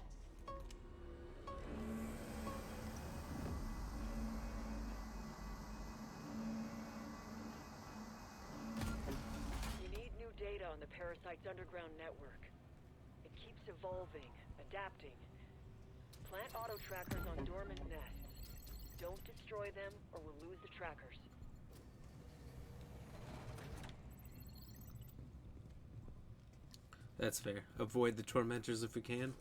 E: We need new data on the parasite's underground network. It keeps evolving, adapting. Plant auto trackers on dormant nests. Don't destroy them, or we'll lose the trackers.
A: That's fair. Avoid the tormentors if we can.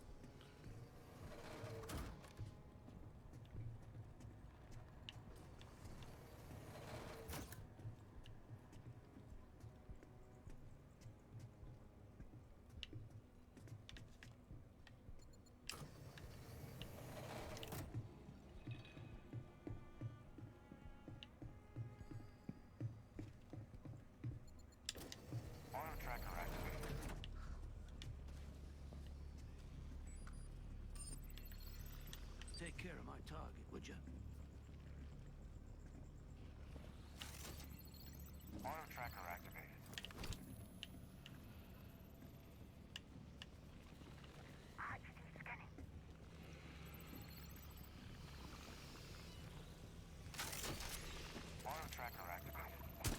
H: Take care of my target, would you?
D: Auto tracker activated. Scanning. Auto tracker activated.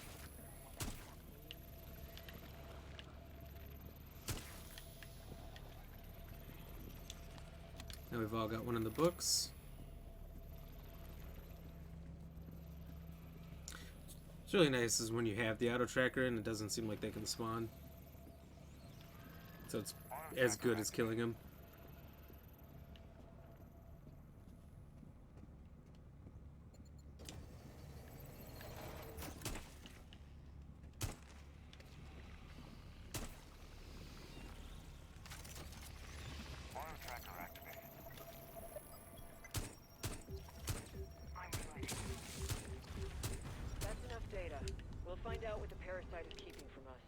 A: Now we've all got one in the books. What's really nice is when you have the auto tracker and it doesn't seem like they can spawn. So it's as good as killing them.
D: Auto tracker activated.
E: That's enough data. We'll find out what the parasite is keeping from us.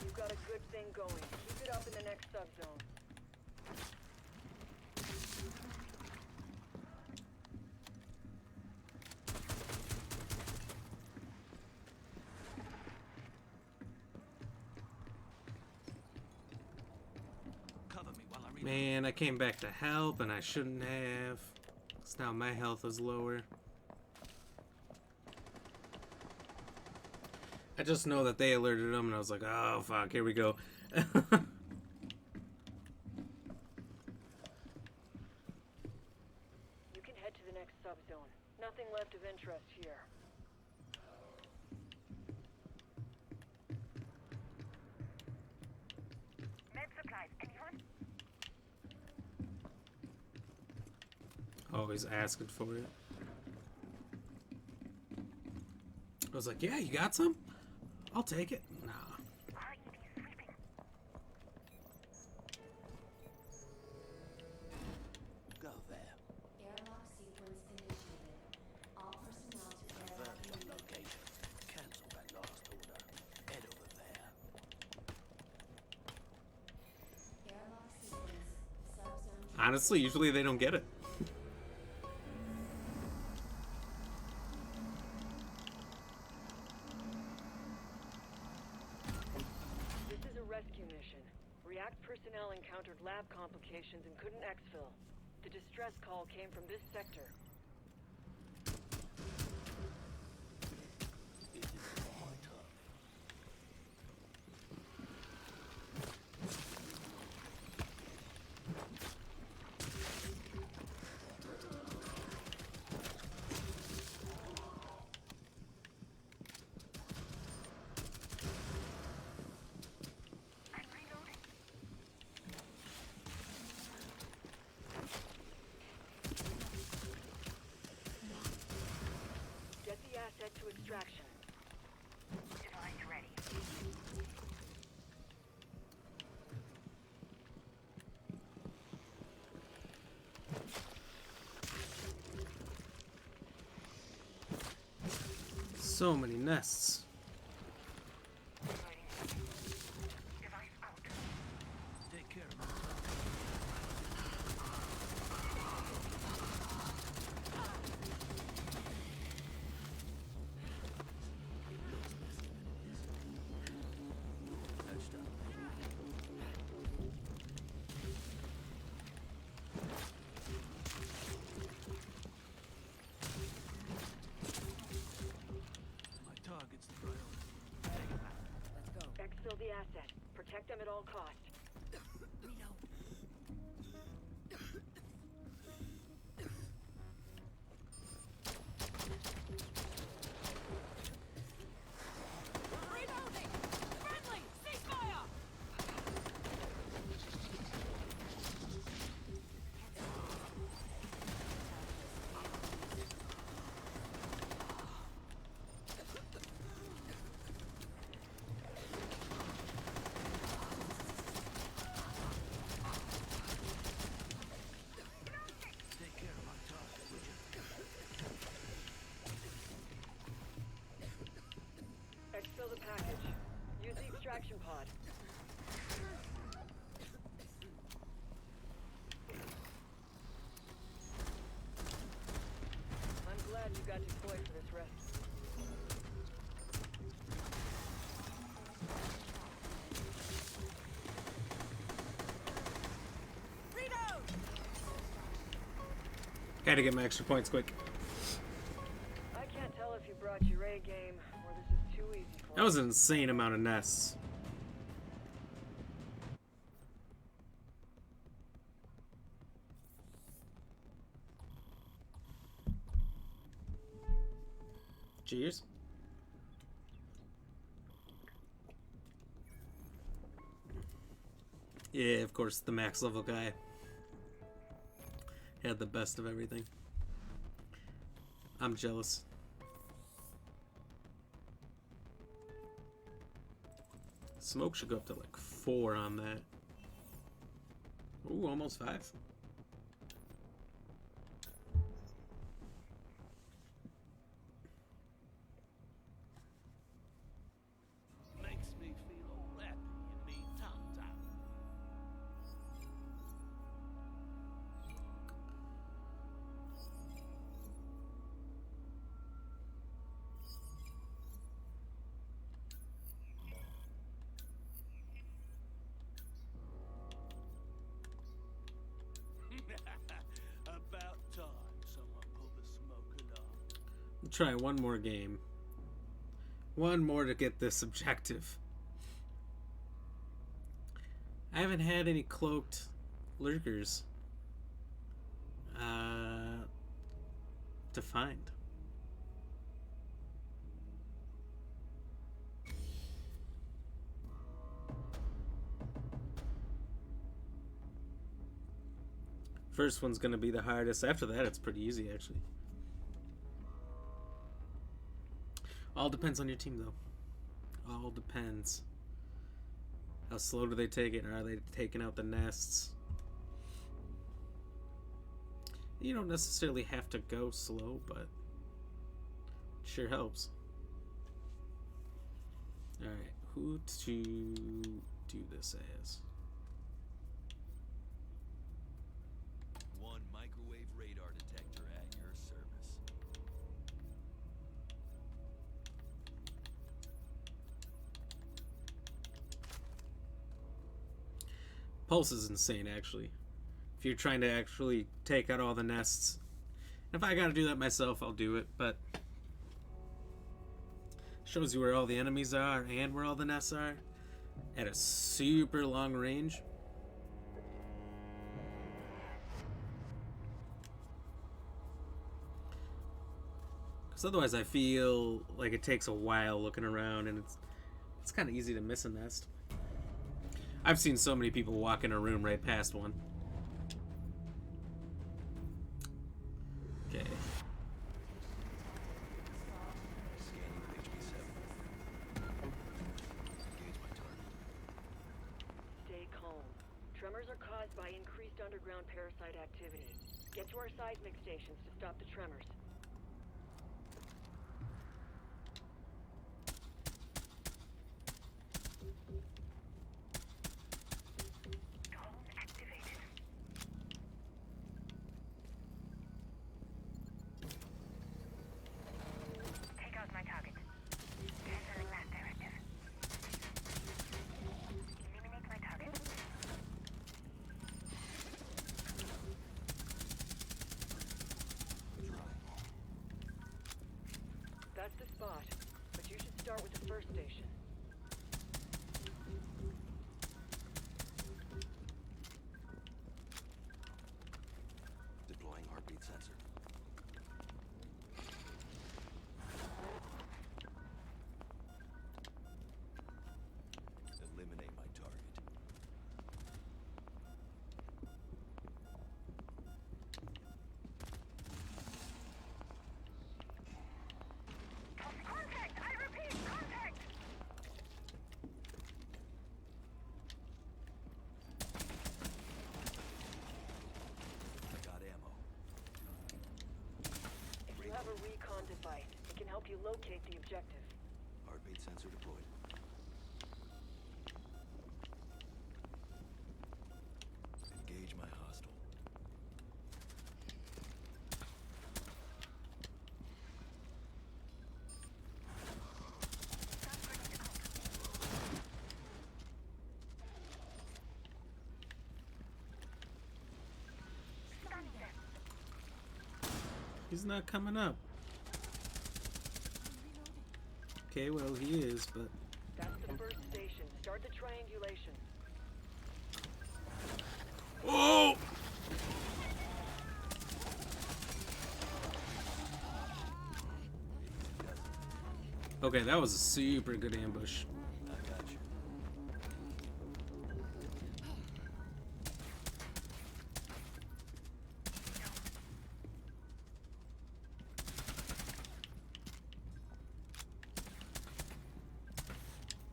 E: You've got a good thing going. Keep it up in the next subzone.
H: Cover me while I read.
A: Man, I came back to help and I shouldn't have. 'Cause now my health is lower. I just know that they alerted them and I was like, oh fuck, here we go.
E: You can head to the next subzone. Nothing left of interest here.
D: Med supplies, anyone?
A: Always asking for it. I was like, yeah, you got some? I'll take it. Nah.
H: Go there.
F: Airlock sequence initiated. All personnel to
H: Confirm
F: airlock
H: your
F: unit.
H: location. Cancel that last order. Head over there.
F: Airlock sequence. Subzone.
A: Honestly, usually they don't get it.
E: This is a rescue mission. React personnel encountered lab complications and couldn't exfil. The distress call came from this sector.
H: It is on my target.
E: Get the asset to extraction.
D: Device ready.
A: So many nests.
D: Device out.
H: Take care of my target. Patched up. My target's the priority. Take it back.
E: Let's go. Exfil the asset. Protect them at all costs.
G: Reloading! Friendly! Ceasefire!
E: extraction pod. I'm glad you got deployed for this rescue.
A: Gotta get my extra points quick.
E: I can't tell if you brought your A game or this is too easy for
A: That was an insane amount of nests. Cheers. Yeah, of course, the max level guy had the best of everything. I'm jealous. Smoke should go up to like 4 on that. Ooh, almost 5.
H: Makes me feel all happy in me tongue. About time someone pulled the smoke alarm.
A: Try one more game. One more to get this objective. I haven't had any cloaked lurkers to find. First one's gonna be the hardest. After that, it's pretty easy, actually. All depends on your team, though. All depends. How slow do they take it? Or are they taking out the nests? You don't necessarily have to go slow, but it sure helps. Alright, who to do this as?
B: One microwave radar detector at your service.
A: Pulse is insane, actually. If you're trying to actually take out all the nests. If I gotta do that myself, I'll do it, but shows you where all the enemies are and where all the nests are at a super long range. Because otherwise I feel like it takes a while looking around and it's kind of easy to miss a nest. I've seen so many people walk in a room right past one. Okay.
B: Scanning with HB7. Engage my target.
E: Stay calm. Tremors are caused by increased underground parasite activity. Get to our seismic stations to stop the tremors.
D: Drone activated. Take out my target. Canceling that directive. Eliminate my target.
E: That's the spot, but you should start with the first station.
B: Deploying heartbeat sensor. Eliminate my target.
D: Contact! I repeat, contact!
B: I got ammo.
E: If you have a recon device, it can help you locate the objective.
B: Heartbeat sensor deployed.
A: He's not coming up. Okay, well, he is, but...
E: That's the first station. Start the triangulation.
A: Oh! Okay, that was a super good ambush.
B: I got you.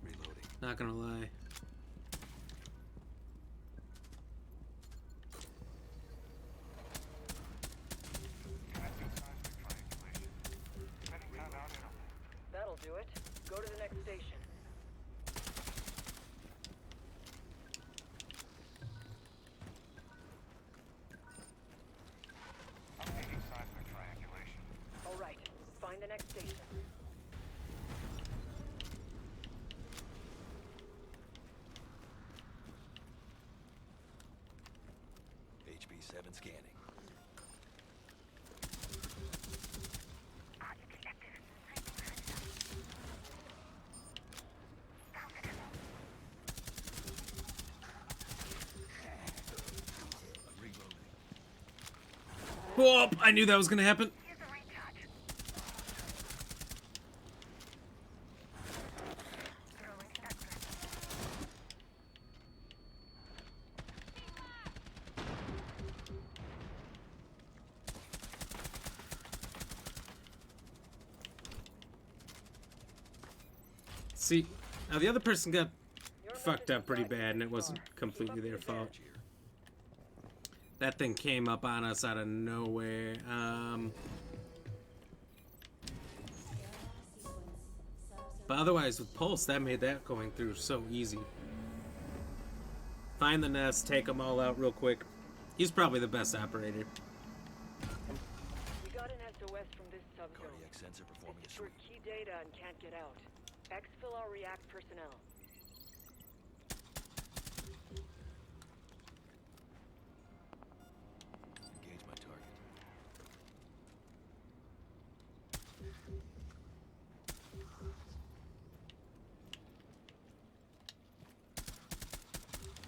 B: Reloading.
A: Not gonna lie.
E: That'll do it. Go to the next station.
D: Updating seismic triangulation.
E: All right. Find the next station.
B: HB7 scanning.
A: Oh, I knew that was gonna happen. See, now the other person got fucked up pretty bad, and it wasn't completely their fault.
B: Here.
A: That thing came up on us out of nowhere. But otherwise, with Pulse, that made that going through so easy. Find the nest, take them all out real quick. He's probably the best operator.
E: We got an SOS from this subzone.
B: Cardiac sensor performing a
E: It's for
B: sweep.
E: key data and can't get out. Exfil our React personnel.
B: Engage my target.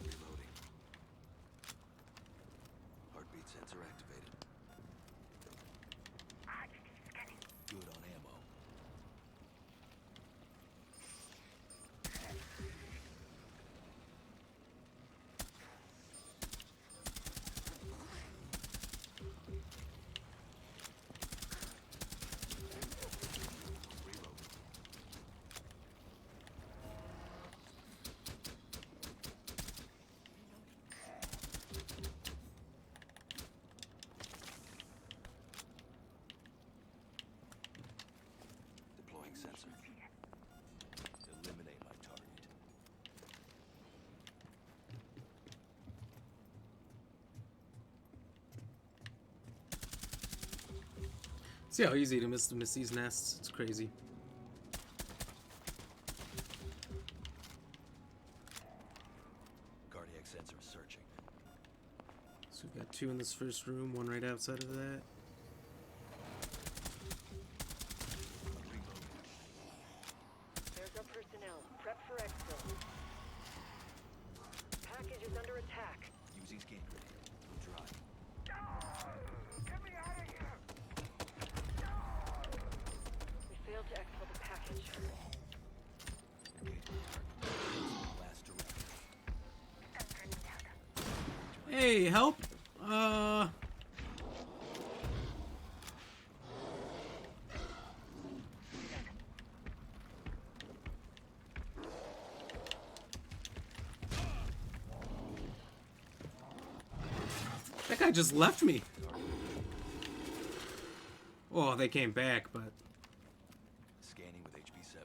B: Reloading. Heartbeat sensor activated. Good on ammo. Deploying sensor. Eliminate my target.
A: See how easy to miss these nests? It's crazy.
B: Cardiac sensor searching.
A: So we've got two in this first room, one right outside of that.
E: There's our personnel. Prep for exfil. Package is under attack.
B: Using scan grenade. Dry.
D: Get me out of here!
E: We failed to exfil the package.
B: Engage my target. Blast direct.
A: Hey, help! That guy just left me. Oh, they came back, but
B: Scanning with HB7.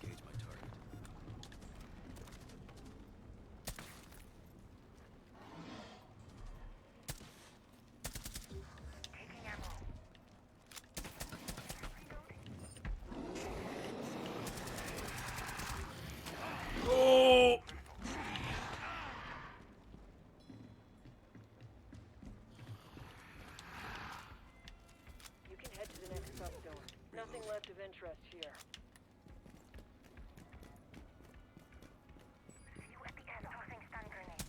B: Engage my target.
D: Taking ammo.
E: nothing left of interest here.
D: You at the end. Tossing stun grenade.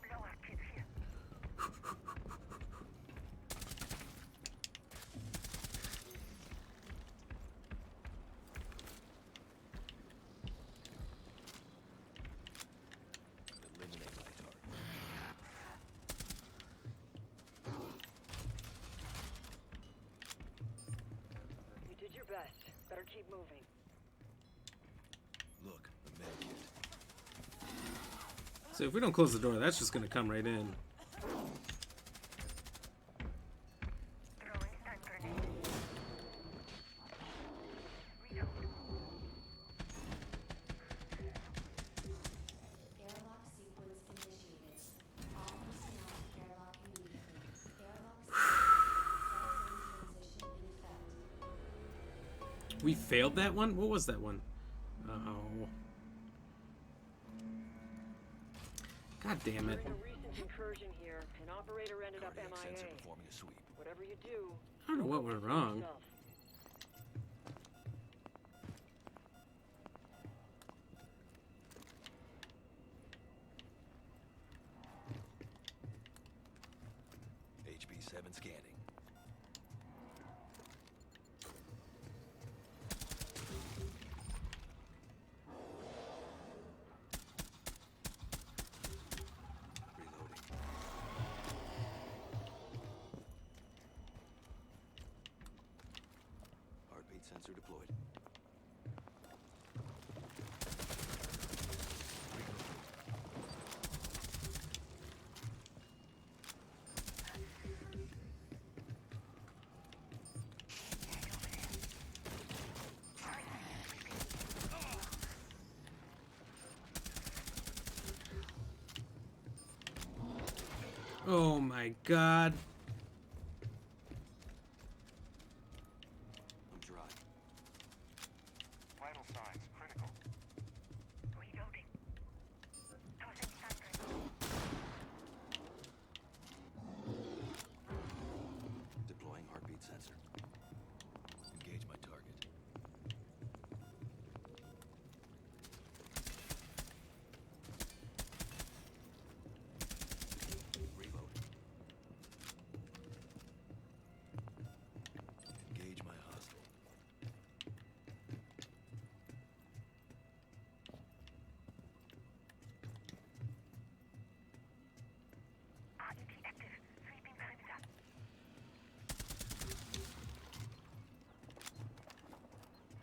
D: Blow up kids here.
B: Eliminate my target.
E: You did your best. Better keep moving.
B: Look, the med kit.
A: So if we don't close the door, that's just gonna come right in.
D: Throwing stun grenade. Reload.
F: Airlock sequence initiated. All personnel to airlock immediately. Airlock sequence transition in effect.
A: We failed that one? What was that one? Oh. God damn it.
E: During a recent incursion here, an operator ended up
B: Cardiac sensor
E: MIA.
B: performing a sweep.
E: Whatever you do,
A: I don't know what went wrong.
E: yourself.
B: HB7 scanning. Reloading. Heartbeat sensor deployed.
A: Oh my god.
B: I'm dry.
D: Vital signs critical. Reloading. Tossing stun grenade.
B: Deploying heartbeat sensor. Engage my target. Reload. Engage my hostile.
D: RET active. Sweeping perimeter.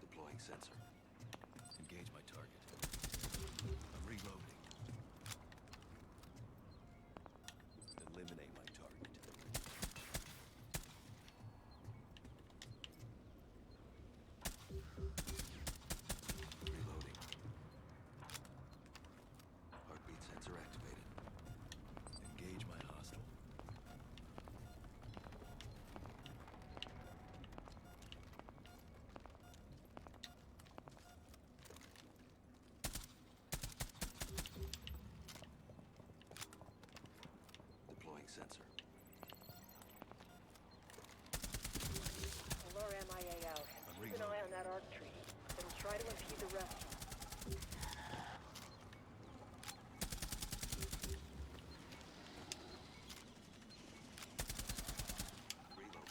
B: Deploying sensor. Engage my target. I'm reloading. Eliminate my target. Reloading. Heartbeat sensor activated. Engage my hostile. Deploying sensor.
E: Alar MIA out. Keep an eye on that arc tree. Then try to impede the rest.
B: Reload.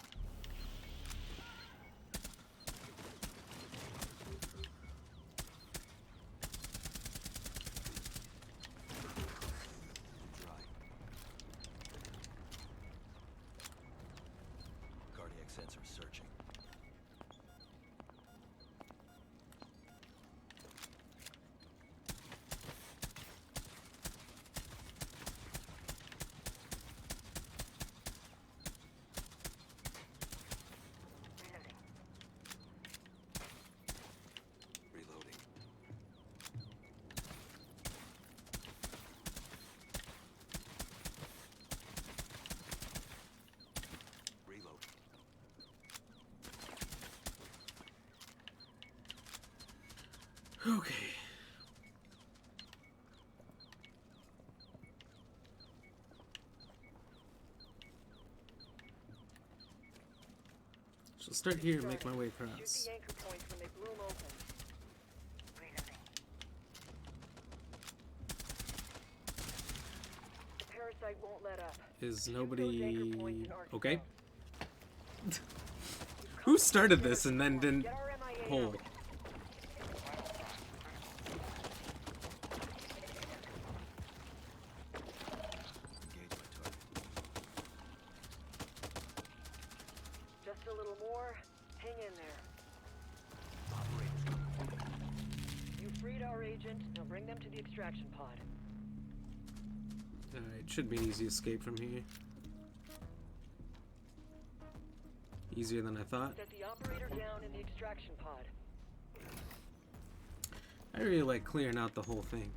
B: Dry. Cardiac sensor searching.
D: Reloading.
B: Reloading. Reload.
A: Okay. start here and make my way
E: Shoot
A: across.
E: the anchor points when they bloom open. The parasite won't let up.
A: Is
E: Shoot those anchor
A: nobody
E: points and arc
A: okay?
E: down.
A: Who started this and then didn't
E: Get our MIA
A: pull?
E: out.
B: Engage my target.
E: Just a little more. Hang in there. You freed our agent. Now bring them to the extraction pod.
A: Alright, should be an easy escape from here. Easier than I thought.
E: Set the operator down in the extraction pod.
A: I really like clearing out the whole thing.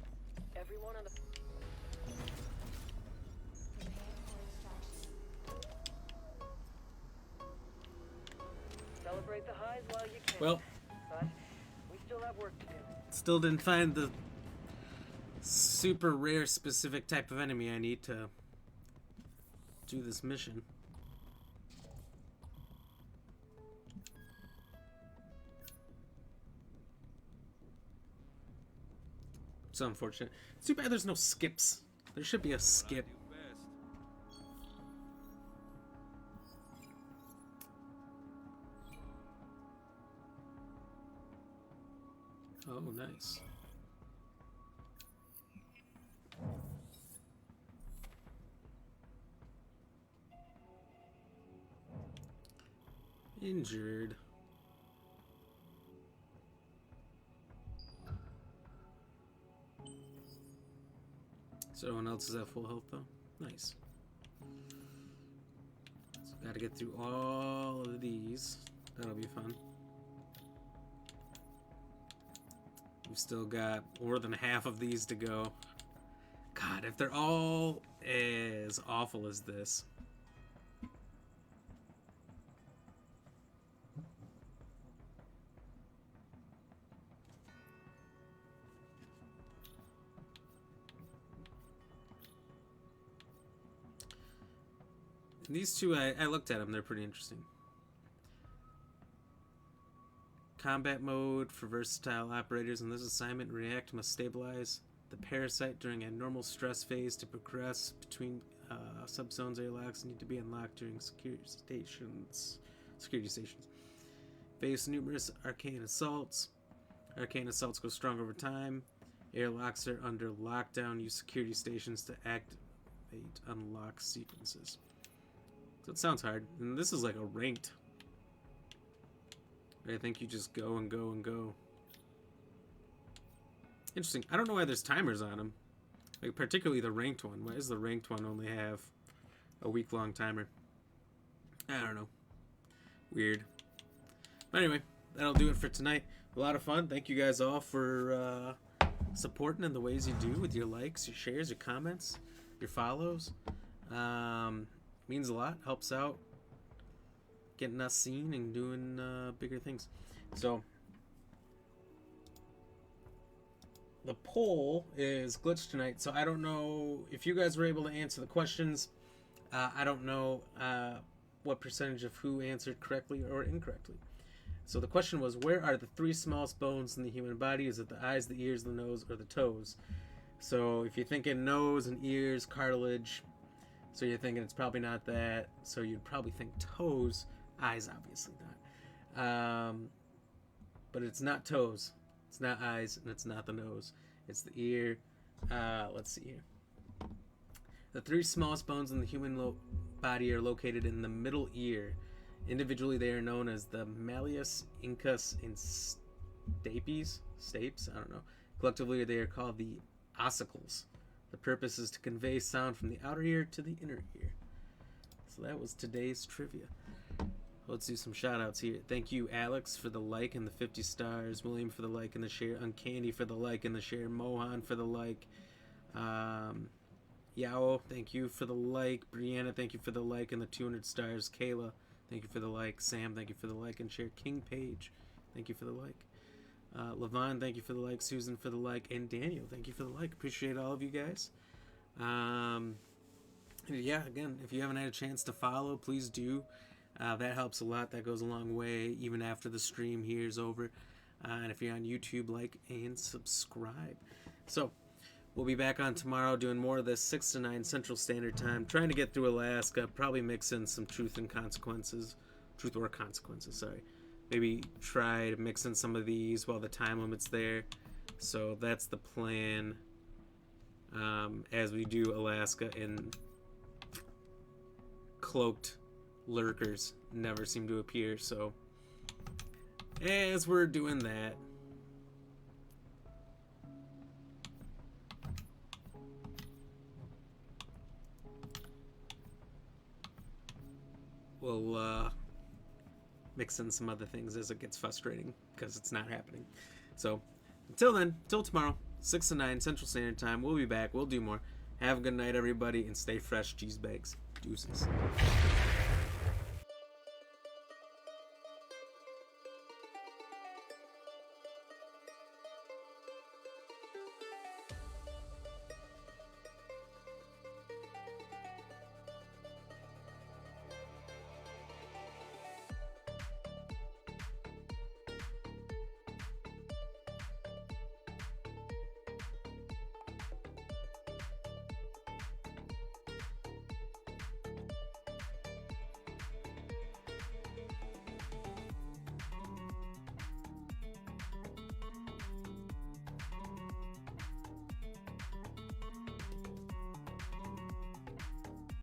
E: Everyone on the... Celebrate the highs while you can.
A: Well,
E: But we still have work to do.
A: still didn't find the super rare specific type of enemy I need to do this mission. It's unfortunate. It's too bad there's no skips. There should be a skip.
B: Do best.
A: Oh, nice. Injured. So everyone else is at full health though? Nice. So gotta get through all of these. That'll be fun. We've still got more than half of these to go. God, if they're all as awful as this. These two, I looked at them. They're pretty interesting. Combat mode for versatile operators. In this assignment, React must stabilize the parasite during a normal stress phase. To progress between subzones, airlocks need to be unlocked during security stations. Face numerous arcane assaults. Arcane assaults go strong over time. Airlocks are under lockdown. Use security stations to activate unlock sequences. So it sounds hard. And this is like a ranked. I think you just go and go and go. Interesting. I don't know why there's timers on them. Like, particularly the ranked one. Why does the ranked one only have a week-long timer? I don't know. Weird. But anyway, that'll do it for tonight. A lot of fun. Thank you guys all for supporting in the ways you do with your likes, your shares, your comments, your follows. Means a lot. Helps out. Getting us seen and doing bigger things. So the poll is glitched tonight, so I don't know if you guys were able to answer the questions. I don't know what percentage of who answered correctly or incorrectly. So the question was, where are the three smallest bones in the human body? Is it the eyes, the ears, the nose, or the toes? So if you're thinking nose and ears, cartilage, so you're thinking it's probably not that, so you'd probably think toes. Eyes, obviously not. But it's not toes. It's not eyes, and it's not the nose. It's the ear. Let's see here. The three smallest bones in the human body are located in the middle ear. Individually, they are known as the malleus, incus, and stapes. I don't know. Collectively, they are called the ossicles. The purpose is to convey sound from the outer ear to the inner ear. So that was today's trivia. Let's do some shout outs here. Thank you, Alex, for the like and the 50 stars. William for the like and the share. Uncandy for the like and the share. Mohan for the like. Yao, thank you for the like. Brianna, thank you for the like and the 200 stars. Kayla, thank you for the like. Sam, thank you for the like and share. King Page, thank you for the like. Levon, thank you for the like. Susan for the like. And Daniel, thank you for the like. Appreciate all of you guys. Yeah, again, if you haven't had a chance to follow, please do. That helps a lot. That goes a long way, even after the stream here is over. And if you're on YouTube, like and subscribe. So, we'll be back on tomorrow doing more of this 6 to 9 Central Standard Time. Trying to get through Alaska. Probably mix in some Truth or Consequences, sorry. Maybe try to mix in some of these while the time limit's there. So that's the plan as we do Alaska. And cloaked lurkers never seem to appear, so as we're doing that, we'll mix in some other things as it gets frustrating because it's not happening. So until then, till tomorrow, 6 to 9 Central Standard Time, we'll be back. We'll do more. Have a good night, everybody, and stay fresh, cheese bags. Deuces.